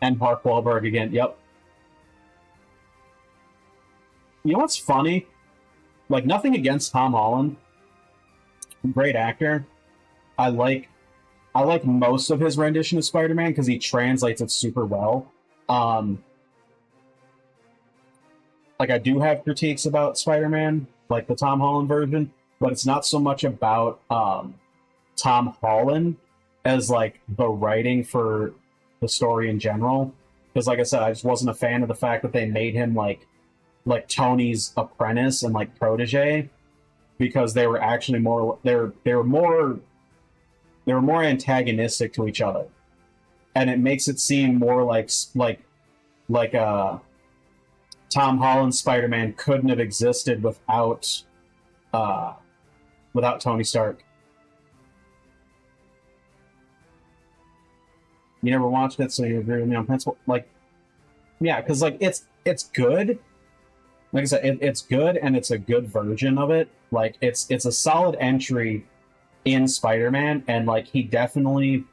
And Mark Wahlberg again. Yep. You know what's funny? Like nothing against Tom Holland. Great actor. I like most of his rendition of Spider-Man because he translates it super well. Like I do have critiques about Spider-Man, like the Tom Holland version, but it's not so much about Tom Holland as like the writing for the story in general. Because like I said, I just wasn't a fan of the fact that they made him like Tony's apprentice and like protege, because they were actually more they were more antagonistic to each other, and it makes it seem more like Tom Holland's Spider-Man couldn't have existed without Tony Stark. You never watched it, so you agree with me on principle? Like, yeah, because like it's good. Like I said, it's good, and it's a good version of it. Like it's a solid entry in Spider-Man, and like he definitely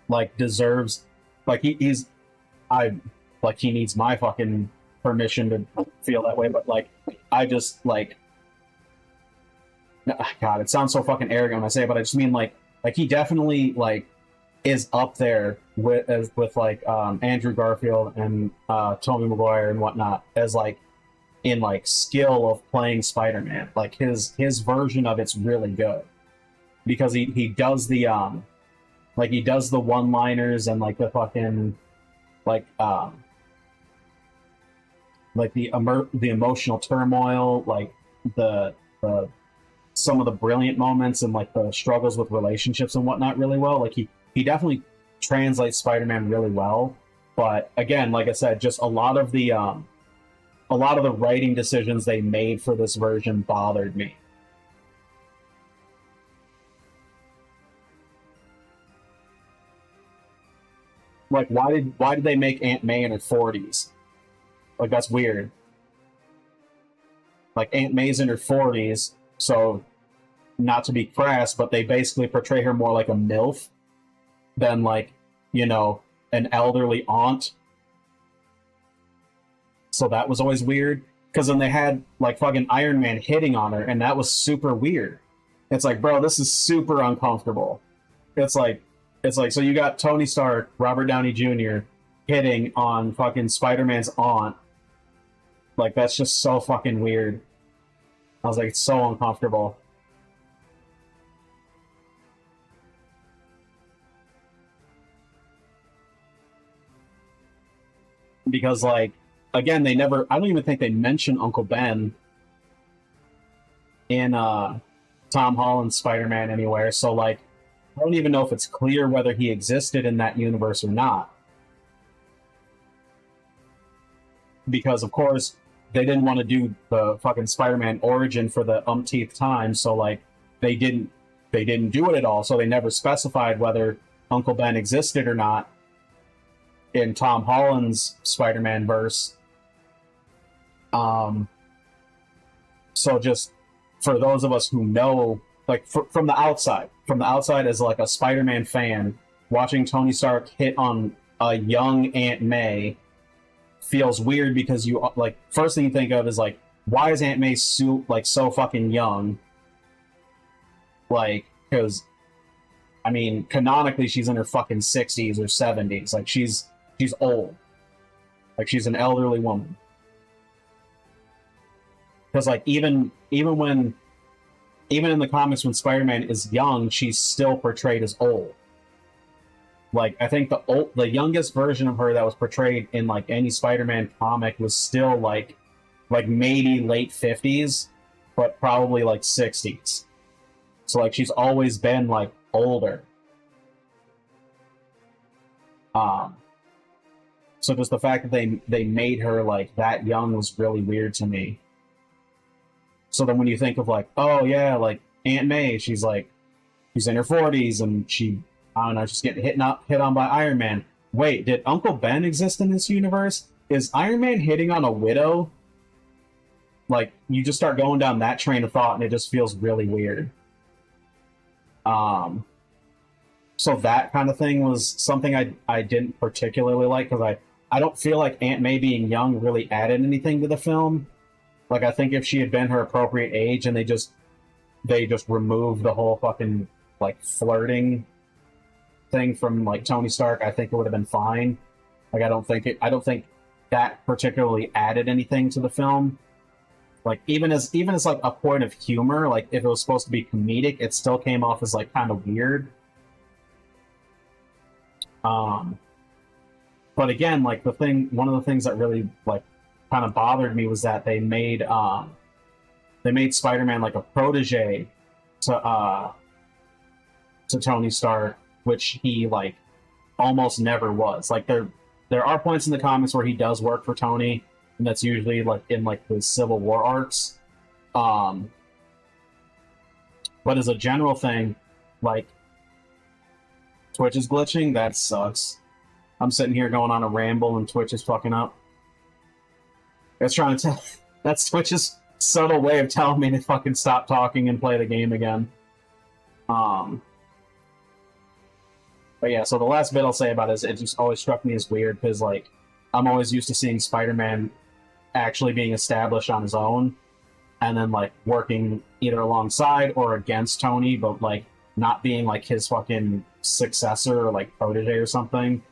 like deserves, like he needs my fucking permission to feel that way, but like I just like, God, it sounds so fucking arrogant when I say it, but I just mean like he definitely like is up there with like Andrew Garfield and Tobey Maguire and whatnot as like in like skill of playing Spider-Man. Like his version of it's really good. Because he does the like he does the one-liners and like the fucking like the emotional turmoil, like the some of the brilliant moments and like the struggles with relationships and whatnot really well. Like he definitely translates Spider-Man really well. But again, like I said, just a lot of the writing decisions they made for this version bothered me. Like, why did they make Aunt May in her 40s? Like, that's weird. Like, Aunt May's in her 40s, so not to be crass, but they basically portray her more like a MILF than, like, you know, an elderly aunt. So that was always weird. Because then they had, like, fucking Iron Man hitting on her, and that was super weird. It's like, bro, this is super uncomfortable. It's like, so you got Tony Stark, Robert Downey Jr. hitting on fucking Spider-Man's aunt. Like, that's just so fucking weird. I was like, it's so uncomfortable. Because, like, again, they never. I don't even think they mention Uncle Ben in Tom Holland's Spider-Man anywhere. So like, I don't even know if it's clear whether he existed in that universe or not. Because of course they didn't want to do the fucking Spider-Man origin for the umpteenth time, so like they didn't do it at all. So they never specified whether Uncle Ben existed or not in Tom Holland's Spider-Man verse. So just for those of us who know, like from the outside as like a Spider-Man fan, watching Tony Stark hit on a young Aunt May feels weird because you like first thing you think of is like, why is Aunt May so fucking young? Like, because I mean, canonically she's in her fucking 60s or 70s. Like she's old. Like she's an elderly woman. Because like even in the comics when Spider-Man is young, she's still portrayed as old. Like I think the youngest version of her that was portrayed in like any Spider-Man comic was still like maybe late 50s, but probably like 60s. So like she's always been like older. So just the fact that they made her like that young was really weird to me. So then when you think of like, oh yeah, like Aunt May, she's in her 40s and she, I don't know, she's getting hit on by Iron Man. Wait, did Uncle Ben exist in this universe? Is Iron Man hitting on a widow? Like, you just start going down that train of thought and it just feels really weird. So that kind of thing was something I didn't particularly like, because I don't feel like Aunt May being young really added anything to the film. Like, I think if she had been her appropriate age and they just removed the whole fucking, like, flirting thing from, like, Tony Stark, I think it would have been fine. Like, I don't think that particularly added anything to the film. Like, even as like a point of humor, like, if it was supposed to be comedic, it still came off as, like, kind of weird. But again, like, one of the things that really, like, kind of bothered me was that they made Spider-Man like a protege to Tony Stark, which he like almost never was. Like there are points in the comics where he does work for Tony, and that's usually like in like the Civil War arcs. But as a general thing, like Twitch is glitching, that sucks. I'm sitting here going on a ramble and Twitch is fucking up. It's trying to tell. That's Twitch's subtle way of telling me to fucking stop talking and play the game again. But yeah, so the last bit I'll say about it is it just always struck me as weird because, like, I'm always used to seeing Spider-Man actually being established on his own and then, like, working either alongside or against Tony, but, like, not being, like, his fucking successor or, like, protege or something,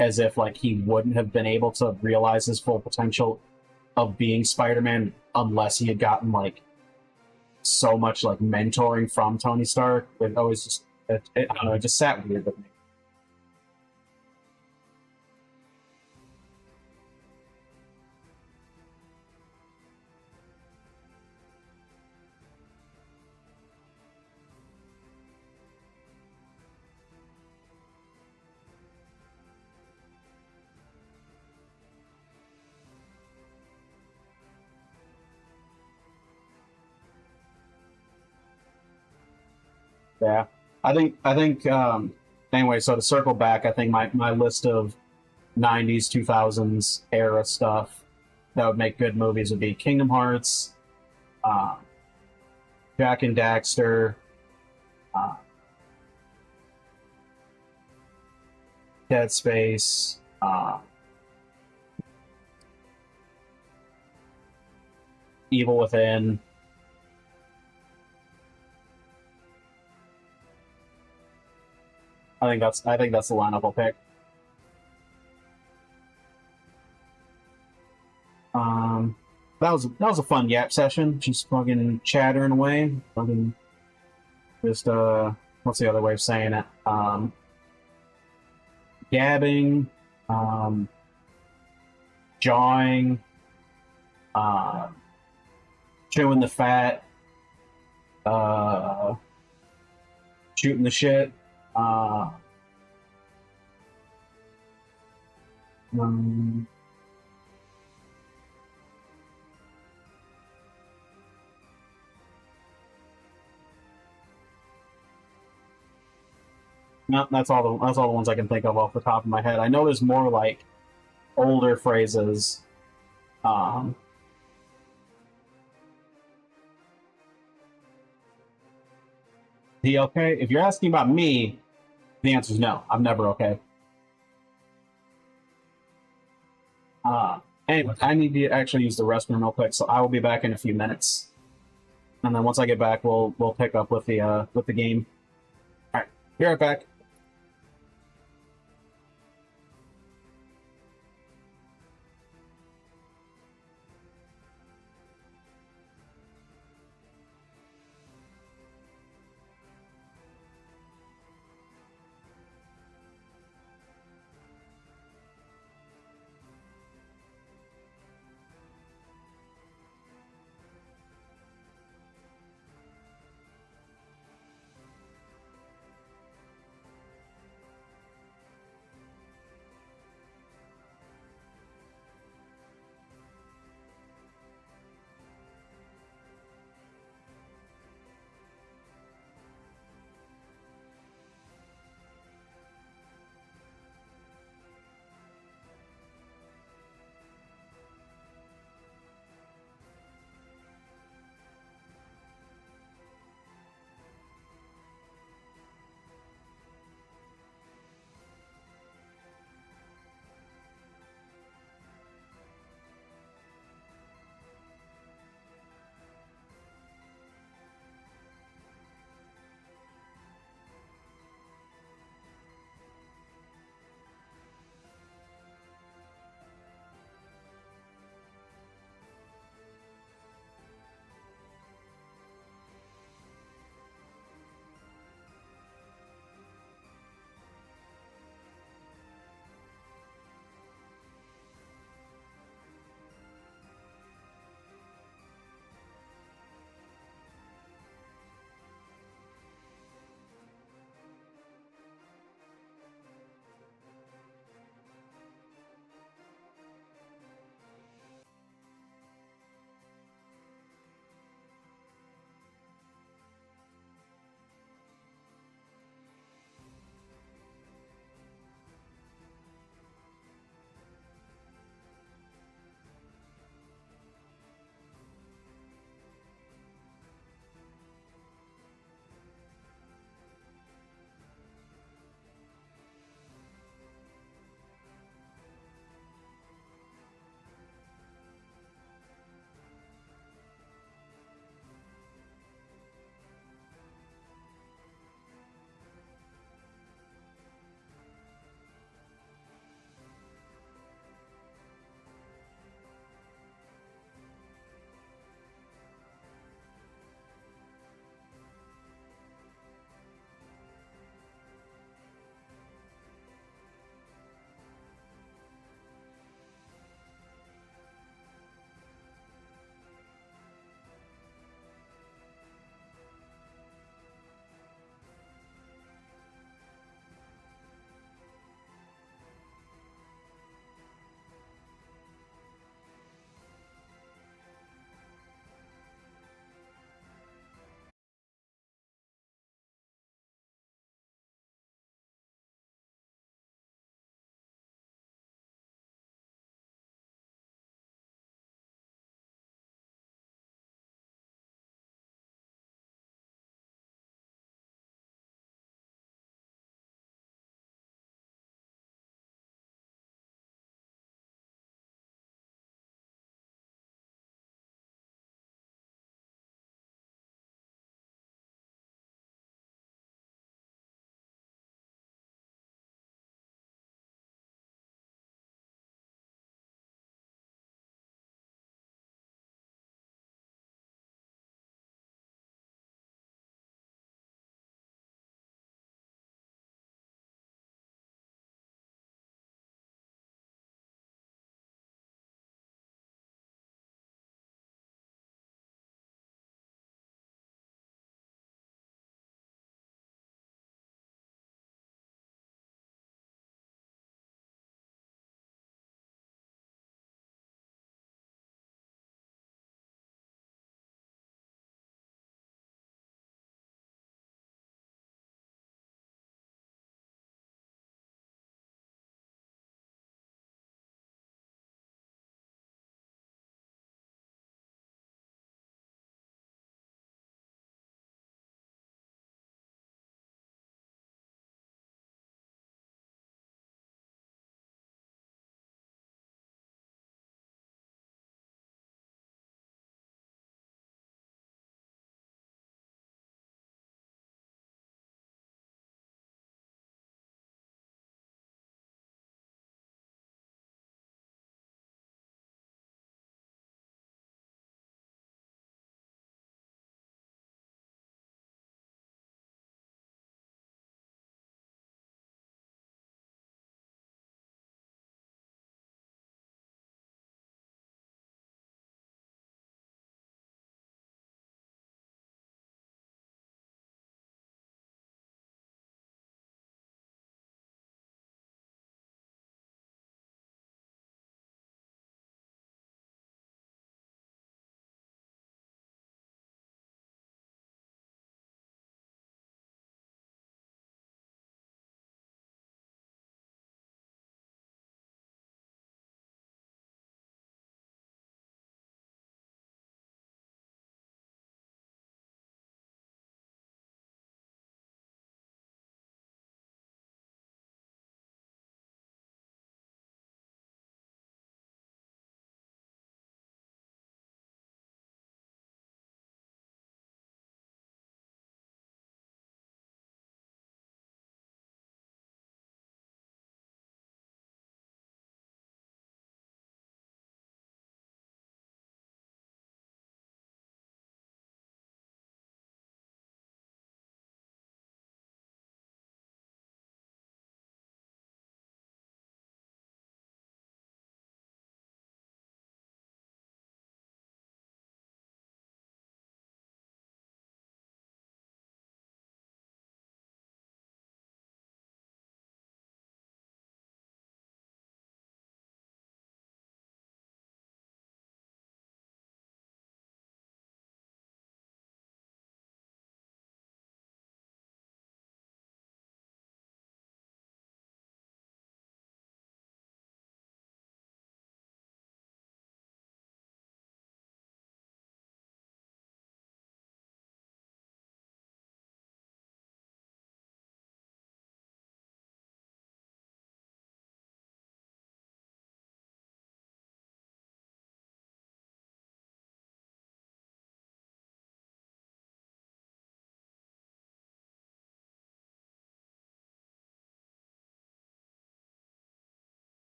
as if, like, he wouldn't have been able to realize his full potential of being Spider-Man unless he had gotten like so much like mentoring from Tony Stark. It always just I don't know, it just sat weird with me. Yeah, I think anyway, so to circle back, I think my list of 90s 2000s era stuff that would make good movies would be Kingdom Hearts, Jack and Daxter, Dead Space, Evil Within. I think that's the lineup I'll pick. That was a fun yap session. Just fucking chattering away. Fucking just what's the other way of saying it? Gabbing, jawing, chewing the fat, shooting the shit. Um, no, that's all the ones I can think of off the top of my head. I know there's more like older phrases. He okay? If you're asking about me, the answer is no. I'm never okay. Anyway, I need to actually use the restroom real quick, so I will be back in a few minutes. And then once I get back, we'll pick up with the game. All right, be right back.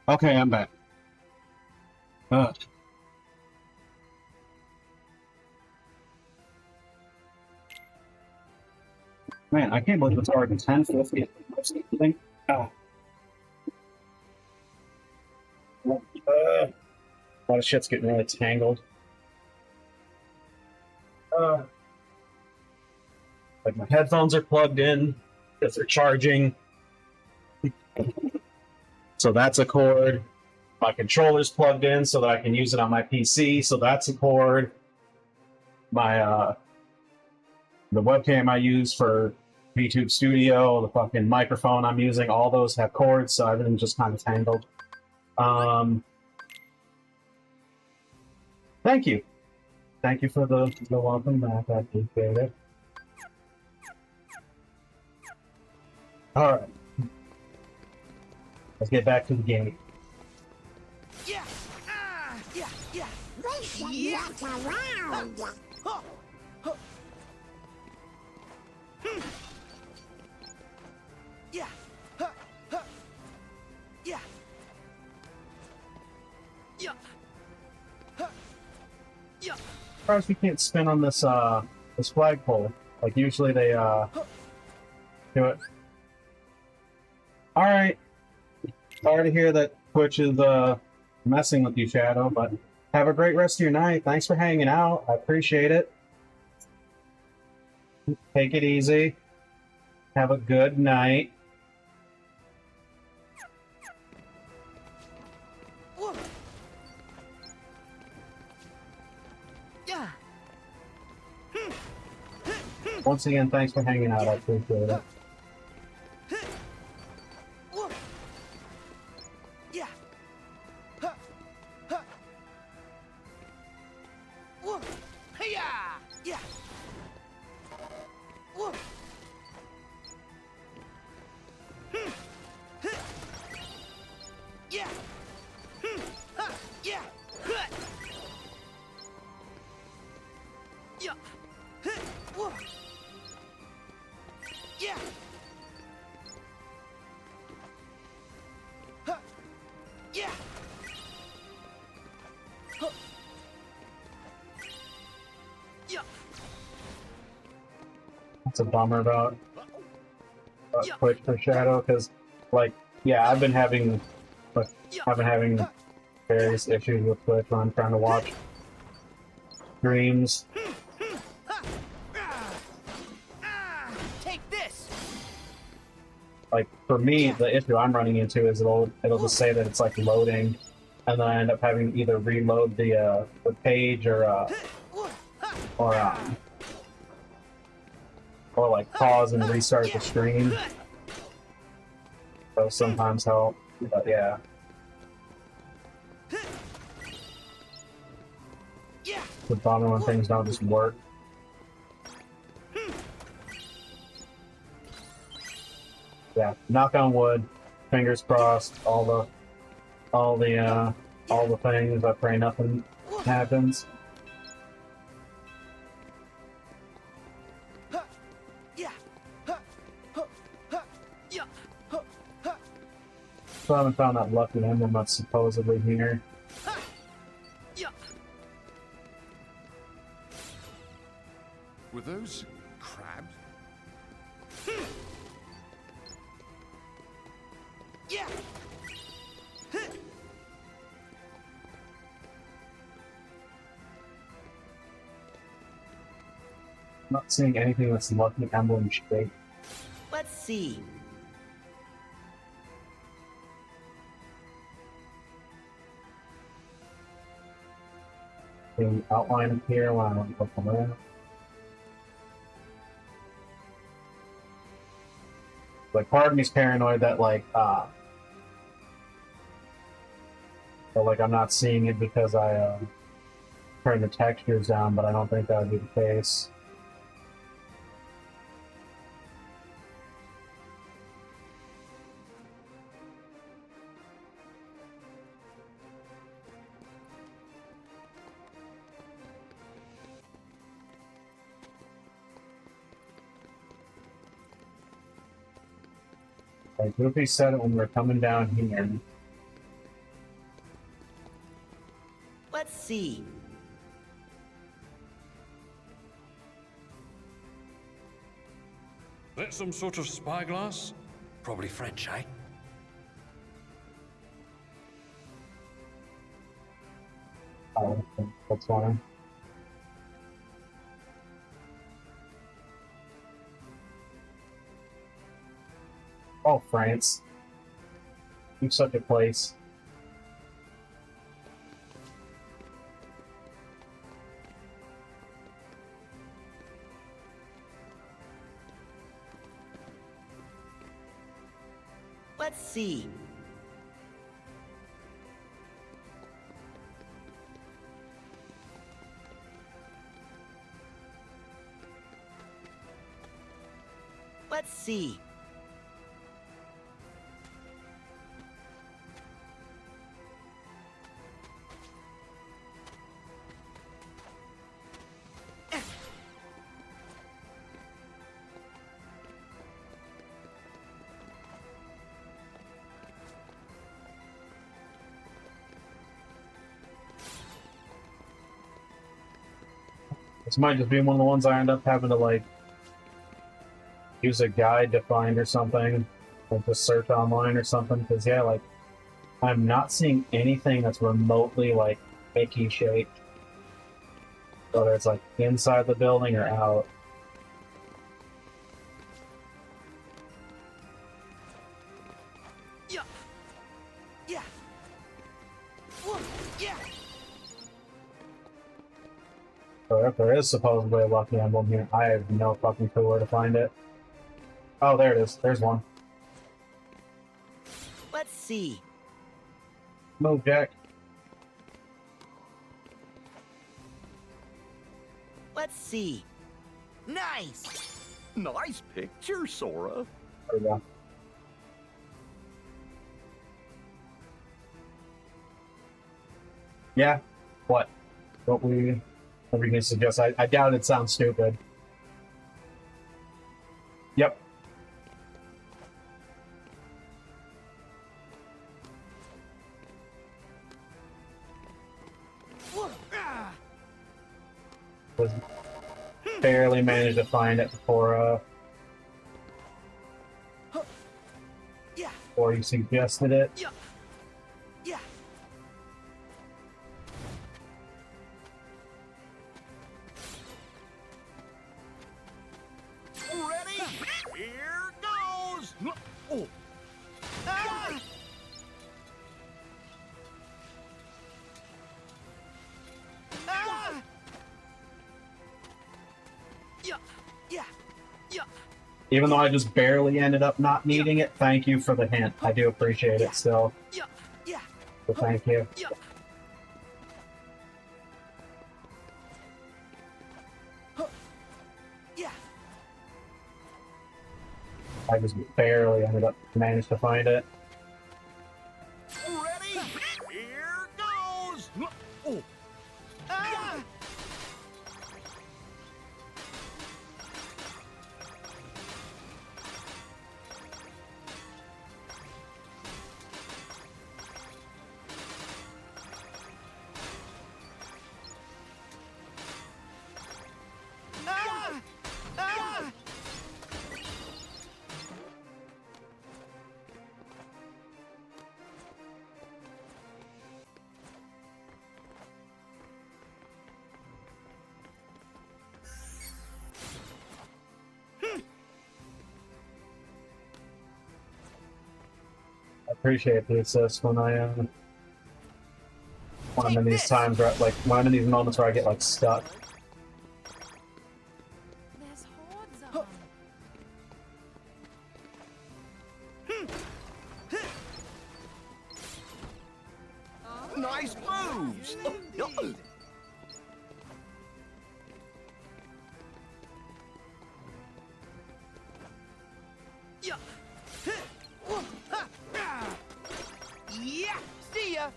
Okay, I'm back. Man, I can't believe it's already 10:50. I think. Oh. A lot of shit's getting really tangled. Like my headphones are plugged in because they're charging. So that's a cord. My controller's plugged in so that I can use it on my PC. So that's a cord. My the webcam I use for VTube Studio, the fucking microphone I'm using, all those have cords, so everything's just kind of tangled. Thank you. Thank you for the welcome back. I appreciate it. Alright. Let's get back to the game. Yeah. Yeah. Yeah. We should look around. Yeah. Yeah. Yeah. Yeah. Surprised we can't spin on this this flagpole. Like usually they do it. Alright. Sorry to hear that Twitch is messing with you, Shadow, but have a great rest of your night. Thanks for hanging out. I appreciate it. Take it easy. Have a good night. Yeah. Once again, thanks for hanging out. I appreciate it. Yeah. Yeah. Yeah. Yeah. Yeah. Yeah. Yeah. Yeah. It's a bummer about Twitch for Shadow, because, like, yeah, I've been having various issues with Twitch when I'm trying to watch streams. Take this. Like, for me, the issue I'm running into is it'll just say that it's like loading, and then I end up having to either reload the page or like pause and restart the stream. Those sometimes help, but yeah. It's a bummer when things don't just work. Yeah, knock on wood, fingers crossed, all the things. I pray nothing happens. So I haven't found that lucky emblem that's supposedly here. Were those crabs? Yeah. I'm not seeing anything that's lucky emblem shape. Let's see. The outline up here when I look around. Like, part of me's paranoid that, like, but, like, I'm not seeing it because I, turned the textures down, but I don't think that would be the case. Like, Goofy said it when we were coming down here. see. That some sort of spyglass? Probably French, eh? I don't think that's fine. Oh, France. You're such a place. Let's see. Let's see. This might just be one of the ones I end up having to, like, use a guide to find or something. Or just search online or something. Because, yeah, like, I'm not seeing anything that's remotely, like, Mickey shaped. Whether it's, like, inside the building or out. Yeah. Yeah. Whoa. Yeah. So if there is supposedly a lucky emblem here, I have no fucking clue where to find it. Oh, there it is. There's one. Let's see. Move, Jack. Let's see. Nice. Nice picture, Sora. There we go. Yeah. What? What were you going to suggest? I doubt it sounds stupid. Yep. Was barely managed to find it before Yeah. before you suggested it. Yeah. Yeah. Ready? Here goes. Oh. Ah! Ah! Yeah. Yeah. Yeah. Even though I just barely ended up not needing it, thank you for the hint. I do appreciate it still. Yeah. Yeah. So thank you. Yeah. Yeah. I just barely ended up managed to find it. Ready? Here goes. Oh. Ah! Ah! Ah! I appreciate the assist when I'm in these times where, like, when I'm in these moments where I get, like, stuck. There's hordes of them. Nice moves. Yeah. Yeah. See ya.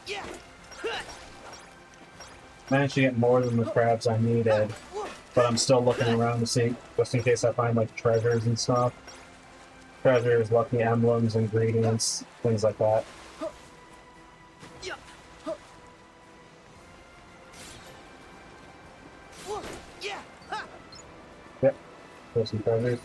Yeah. managed to get more than the crabs I needed, but I'm still looking around to see, just in case I find like treasures and stuff. Treasures, lucky emblems, ingredients, things like that. Yep, there's some treasures.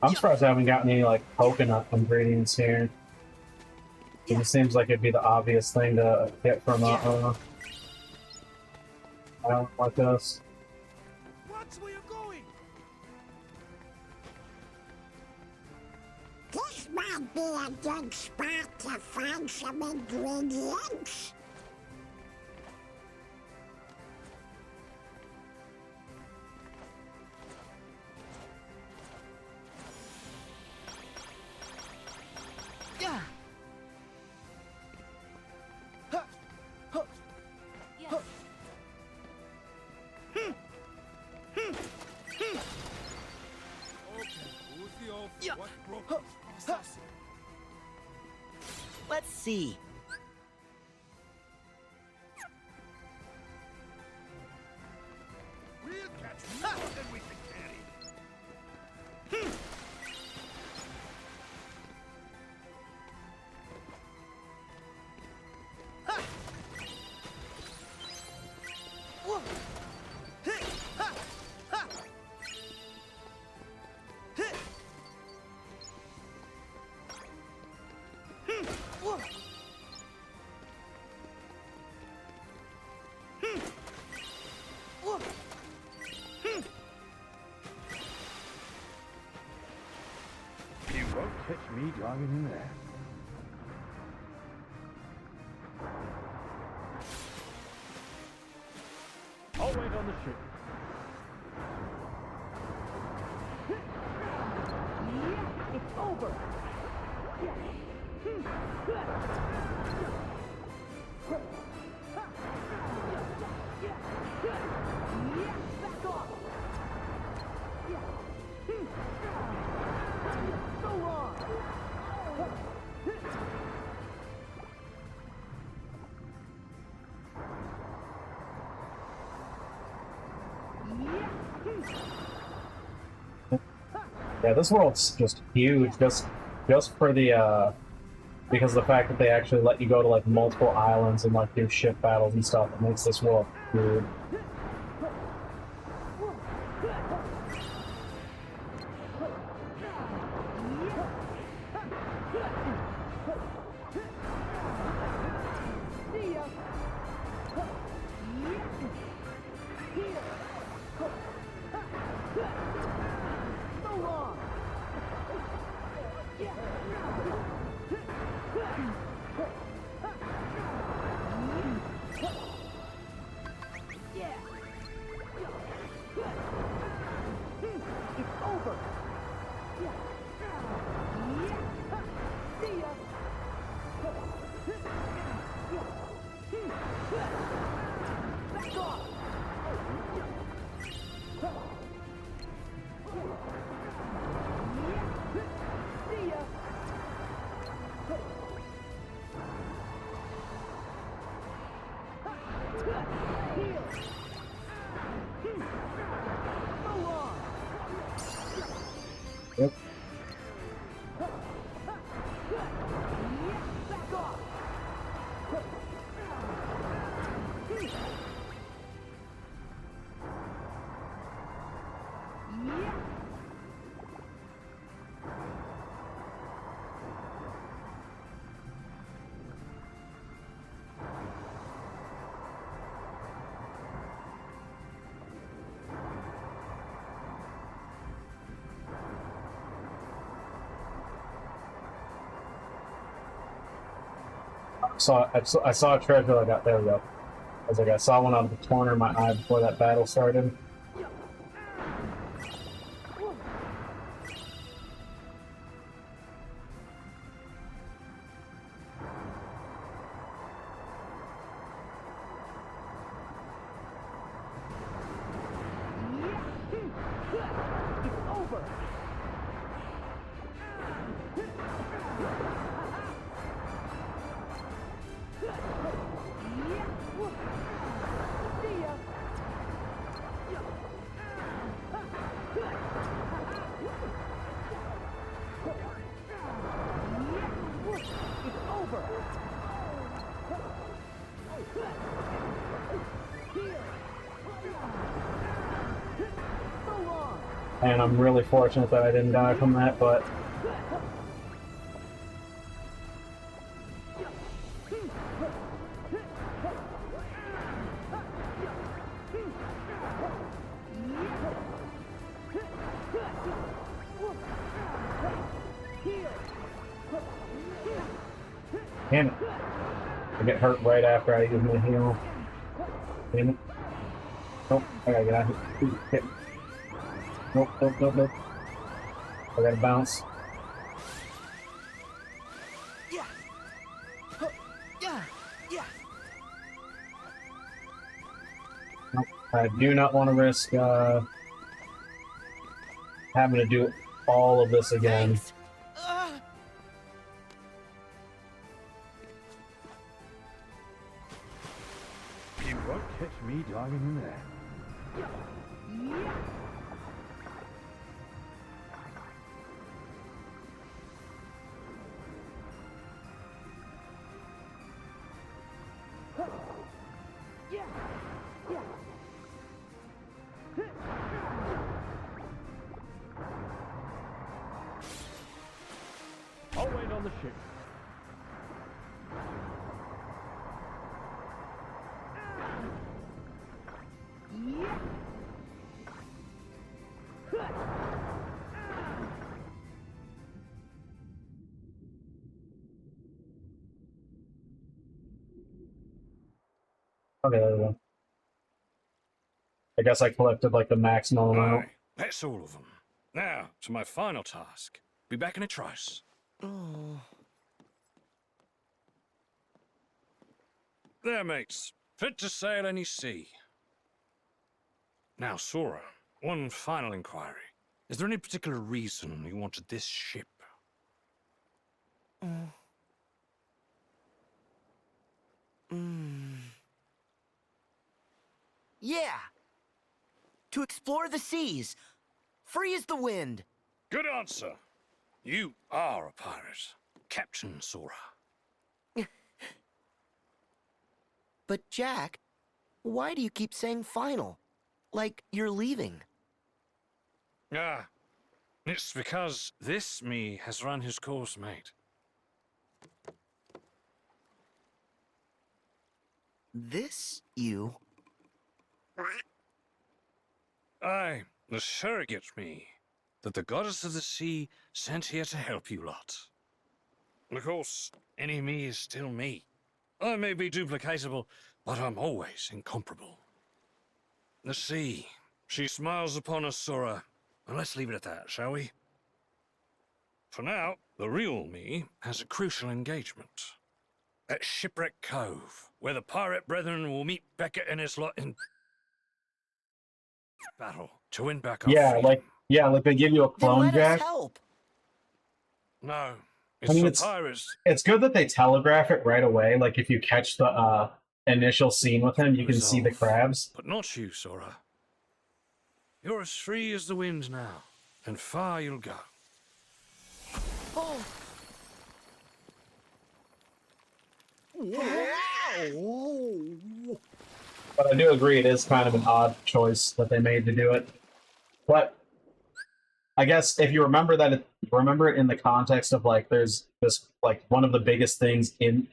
I'm surprised I haven't gotten any like coconut ingredients here. It just seems like it'd be the obvious thing to get from a island like this. Watch where you're going! This might be a good spot to find some ingredients. Let's see. We'll catch more than we can carry. You won't catch me driving in there. I'll wait on the ship. It's over. Back off. So long. Yeah, this world's just huge, just for the because of the fact that they actually let you go to like multiple islands and like do ship battles and stuff. It makes this world huge. See ya. Here. So long. It's over. See ya. Back off. See ya. Here. So long. Yep. I saw a treasure. I got there. We go. I was like, I saw one out of the corner of my eye before that battle started. It's over. See ya. It's over. So long. And I'm really fortunate that I didn't die from that, but damn it. I get hurt right after I use my heal. Damn it. Nope, I gotta get out of here. Ooh, hit. Nope, nope, nope, nope. I gotta bounce. Yeah. Huh. Yeah. Yeah. Nope. I do not want to risk having to do all of this again. Thanks. You won't catch me diving in there. I'll wait on the ship. Okay, there we go. I guess I collected like the maximum amount. Aye, that's all of them. Now, to my final task. Be back in a trice. Oh. There, mates. Fit to sail any sea. Now, Sora, one final inquiry. Is there any particular reason you wanted this ship? Yeah. To explore the seas. Free as the wind. Good answer. You are a pirate. Captain Sora. But Jack, why do you keep saying final? Like you're leaving. Ah, it's because this me has run his course, mate. This you? Aye, the surrogate me that the goddess of the sea sent here to help you lot. Of course, any me is still me. I may be duplicatable, but I'm always incomparable. The sea, she smiles upon us, Sora, and let's leave it at that, shall we? For now, the real me has a crucial engagement. At Shipwreck Cove, where the pirate brethren will meet Beckett and his lot in battle to win back our freedom. Like they give you a Then clone, let Jack. us help. No, it's I mean, for pirates. it's good that they telegraph it right away. Like if you catch the initial scene with him, you can see the Resolve. crabs. But not you, Sora. You're as free as the wind now, and far you'll go. Oh. But I do agree it is kind of an odd choice that they made to do it. But I guess if you remember that, remember it in the context of like there's this like one of the biggest things in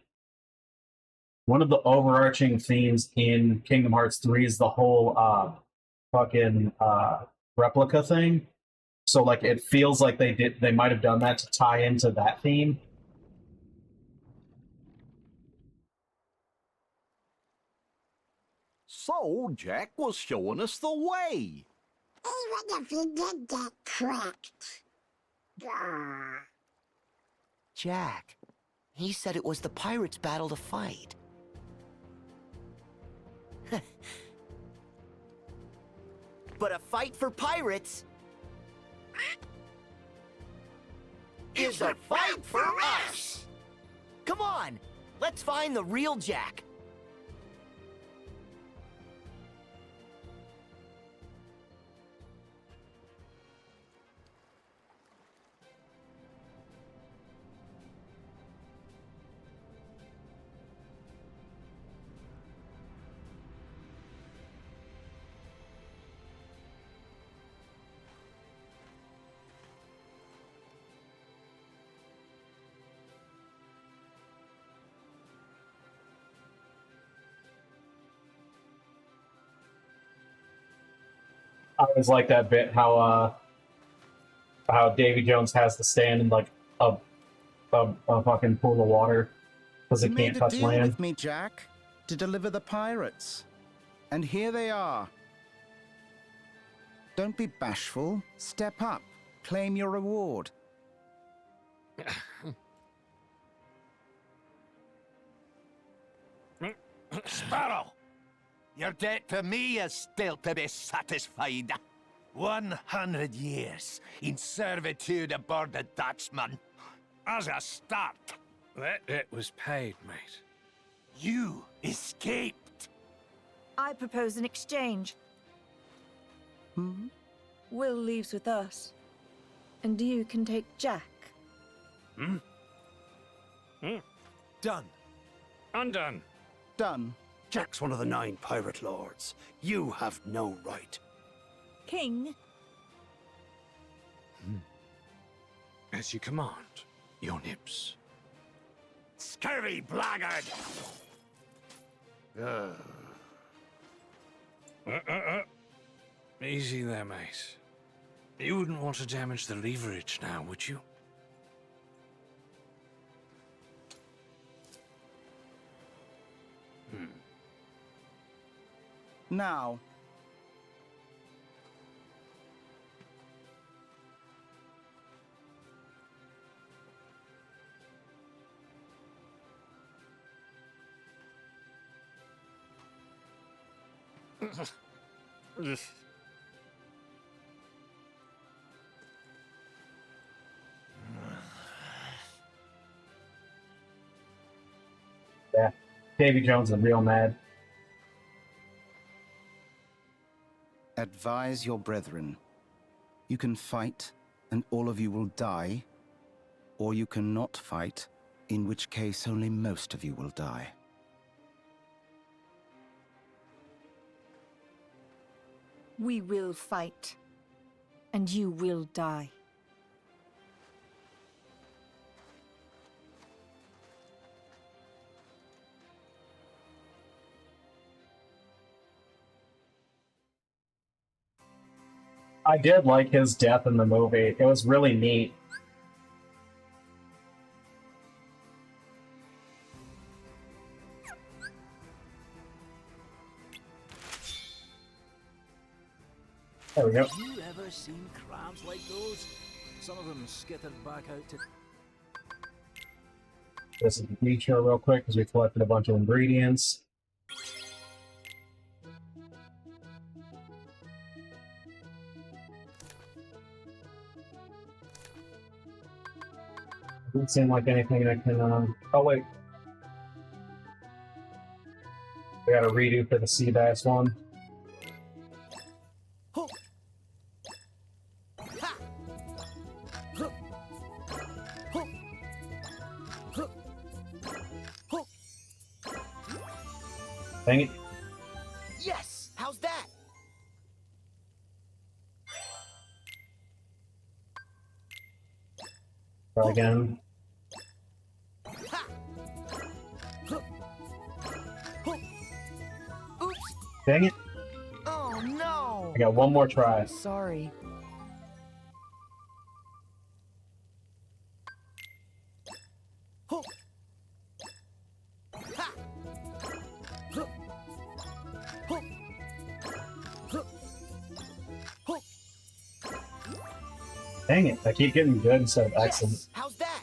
one of the overarching themes in Kingdom Hearts 3 is the whole fucking replica thing. So like it feels like they might have done that to tie into that theme. So, Jack was showing us the way. Even if you did get tricked. Gah. Jack, he said it was the pirates' battle to fight. But a fight for pirates is a fight for us! Come on, let's find the real Jack. I always like that bit how Davy Jones has to stand in like a fucking pool of water because You it made can't a touch deal land. with me, Jack, to deliver the pirates. And here they are. Don't be bashful. Step up. Claim your reward. Sparrow! Your debt to me is still to be satisfied. 100 years in servitude aboard the Dutchman. As a start. That debt was paid, mate. You escaped. I propose an exchange. Hmm? Will leaves with us. And you can take Jack. Hmm? Hmm? Done. Undone. Done. Jack's one of the 9 pirate lords. You have no right. King? As you command, your nips. Scurvy blackguard! Easy there, mate. You wouldn't want to damage the leverage now, would you? Now. Yeah, Davy Jones is real mad. Advise your brethren. You can fight, and all of you will die. Or you cannot fight, in which case only most of you will die. We will fight. And you will die. I did like his death in the movie. It was really neat. There we go. Have you ever seen crabs like those? Some of them skittered back out to... This is the feature real quick because we collected a bunch of ingredients. Doesn't seem like anything I can. Oh wait, we got a redo for the sea bass one. Dang it. Yes! How's that? Try again. Oops! Dang it. Oh no! I got one more try. Sorry. Dang it, I keep getting good instead of excellent. Yes! How's that?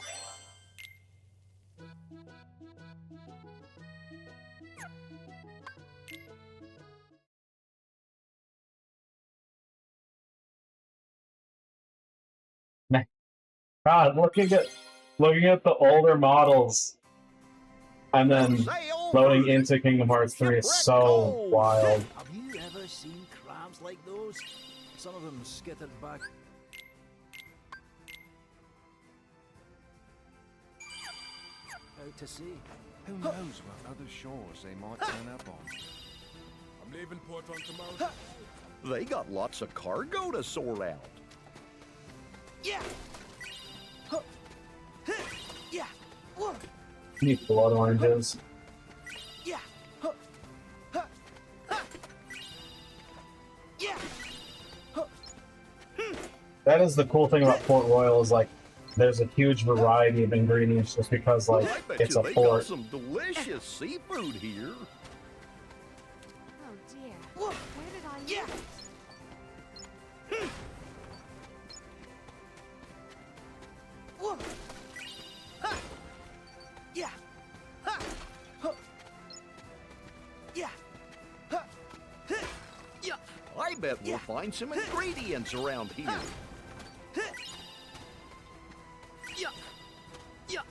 God, looking at the older models and then loading into Kingdom Hearts 3 is so wild. Have you ever seen crabs like those? Some of them skittered back. Out to sea. Who knows what other shores they might turn up on? I'm leaving port on tomorrow. They got lots of cargo to sort out. Yeah! Yeah! Need blood oranges. Yeah! Yeah! That is the cool thing about Port Royal is like there's a huge variety of ingredients just because like I bet it's you a they port. got some delicious seafood here. Oh dear. Where did I leave it? Yeah! Yeah! Yeah! I bet we'll find some ingredients around here. Yeah! Yeah! Yeah!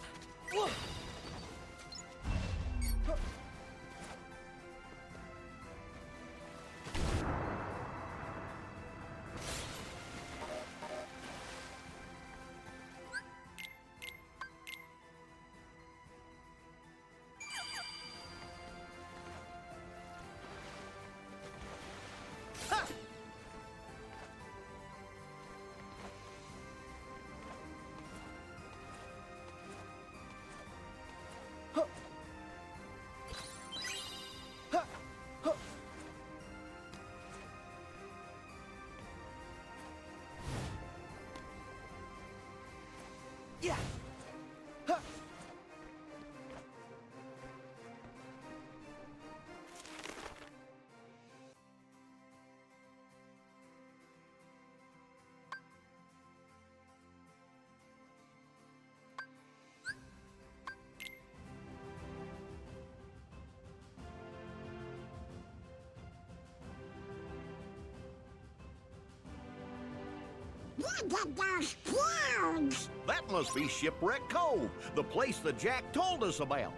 Look at those clouds! That must be Shipwreck Cove, the place that Jack told us about.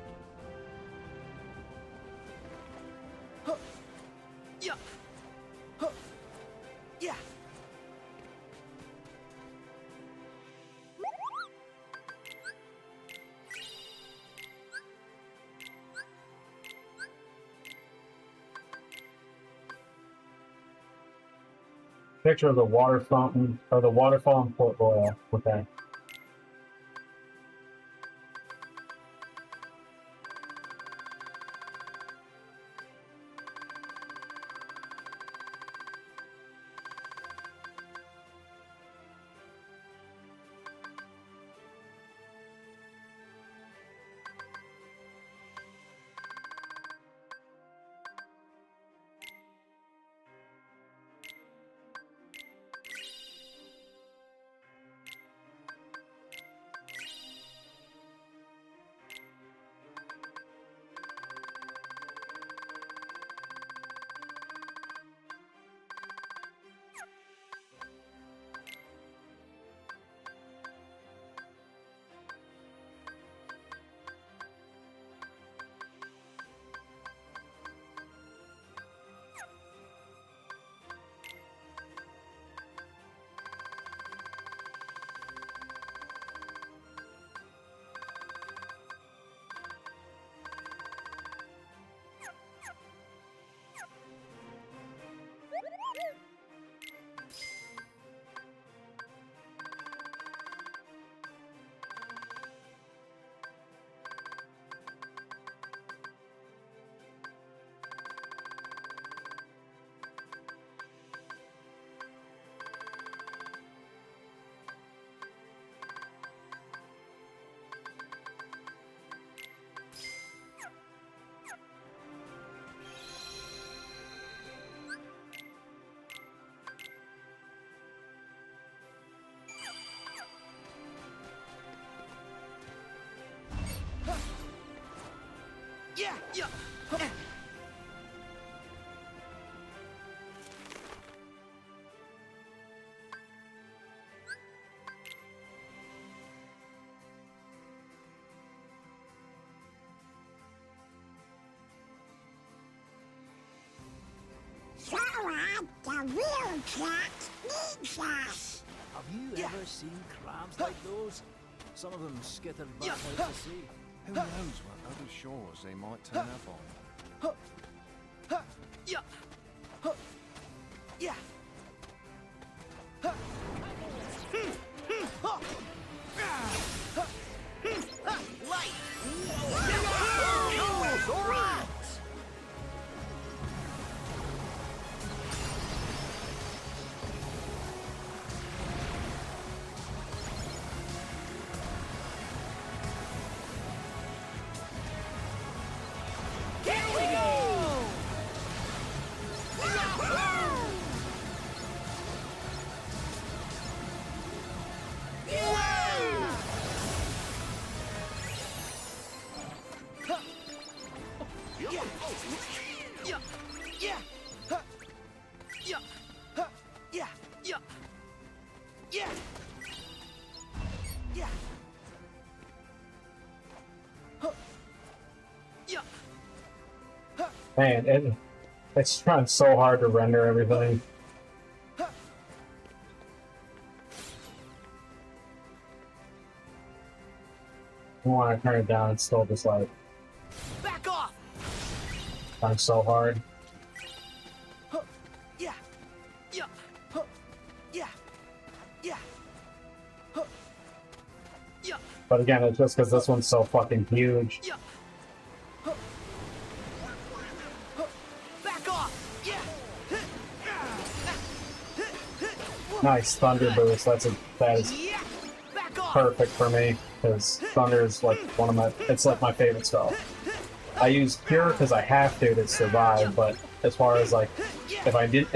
Yeah! Yeah! Picture of the water fountain or the waterfall in Port Royal. Okay. the real cat needs us. Have you ever seen crabs like those? Some of them skitter back out to sea. Who knows what other shores they might turn up on? Man, it's trying so hard to render everything. When I turn it down, it's still just like Back off! trying so hard. Yeah. Yeah. Yeah. Yeah. Yeah. But again, it's just because this one's so fucking huge. Yeah. Back off! Yeah. Nice thunder boost. That is Yeah. Back off! perfect for me because thunder is like one of my. It's like my favorite spell. I use cure because I have to survive, but as far as like if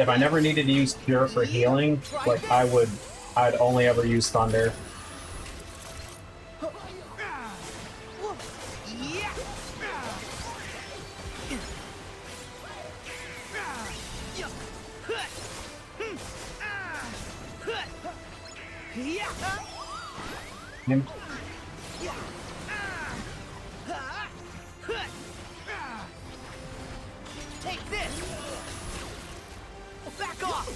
I never needed to use cure for healing, like I'd only ever use thunder. Him. Take this! Back off!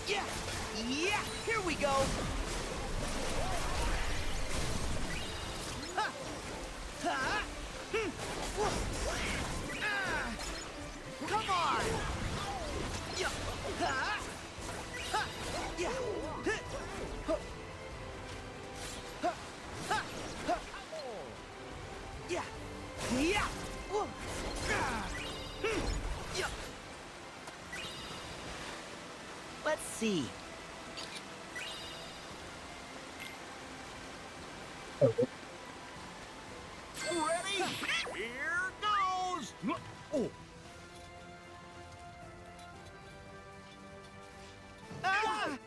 Yeah! Yeah! Here we go! Come on! Yeah! Yeah! Yeah! Yeah! Let's see. Okay. Ready? Here goes! Oh. Ah!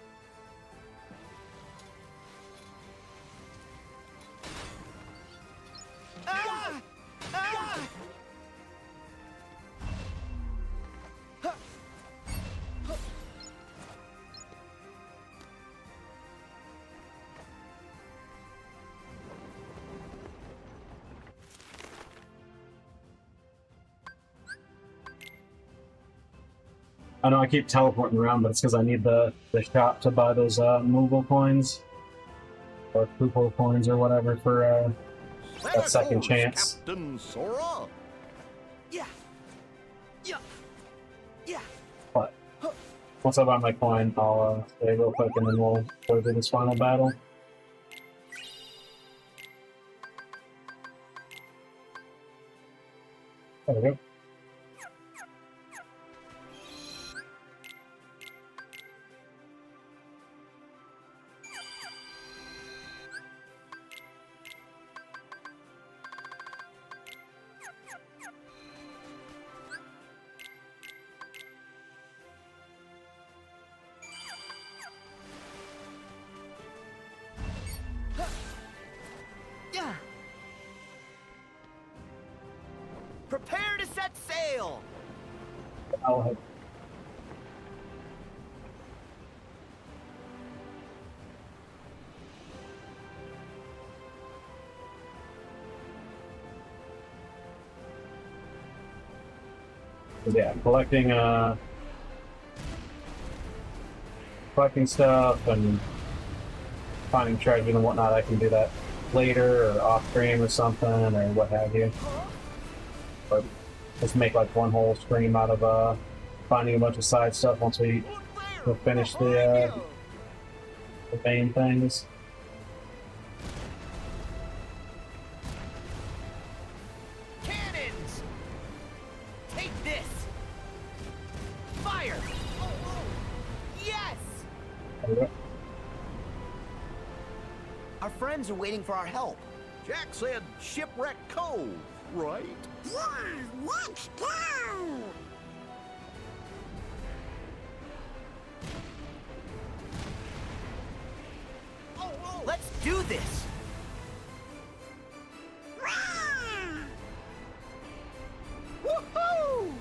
Ah! Ah! I know I keep teleporting around, but it's because I need the shop to buy those movable coins or poople coins or whatever for that second chance. Captain Sora. Yeah. Yeah. Yeah. But once I buy my coin, I'll stay real quick and then we'll go through this final battle. There we go. Yeah. Prepare to set sail. I'll head. Yeah, collecting collecting stuff and finding treasure and whatnot, I can do that later or off stream or something or what have you. But just make like one whole stream out of finding a bunch of side stuff once we finish the main things. Cannons! Take this! Fire! Yes! Okay. Our friends are waiting for our help. Jack said Shipwreck Cove, right? Yeah, let's go! Let's do this! Woohoo!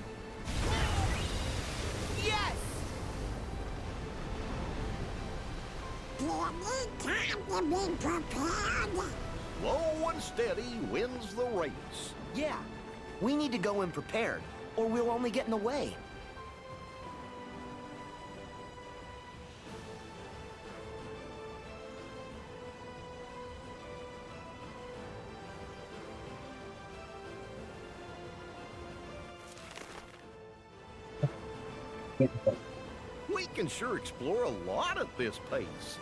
Yes! Do you need time to be prepared? Slow and steady wins the race. Yeah, we need to go in prepared, or we'll only get in the way. We can sure explore a lot at this pace.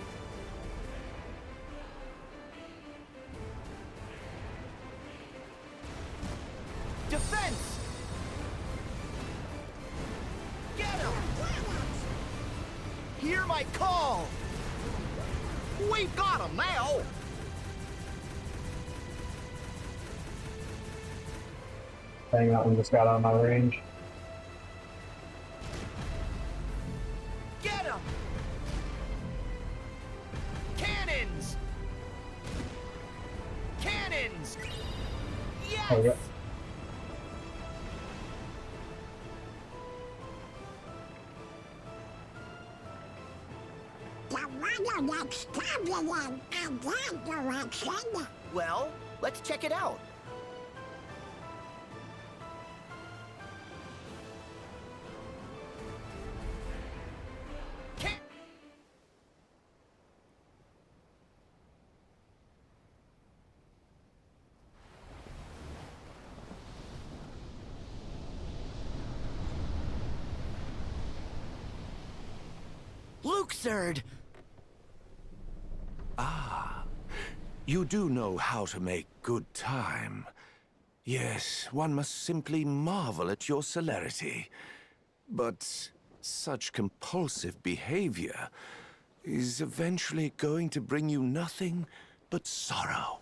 Defense! Get him! Hear my call! We've got him now! Dang, that one just got out of my range. Get him! Cannons! Cannons! Yes! Oh, yeah. The weather looks turbulent in that direction. Well, let's check it out. Luxord! Ah, you do know how to make good time. Yes, one must simply marvel at your celerity. But such compulsive behavior is eventually going to bring you nothing but sorrow.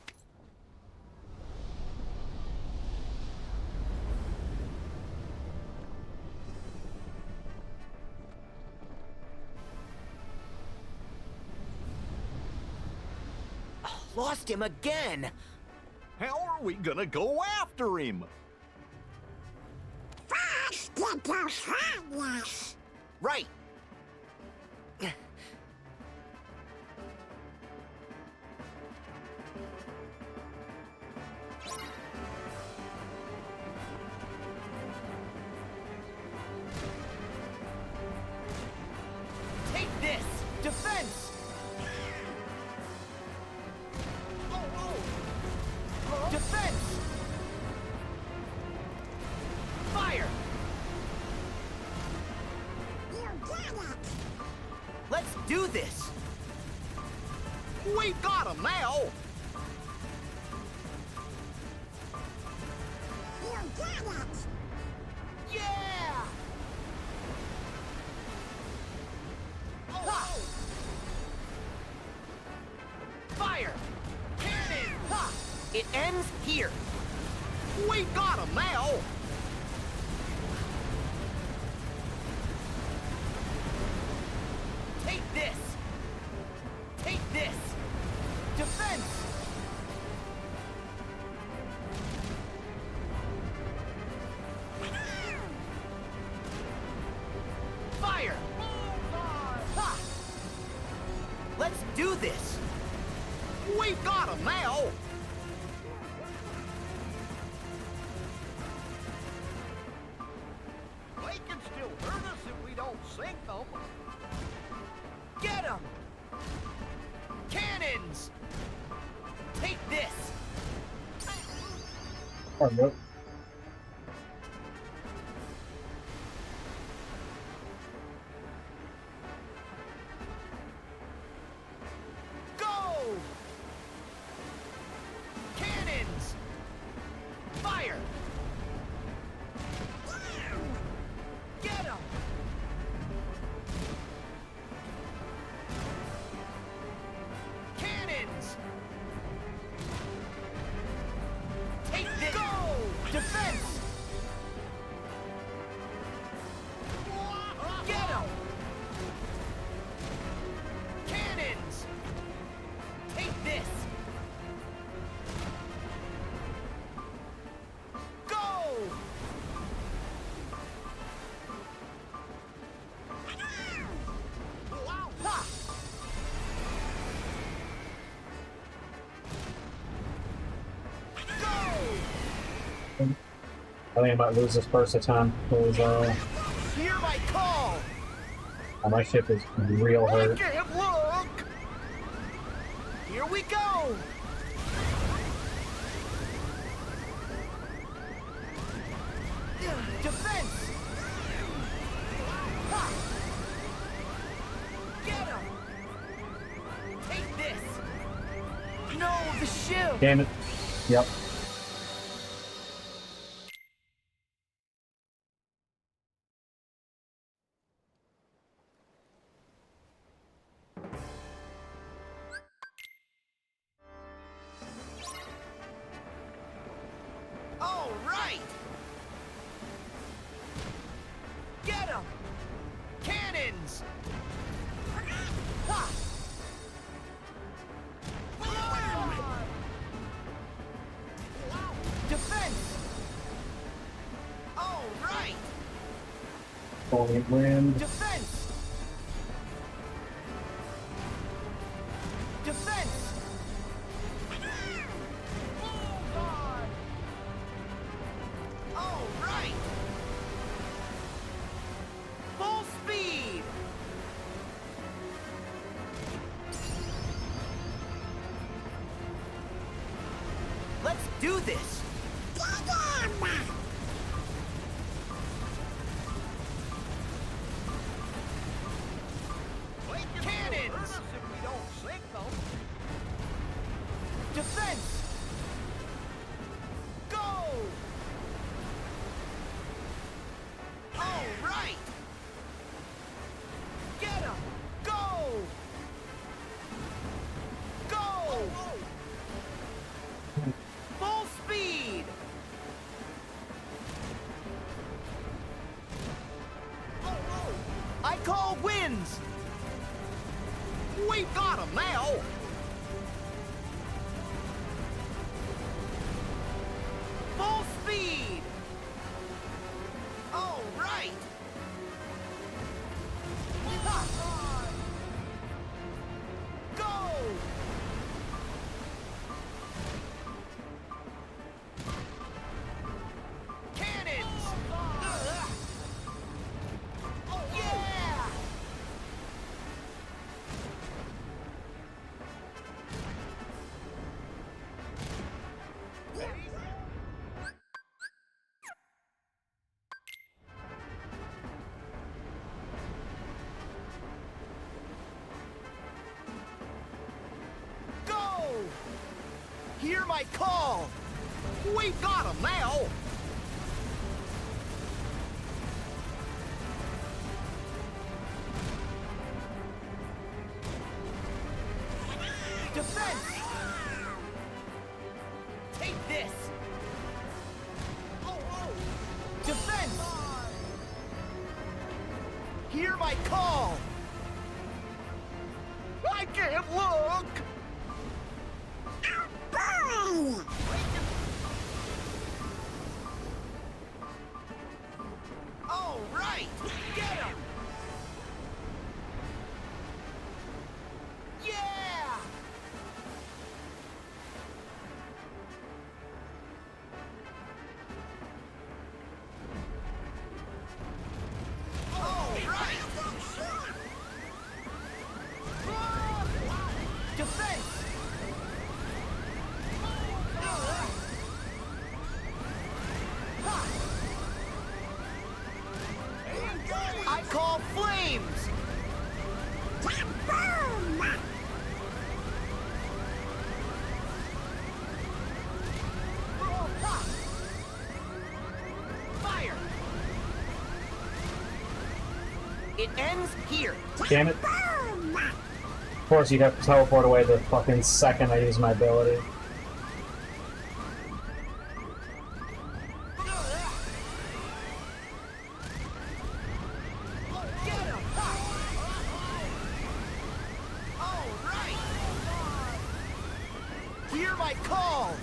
Lost him again! How are we gonna go after him? First, get those harmless. Right! Take this! Defense! Defense! Fire! You get it. Let's do this! We've got him now! You get it. Yeah! Ha! Fire! Cannon! Ha! It ends here! We've got him now! Take this! Take this! Defense! Fire! Ha! Let's do this! We've got him now! They can still hurt us if we don't sink them. Get Oh, nope. Go! Cannons! Fire! Get him! Cannons! Take this! Go! Defense! Get him! Cannons! Take this! Go! Ha! I think I might lose this first attempt because Hear my call! my ship is real hurt. Can't look! Here we go! Defense! Ha! Get him! Take this! No, the ship! Damn it. Yep. All right! Get him! Cannons! Ha! Defense! All right! Fully wind. Defense! Defense! All right! Full speed! Let's do this! Cannons! Defense! Go! All right! Get him! Go! Go! Full speed! I call wins! We've got him now! Full speed! All right! Ha! Go! Cannons! Yeah! Go! Hear my call! We've got him now! Defense! Take this! Defense! Hear my call! I can't look! All right! Get him! Yeah! All right! Defense! It ends here. Damn it. Of course, you'd have to teleport away the fucking second I use my ability. Hear my call!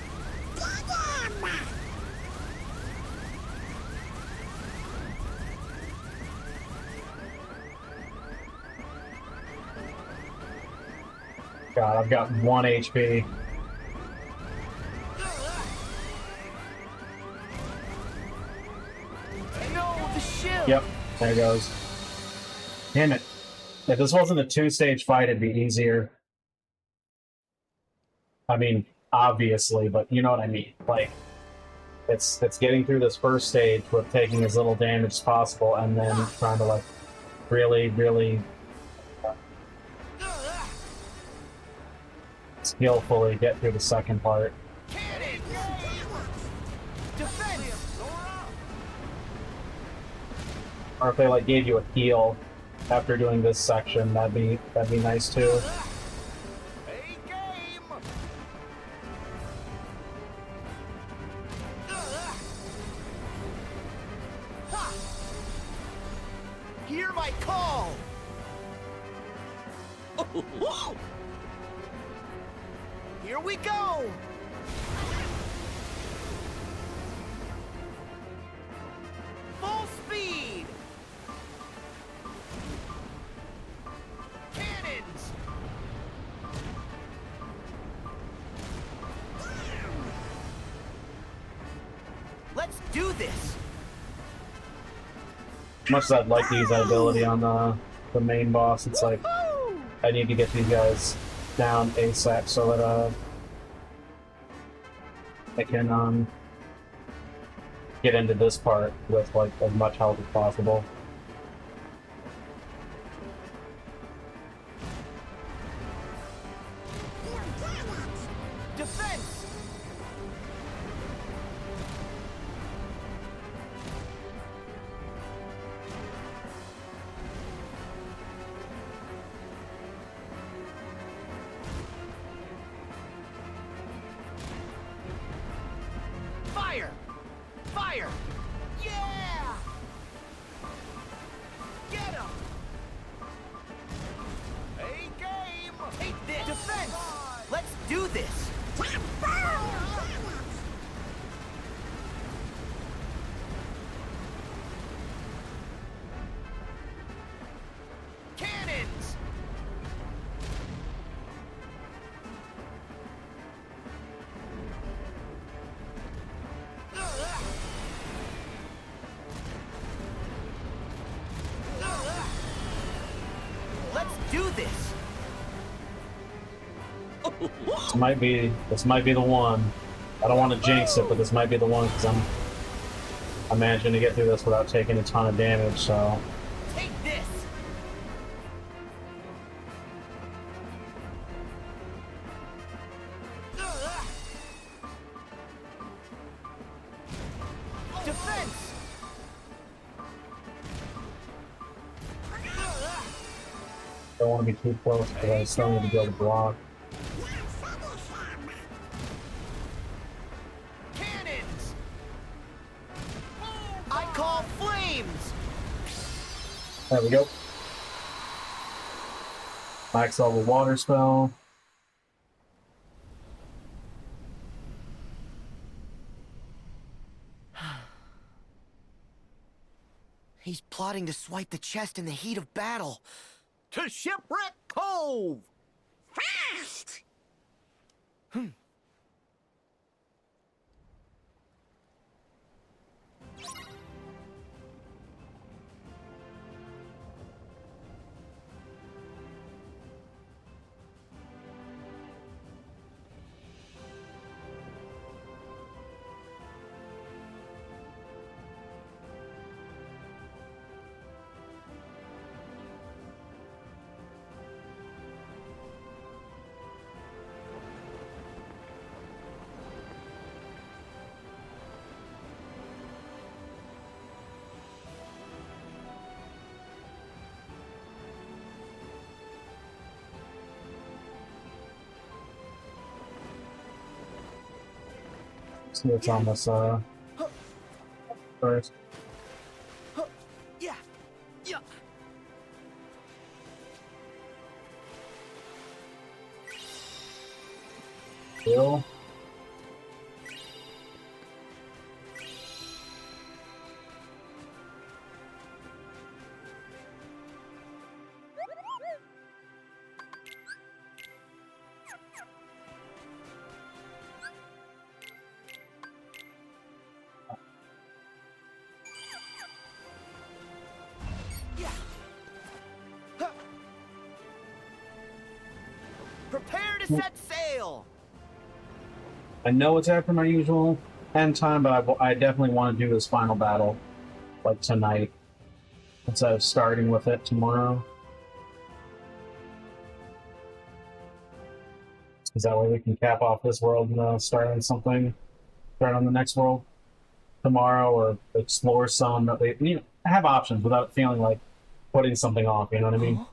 God, I've got 1 HP. No, the ship! Yep, there it goes. Damn it. If this wasn't a 2-stage fight, it'd be easier. I mean, obviously, but you know what I mean. Like, it's getting through this first stage with taking as little damage as possible, and then trying to, like, really skillfully get through the second part. Or if they like gave you a heal after doing this section, that'd be nice too. Hear my call! Here we go! Full speed! Cannons! Let's do this! As much as I'd like to use that ability on the main boss, it's like I need to get these guys down ASAP so that I can get into this part with like as much health as possible. Defense! Fire! Fire! Yeah! Get him! Hey, game! Take this! Defense! Let's do this! Cannons! Let's do this! This might be the one. I don't want to jinx it, but this might be the one because I'm managing to get through this without taking a ton of damage, so. Take this! Defense! Don't want to be too close because I still need to be able to block. Cannons! I call flames! There we go. Max level water spell. He's plotting to swipe the chest in the heat of battle. To Shipwreck Cove! Fast! see what's on this first. Yeah. Yeah. Bill. Prepare to set sail. I know it's after my usual end time, but I definitely want to do this final battle like tonight instead of starting with it tomorrow. Is that way we can cap off this world and start on the next world tomorrow, or explore some that they have options without feeling like putting something off. You know what I mean?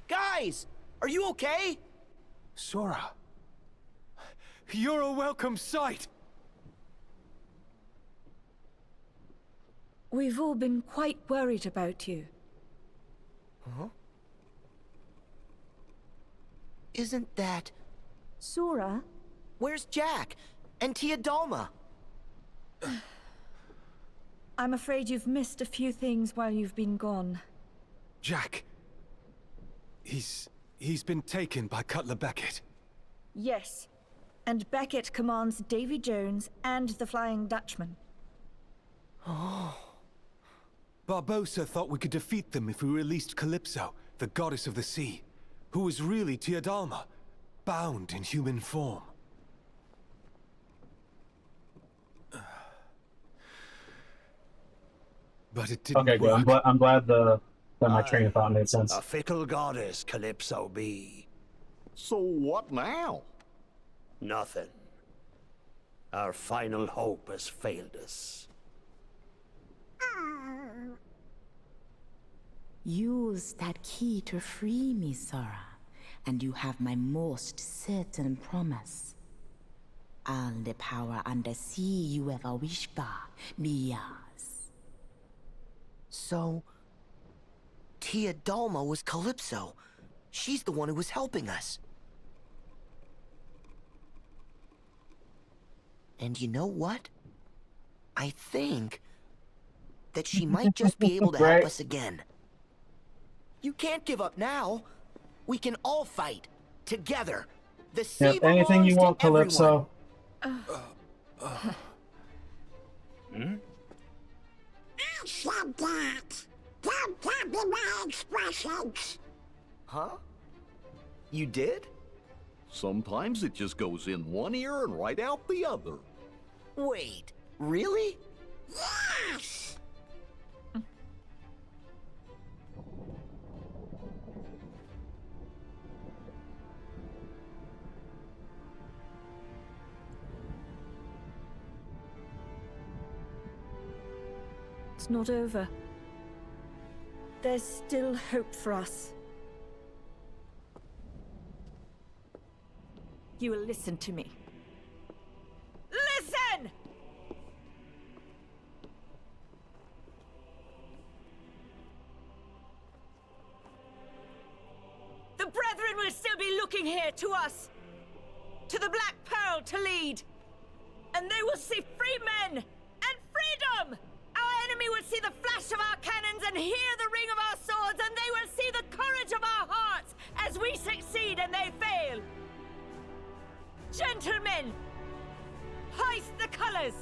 Guys, are you okay? Sora, you're a welcome sight. We've all been quite worried about you. Huh? Isn't that... Sora? Where's Jack? And Tia Dalma? I'm afraid you've missed a few things while you've been gone. Jack. He's been taken by Cutler Beckett. Yes. And Beckett commands Davy Jones and the Flying Dutchman. Oh. Barbossa thought we could defeat them if we released Calypso, the goddess of the sea, who was really Tia Dalma, bound in human form. But it didn't Okay, good. work. I'm glad that my train of thought made sense. A fickle goddess, Calypso be. So what now? Nothing. Our final hope has failed us. Use that key to free me, Sora, and you have my most certain promise. All the power under sea you ever wished for be yours. So... Tia Dalma was Calypso. She's the one who was helping us. And you know what? I think that she might just be able to help us again. You can't give up now. We can all fight together. The sea anything you want, Calypso. I said that. Don't copy my expressions. Huh? You did? Sometimes it just goes in one ear and right out the other. Wait, really? Yes! It's not over. There's still hope for us. You will listen to me. Listen! The Brethren will still be looking here to us. To the Black Pearl to lead. And they will see free men and freedom! Our enemy will see the flash of our cannons and hear the ring of our swords, and they will see the courage of our hearts as we succeed and they fail. Gentlemen, hoist the colors!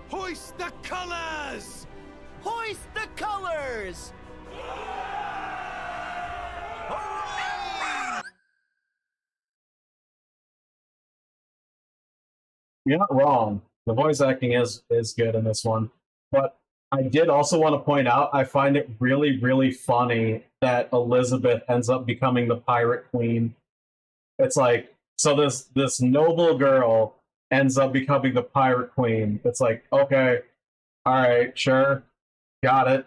Hoist the colors! Hoist the colors! You're not wrong. The voice acting is good in this one. But I did also want to point out, I find it really, really funny that Elizabeth ends up becoming the pirate queen. It's like, So this noble girl ends up becoming the pirate queen. It's like, okay, all right, sure, got it.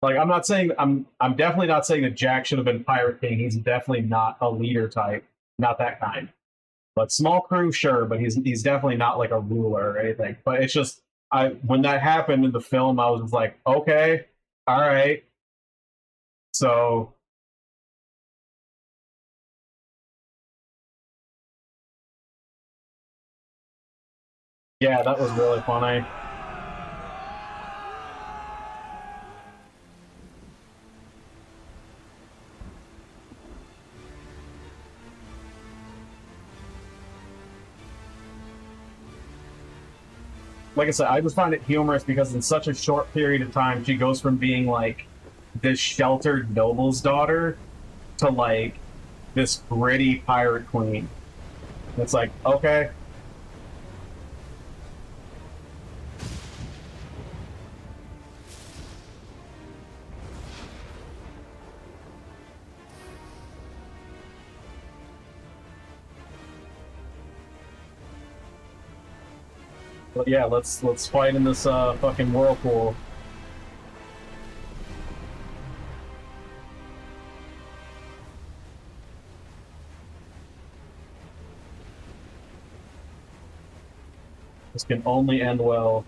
Like, I'm not saying I'm definitely not saying that Jack should have been pirate king. He's definitely not a leader type, not that kind. But small crew, sure, but he's definitely not like a ruler or anything. But it's just when that happened in the film, I was just like, okay, all right. So yeah, that was really funny. Like I said, I just find it humorous because in such a short period of time, she goes from being like this sheltered noble's daughter to like this gritty pirate queen. It's like, okay. But yeah, let's fight in this fucking whirlpool. This can only end well.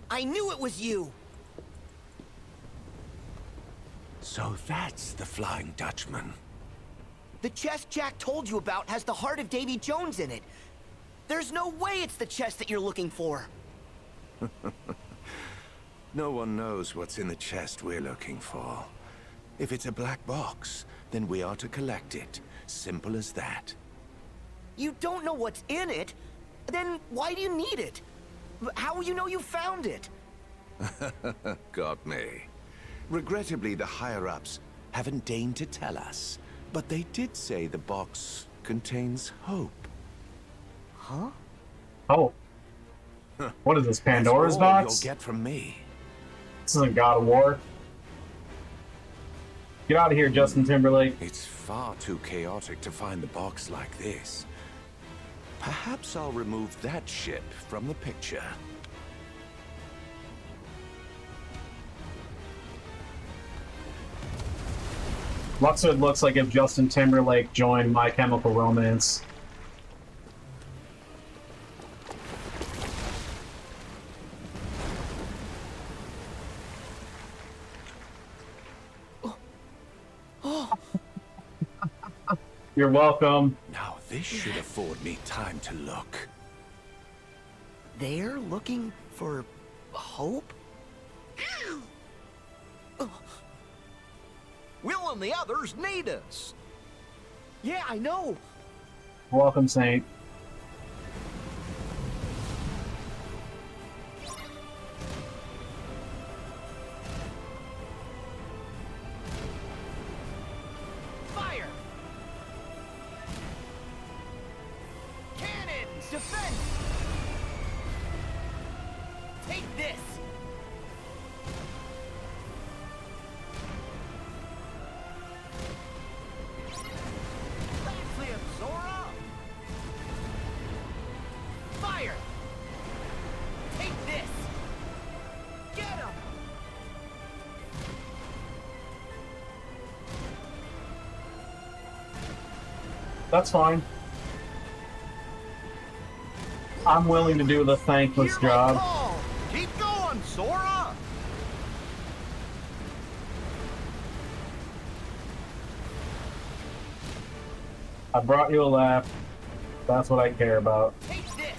I knew it was you! So that's the Flying Dutchman. The chest Jack told you about has the heart of Davy Jones in it. There's no way it's the chest that you're looking for. No one knows what's in the chest we're looking for. If it's a black box, then we are to collect it. Simple as that. You don't know what's in it? Then why do you need it? How will you know you found it? Got me. Regrettably, the higher-ups haven't deigned to tell us, but they did say the box contains hope. Huh? Oh. What is this, Pandora's box? You'll get from me. This isn't God of War. Get out of here, Justin Timberlake. It's far too chaotic to find the box like this. Perhaps I'll remove that ship from the picture. Luxord looks like if Justin Timberlake joined My Chemical Romance. You're welcome. Now this should afford me time to look. They're looking for hope? Will and the others need us. Yeah, I know. Welcome, Saint. Fire! Cannons! Defense! Take this! That's it, Zora! Fire! Take this! Get him! That's fine. I'm willing to do the thankless job. Call. Keep going, Zora! I brought you a laugh. That's what I care about. Take this!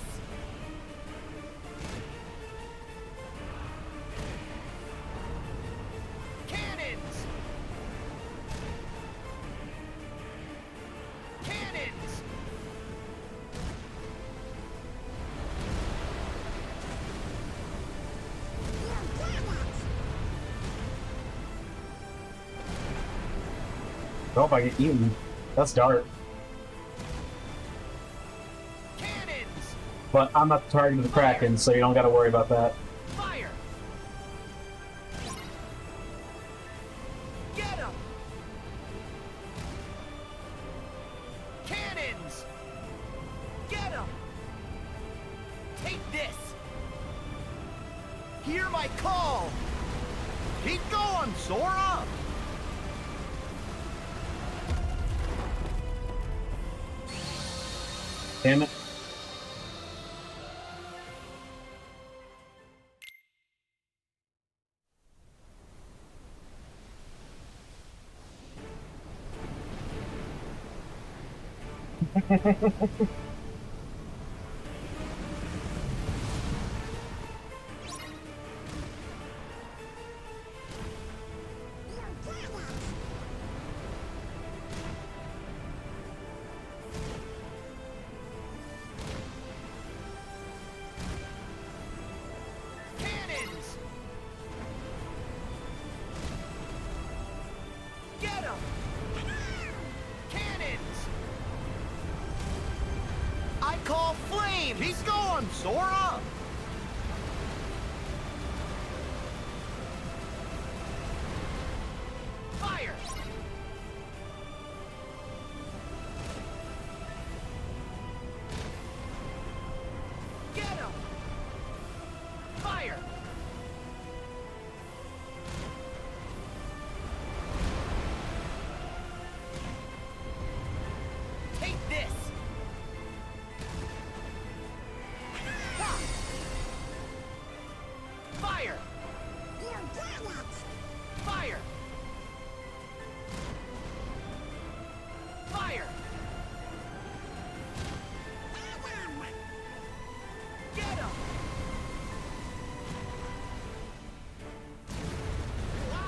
Cannons! Cannons! Oh, I get eaten. That's dark. Cannons! But I'm not the target of the Kraken, so you don't gotta worry about that. Fire! Get him! Cannons! Get him! Take this! Hear my call! Keep going, Sora! Damn it. Cannons! Get him! Cannons! I call flames! Keep going, Sora! Fire! Get him! Fire! Take this! Ha! Fire! Fire! Fire! Get him!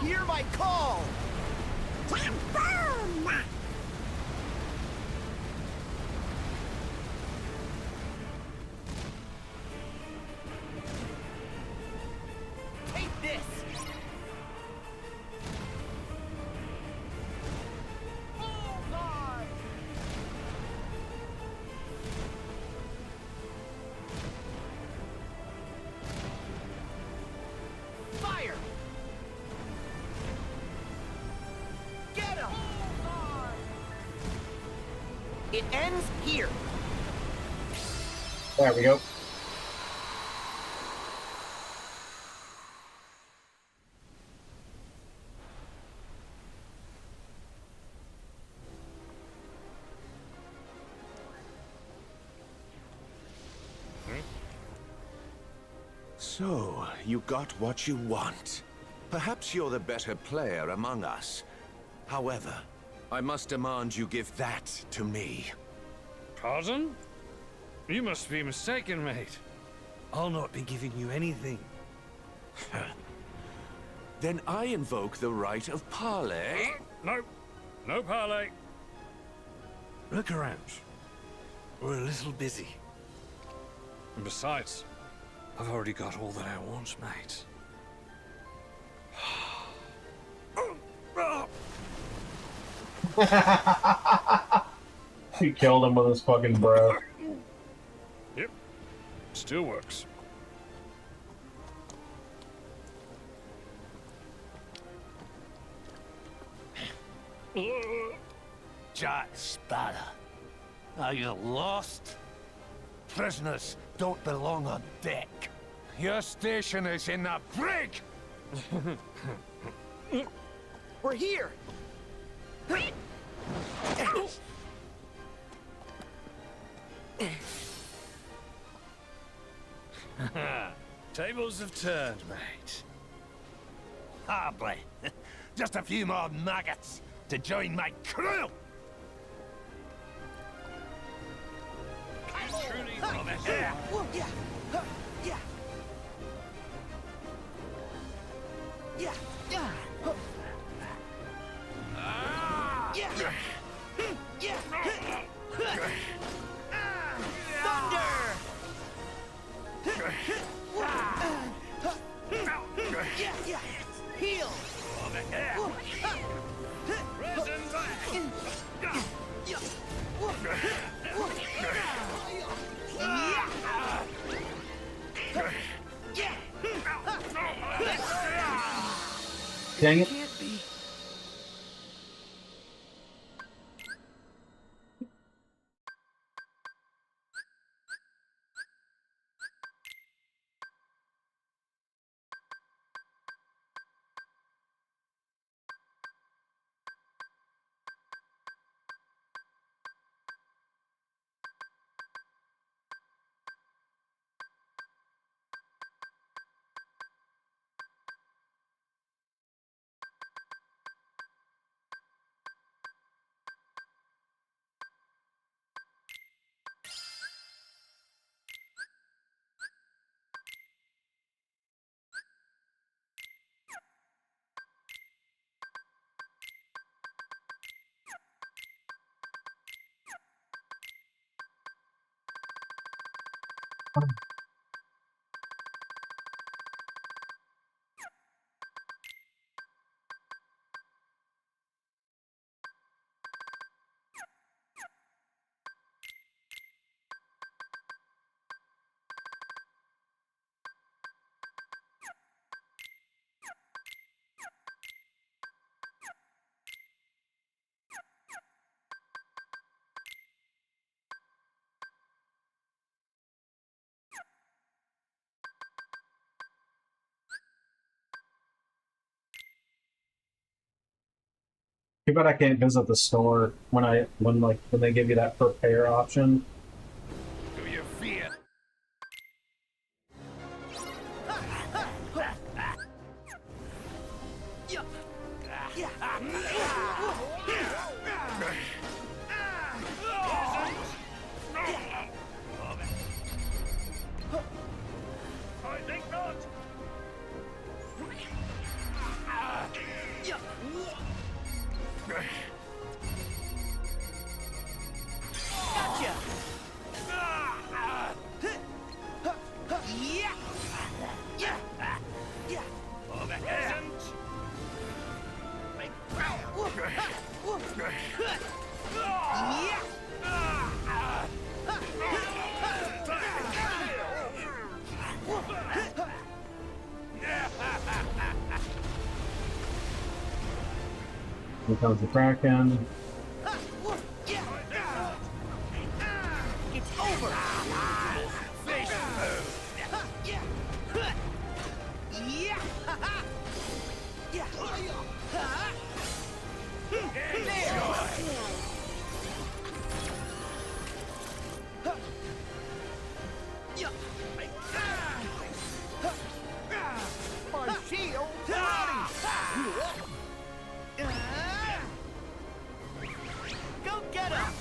Hear my call! Take this! Bullseye! Fire! Get him! It ends here. There we go. So, you got what you want. Perhaps you're the better player among us. However, I must demand you give that to me. Pardon? You must be mistaken, mate. I'll not be giving you anything. Then I invoke the right of parley. No. No parley. Look around. We're a little busy. And besides, I've already got all that I want, mate. He killed him with his fucking breath. Yep. Still works. Jack Sparrow, are you lost? Prisoners don't belong on deck. Your station is in the brig! We're here! Tables have turned, mate. Hardly. Just a few more maggots to join my crew! Truly love it. Yeah. Yeah. Huh. Yeah. Yeah. Yeah. Huh. Yeah. Yeah. Thunder! Yeah, yeah. Heal! Risen back. Dang it. Can't be. Too bad I can't visit the store when they give you that prepare option. Do you fear? I think not. Gotcha. Here comes the Kraken. It's over. Fish food. My shield's ready. Go get him.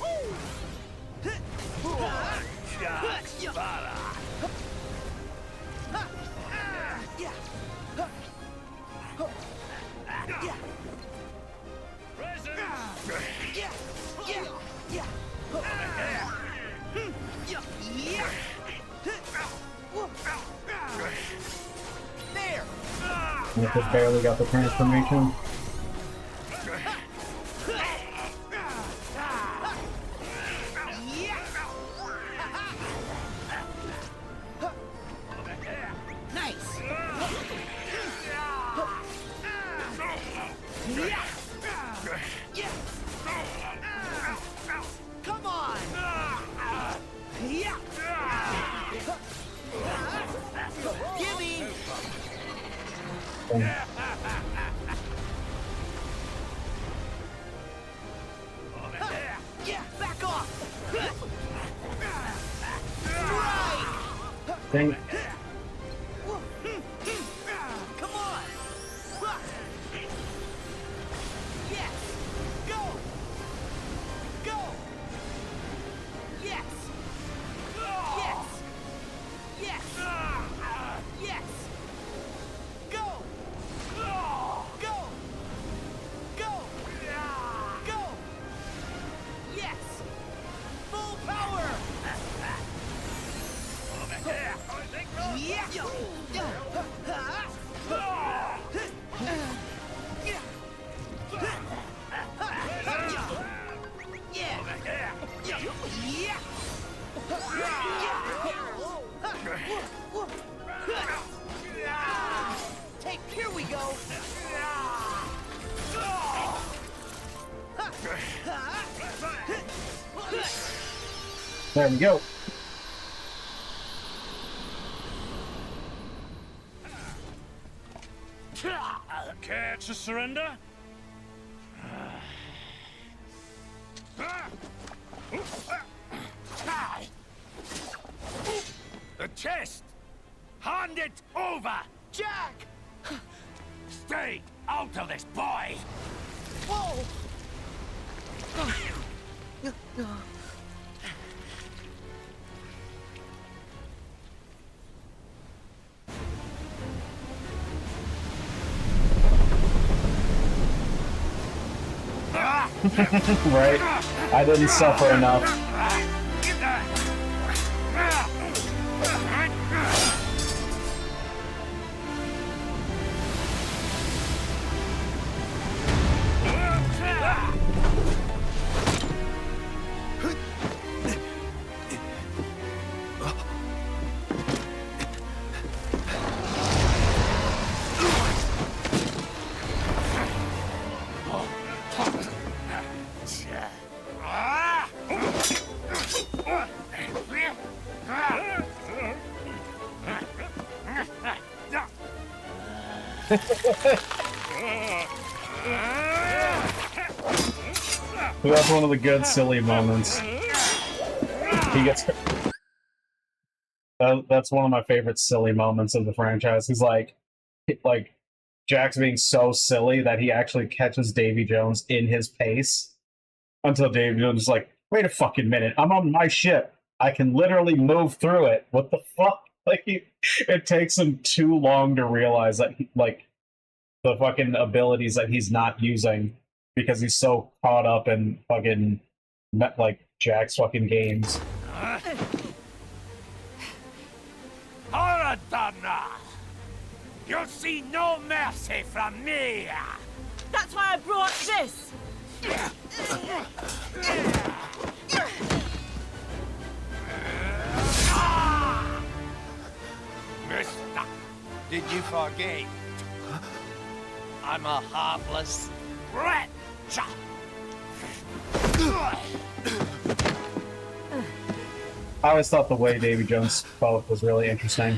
There. And I just barely got the transformation. Nice. Come on. Gimme. Back off. Right. Dang it. Come on. Yes. Go. Go. Yes. Yes. Yes. Yes. Go. Go. Go. Go. Yes. Full power. I think There we go. Care to surrender? The chest! Hand it over! Jack! Stay out of this, boy! Whoa! Right? I didn't suffer enough. That's one of the good silly moments. He gets. That's one of my favorite silly moments of the franchise. He's like Jack's being so silly that he actually catches Davy Jones in his pace until Davy Jones is like, "Wait a fucking minute! I'm on my ship. I can literally move through it. What the fuck?" Like it takes him too long to realize that the fucking abilities that he's not using because he's so caught up in fucking Jack's fucking games. Horadana! You'll see no mercy from me! That's why I brought this! Mister, did you forget? I'm a harmless wretch! I always thought the way Davy Jones spoke was really interesting.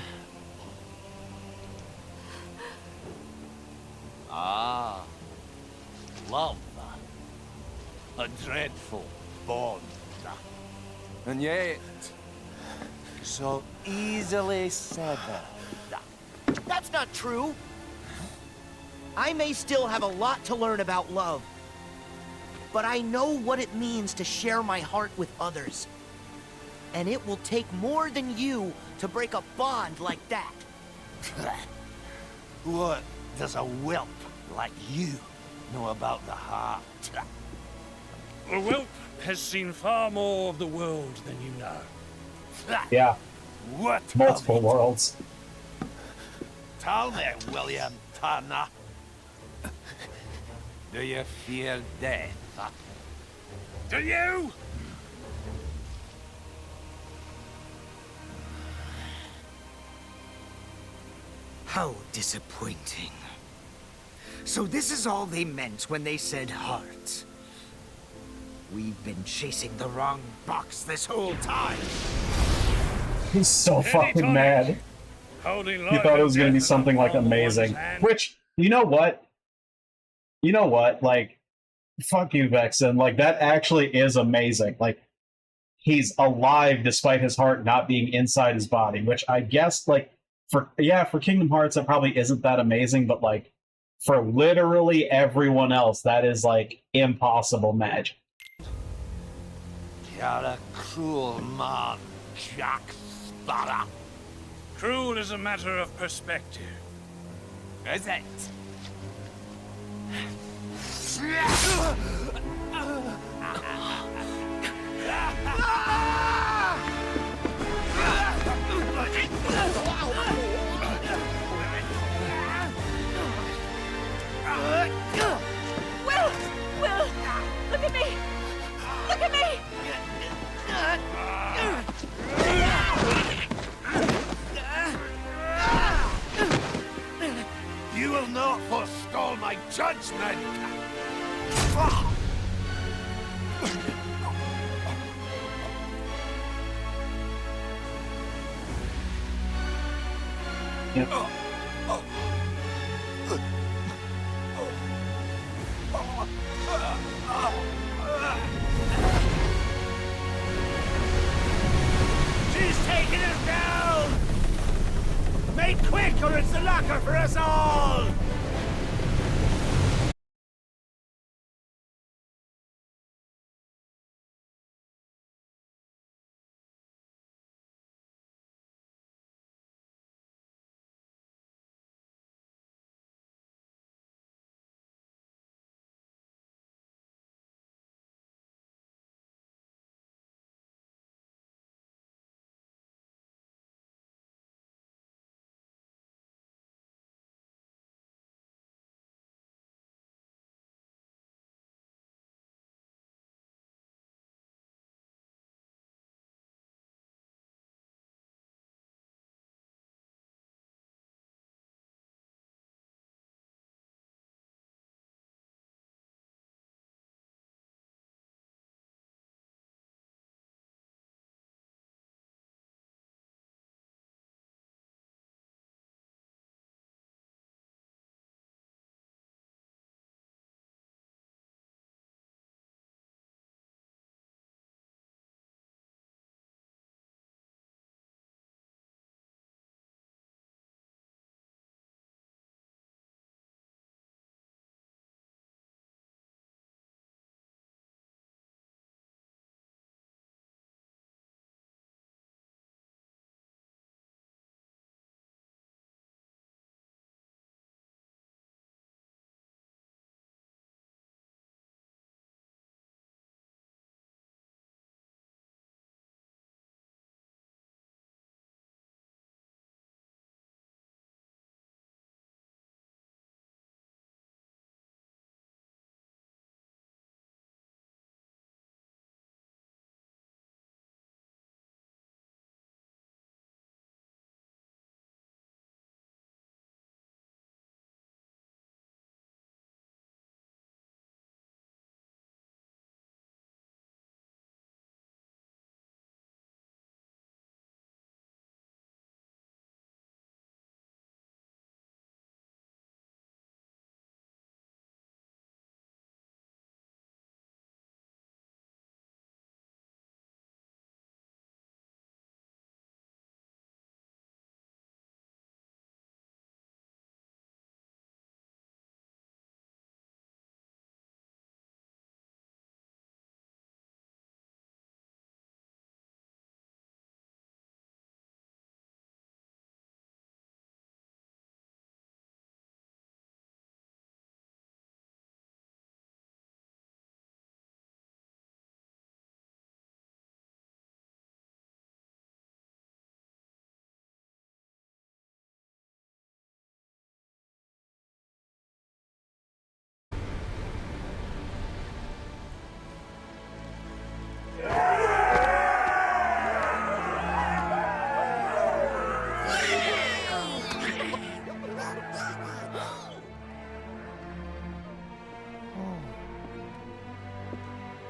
Ah, love. A dreadful bond. And yet, so easily severed. That's not true. I may still have a lot to learn about love, but I know what it means to share my heart with others. And it will take more than you to break a bond like that. What does a whelp like you know about the heart? A whelp has seen far more of the world than you know. Yeah. What? Multiple worlds. Tell me, William Turner. Do you fear death? Do you? How disappointing. So this is all they meant when they said heart. We've been chasing the wrong box this whole time. He's so fucking mad. He thought it was going to be something like amazing. Which, you know what? You know what? Like, fuck you, Vexen. Like, that actually is amazing. Like, he's alive despite his heart not being inside his body, which I guess, like, for Kingdom Hearts, it probably isn't that amazing, but, like, for literally everyone else, that is, like, impossible magic. You're a cruel man, Jack Sparrow. Cruel is a matter of perspective. Is it? Will! Look at me! Look at me! You will not forestall my judgment! Yep. She's taking us down! Make quick or it's the locker for us all!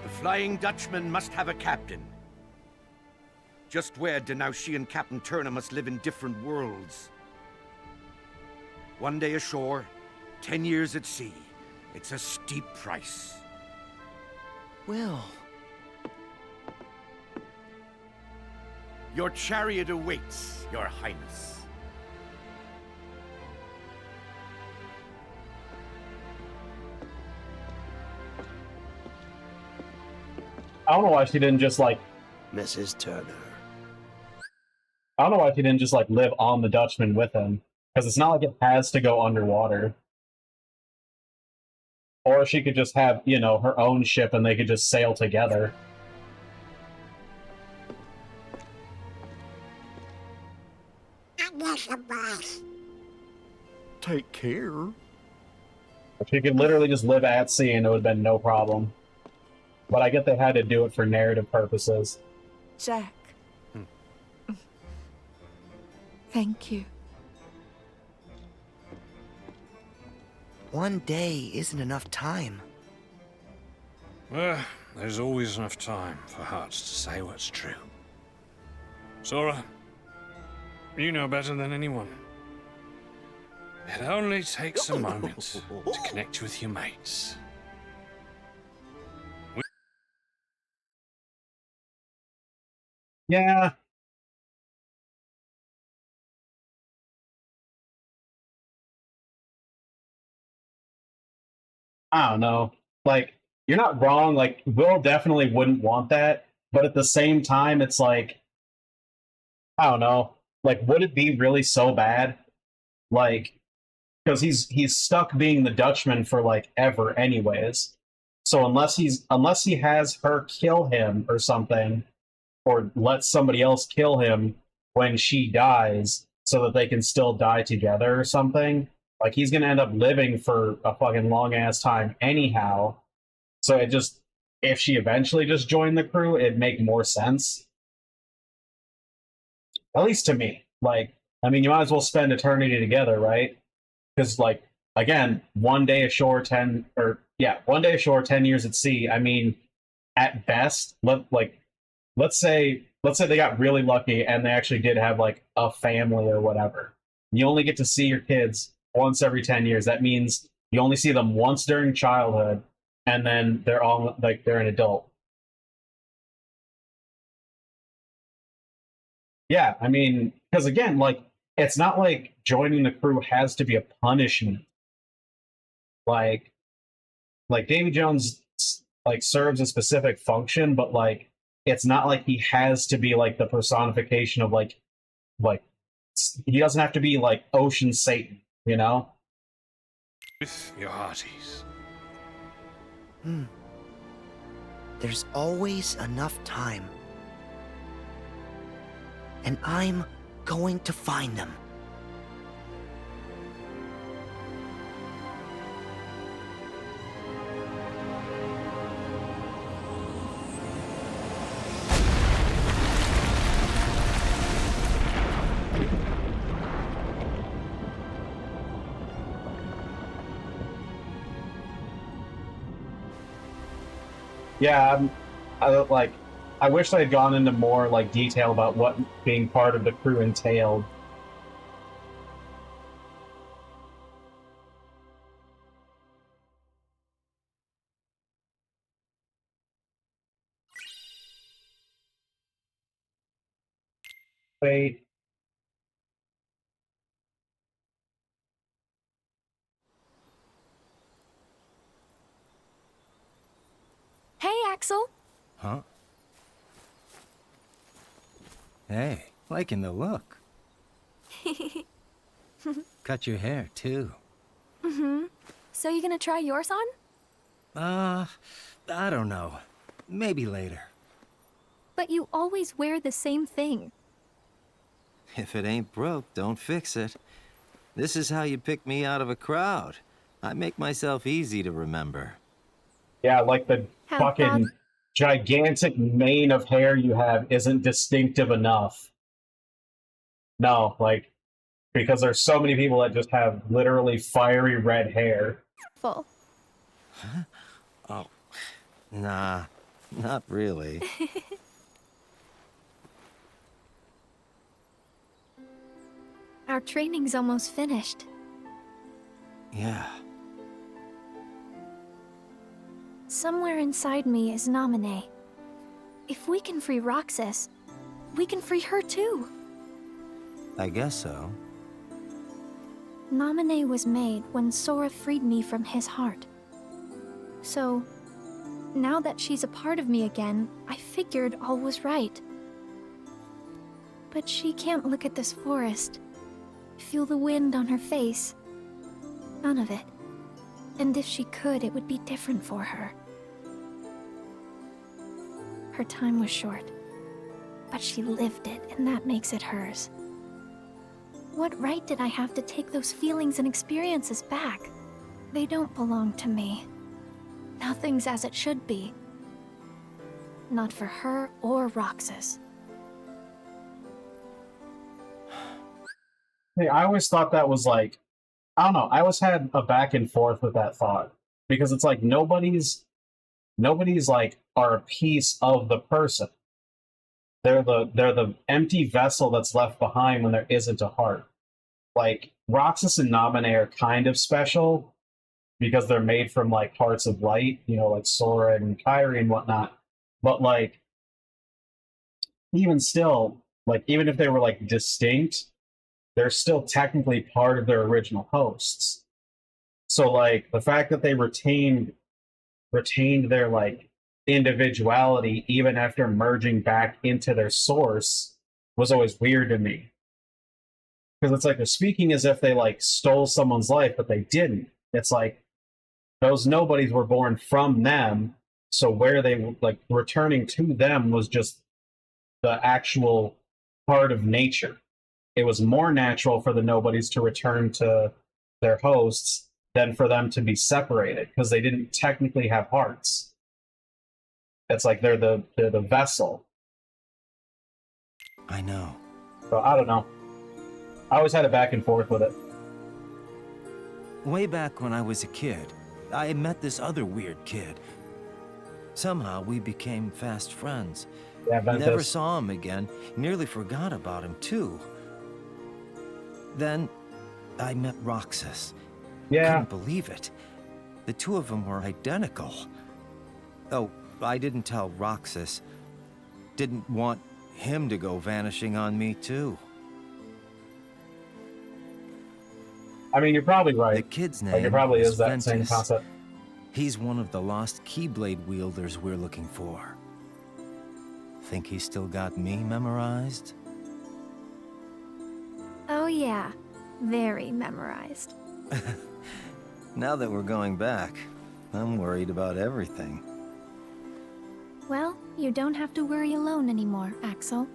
The Flying Dutchman must have a captain. Just where Denaushi and Captain Turner must live in different worlds. One day ashore, 10 years at sea. It's a steep price. Will. Your chariot awaits, Your Highness. I don't know why she didn't just like Mrs. Turner. I don't know why she didn't just like live on the Dutchman with him. Because it's not like it has to go underwater. Or she could just have, you know, her own ship and they could just sail together. Take care. She could literally just live at sea and it would have been no problem. But I get they had to do it for narrative purposes. Jack. Thank you. One day isn't enough time. Well, there's always enough time for hearts to say what's true. Sora, you know better than anyone. It only takes a moment to connect with your mates. Yeah. I don't know. Like, you're not wrong. Like, Will definitely wouldn't want that. But at the same time, it's like, I don't know. Like, would it be really so bad? Like, because he's stuck being the Dutchman for like ever, anyways. So unless he has her kill him or something, or let somebody else kill him when she dies, so that they can still die together or something, like he's gonna end up living for a fucking long ass time anyhow. So it just, if she eventually just joined the crew, it'd make more sense. At least to me. Like, I mean, you might as well spend eternity together, right? Because, like, again, 1 day ashore, 10 years at sea. I mean, at best, let's say they got really lucky and they actually did have like a family or whatever. You only get to see your kids once every 10 years. That means you only see them once during childhood, and then they're all like they're an adult. Yeah, I mean, because again, like, it's not like joining the crew has to be a punishment. Like, Davy Jones like serves a specific function, but like it's not like he has to be like the personification of like he doesn't have to be like Ocean Satan, you know? With your hearties. There's always enough time. And I'm going to find them. Yeah, I wish they had gone into more like detail about what being part of the crew entailed. Wait. Hey, Axel. Huh? Hey, liking the look. Cut your hair, too. Mm-hmm. So you gonna try yours on? I don't know. Maybe later. But you always wear the same thing. If it ain't broke, don't fix it. This is how you pick me out of a crowd. I make myself easy to remember. Yeah, like the How fucking about- gigantic mane of hair you have isn't distinctive enough. No, like, because there's so many people that just have literally fiery red hair. Full. Huh? Oh, nah, not really. Our training's almost finished. Yeah. Somewhere inside me is Naminé. If we can free Roxas, we can free her too. I guess so. Naminé was made when Sora freed me from his heart. So, now that she's a part of me again, I figured all was right. But she can't look at this forest, feel the wind on her face. None of it. And if she could, it would be different for her. Her time was short, but she lived it, and that makes it hers. What right did I have to take those feelings and experiences back? They don't belong to me. Nothing's as it should be. Not for her or Roxas. Hey, I always thought that was like, I don't know, I always had a back and forth with that thought. Because it's like nobody's like are a piece of the person. They're the empty vessel that's left behind when there isn't a heart. like Roxas and Naminé are kind of special because they're made from like parts of light, you know, like Sora and Kairi and whatnot. But like even still, like even if they were like distinct, they're still technically part of their original hosts. So like the fact that they retained their like individuality even after merging back into their source was always weird to me. Because it's like they're speaking as if they like stole someone's life, but they didn't. It's like those nobodies were born from them, so where they like returning to them was just the actual part of nature. It was more natural for the nobodies to return to their hosts than for them to be separated because they didn't technically have hearts. It's like they're the vessel. I know. So I don't know. I always had a back and forth with it. Way back when I was a kid, I met this other weird kid. Somehow we became fast friends. Yeah, never saw him again. Nearly forgot about him too. Then I met Roxas. Yeah. Couldn't believe it. The two of them were identical. Oh, I didn't tell Roxas. Didn't want him to go vanishing on me too. I mean, you're probably right. The kid's name like, it probably was is that same Ventus. concept. He's one of the lost Keyblade wielders we're looking for. Think he's still got me memorized? Oh yeah, very memorized. Now that we're going back, I'm worried about everything. Well, you don't have to worry alone anymore, Axel.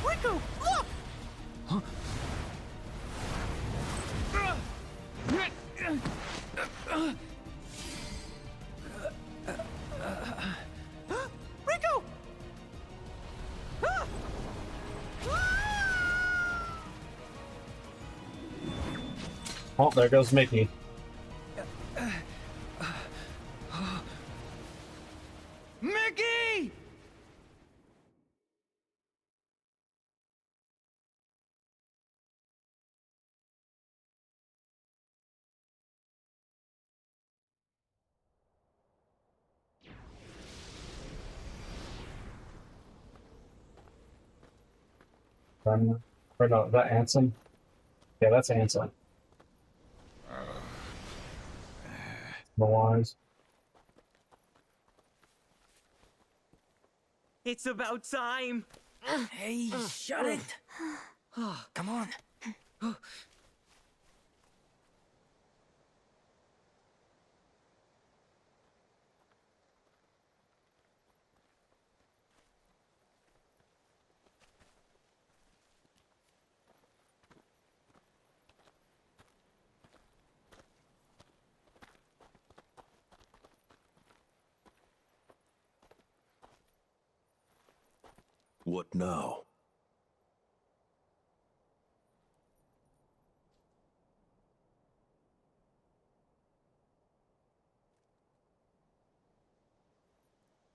Rico, look! Rico! Oh, there goes Mickey. Mickey! Or no, is that Ansem? Yeah, that's Ansem. The wise. It's about time. Hey, shut it. Come on. What now?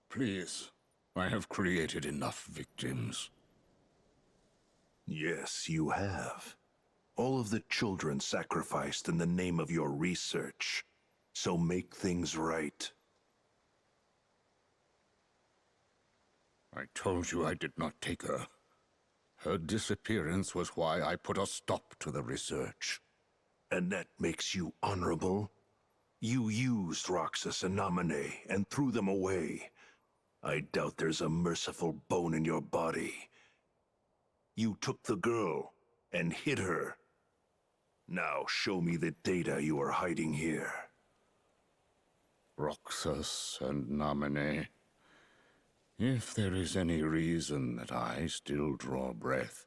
Please, I have created enough victims. Yes, you have. All of the children sacrificed in the name of your research. So make things right. I told you I did not take her. Her disappearance was why I put a stop to the research. And that makes you honorable? You used Roxas and Naminé and threw them away. I doubt there's a merciful bone in your body. You took the girl and hid her. Now show me the data you are hiding here. Roxas and Namine. If there is any reason that I still draw breath,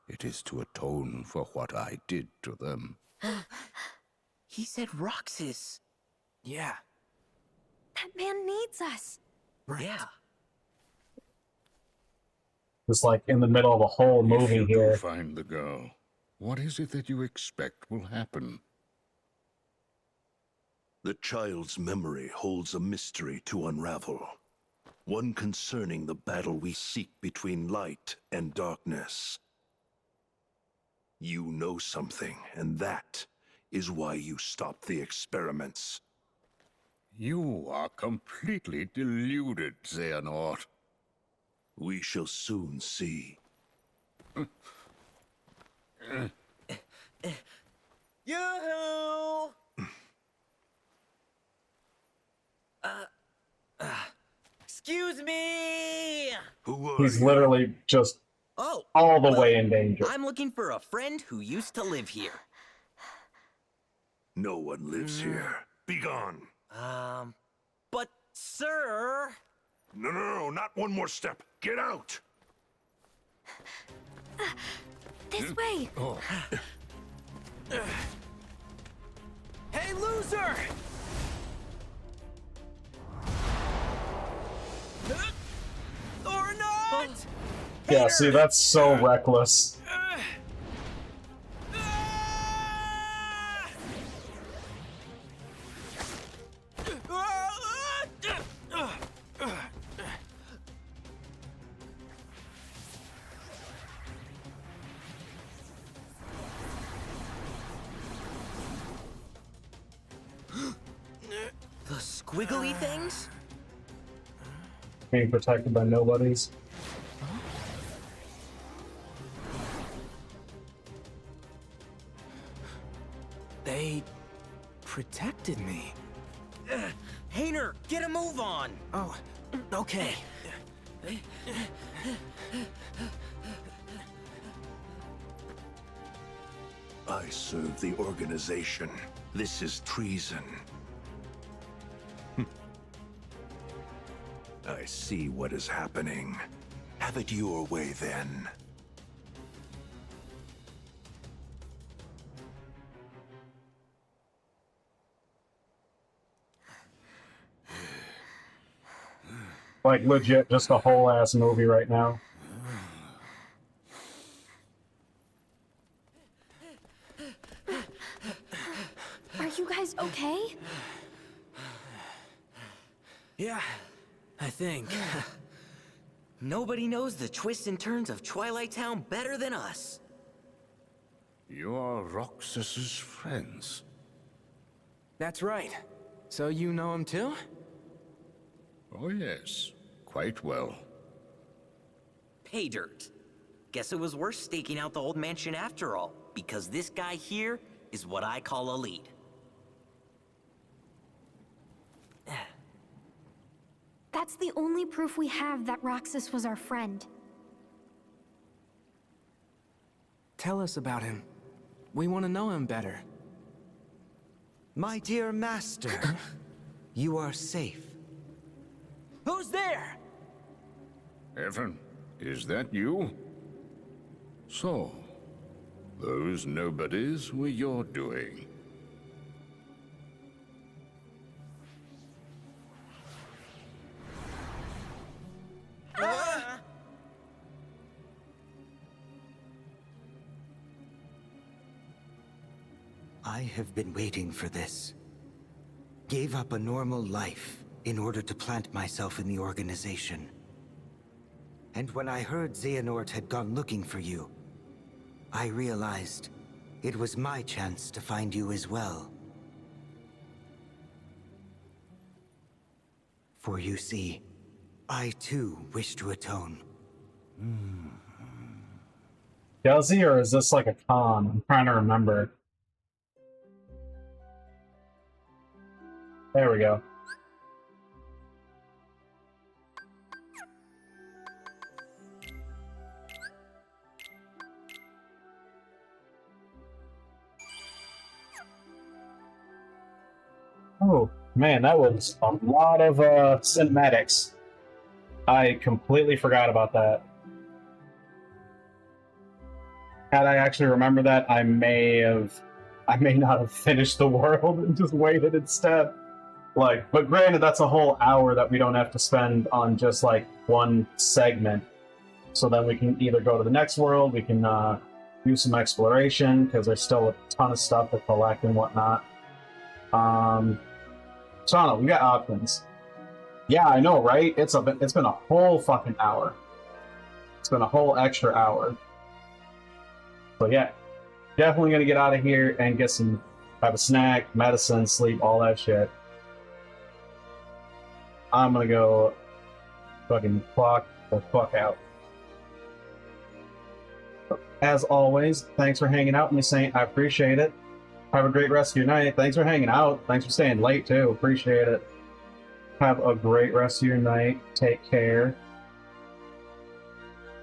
it is to atone for what I did to them. He said Roxas. Yeah. That man needs us. Right. Yeah. It's like in the middle of a whole If movie you here. do find the girl, what is it that you expect will happen? The child's memory holds a mystery to unravel. One concerning the battle we seek between light and darkness. You know something, and that is why you stopped the experiments. You are completely deluded, Xehanort. We shall soon see. Yoo-hoo! Excuse me! He's literally just Oh, all the well, way in danger. I'm looking for a friend who used to live here. No one lives here. Begone! But sir... No, not one more step. Get out! This way! Oh. Hey, loser! Or not! Yeah, see, that's so reckless. The squiggly things? Being protected by nobodies. They protected me. Hayner, get a move on! Oh, okay. I serve the organization. This is treason. I see what is happening. Have it your way, then. Like, legit, just a whole ass movie right now. Are you guys okay? Yeah, I think. Nobody knows the twists and turns of Twilight Town better than us. You are Roxas's friends. That's right. So you know him too? Oh yes, quite well. Pay dirt. Guess it was worth staking out the old mansion after all, because this guy here is what I call a lead. That's the only proof we have that Roxas was our friend. Tell us about him. We want to know him better. My dear master, you are safe. Who's there? Evan, is that you? So, those nobodies were your doing. I have been waiting for this. Gave up a normal life in order to plant myself in the organization. And when I heard Xehanort had gone looking for you, I realized it was my chance to find you as well. For you see, I too wish to atone. Does he, or is this like a con? I'm trying to remember. There we go. Man, that was a lot of cinematics. I completely forgot about that. Had I actually remembered that, I may not have finished the world and just waited instead. Like, but granted, that's a whole hour that we don't have to spend on just like one segment. So then we can either go to the next world, we can do some exploration because there's still a ton of stuff to collect and whatnot. So I don't know, we got options. Yeah, I know, right? It's been a whole fucking hour. It's been a whole extra hour. So yeah, definitely gonna get out of here and get have a snack, medicine, sleep, all that shit. I'm gonna go fucking clock the fuck out. As always, thanks for hanging out with me, Saint. I appreciate it. Have a great rest of your night. Thanks for hanging out. Thanks for staying late too. Appreciate it. Have a great rest of your night. Take care.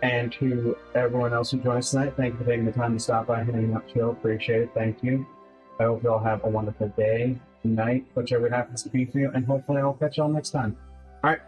And to everyone else who joined us tonight, thank you for taking the time to stop by, hanging out, chill. Appreciate it. Thank you. I hope you all have a wonderful day, night, whichever it happens to be for you, and hopefully I'll catch y'all next time.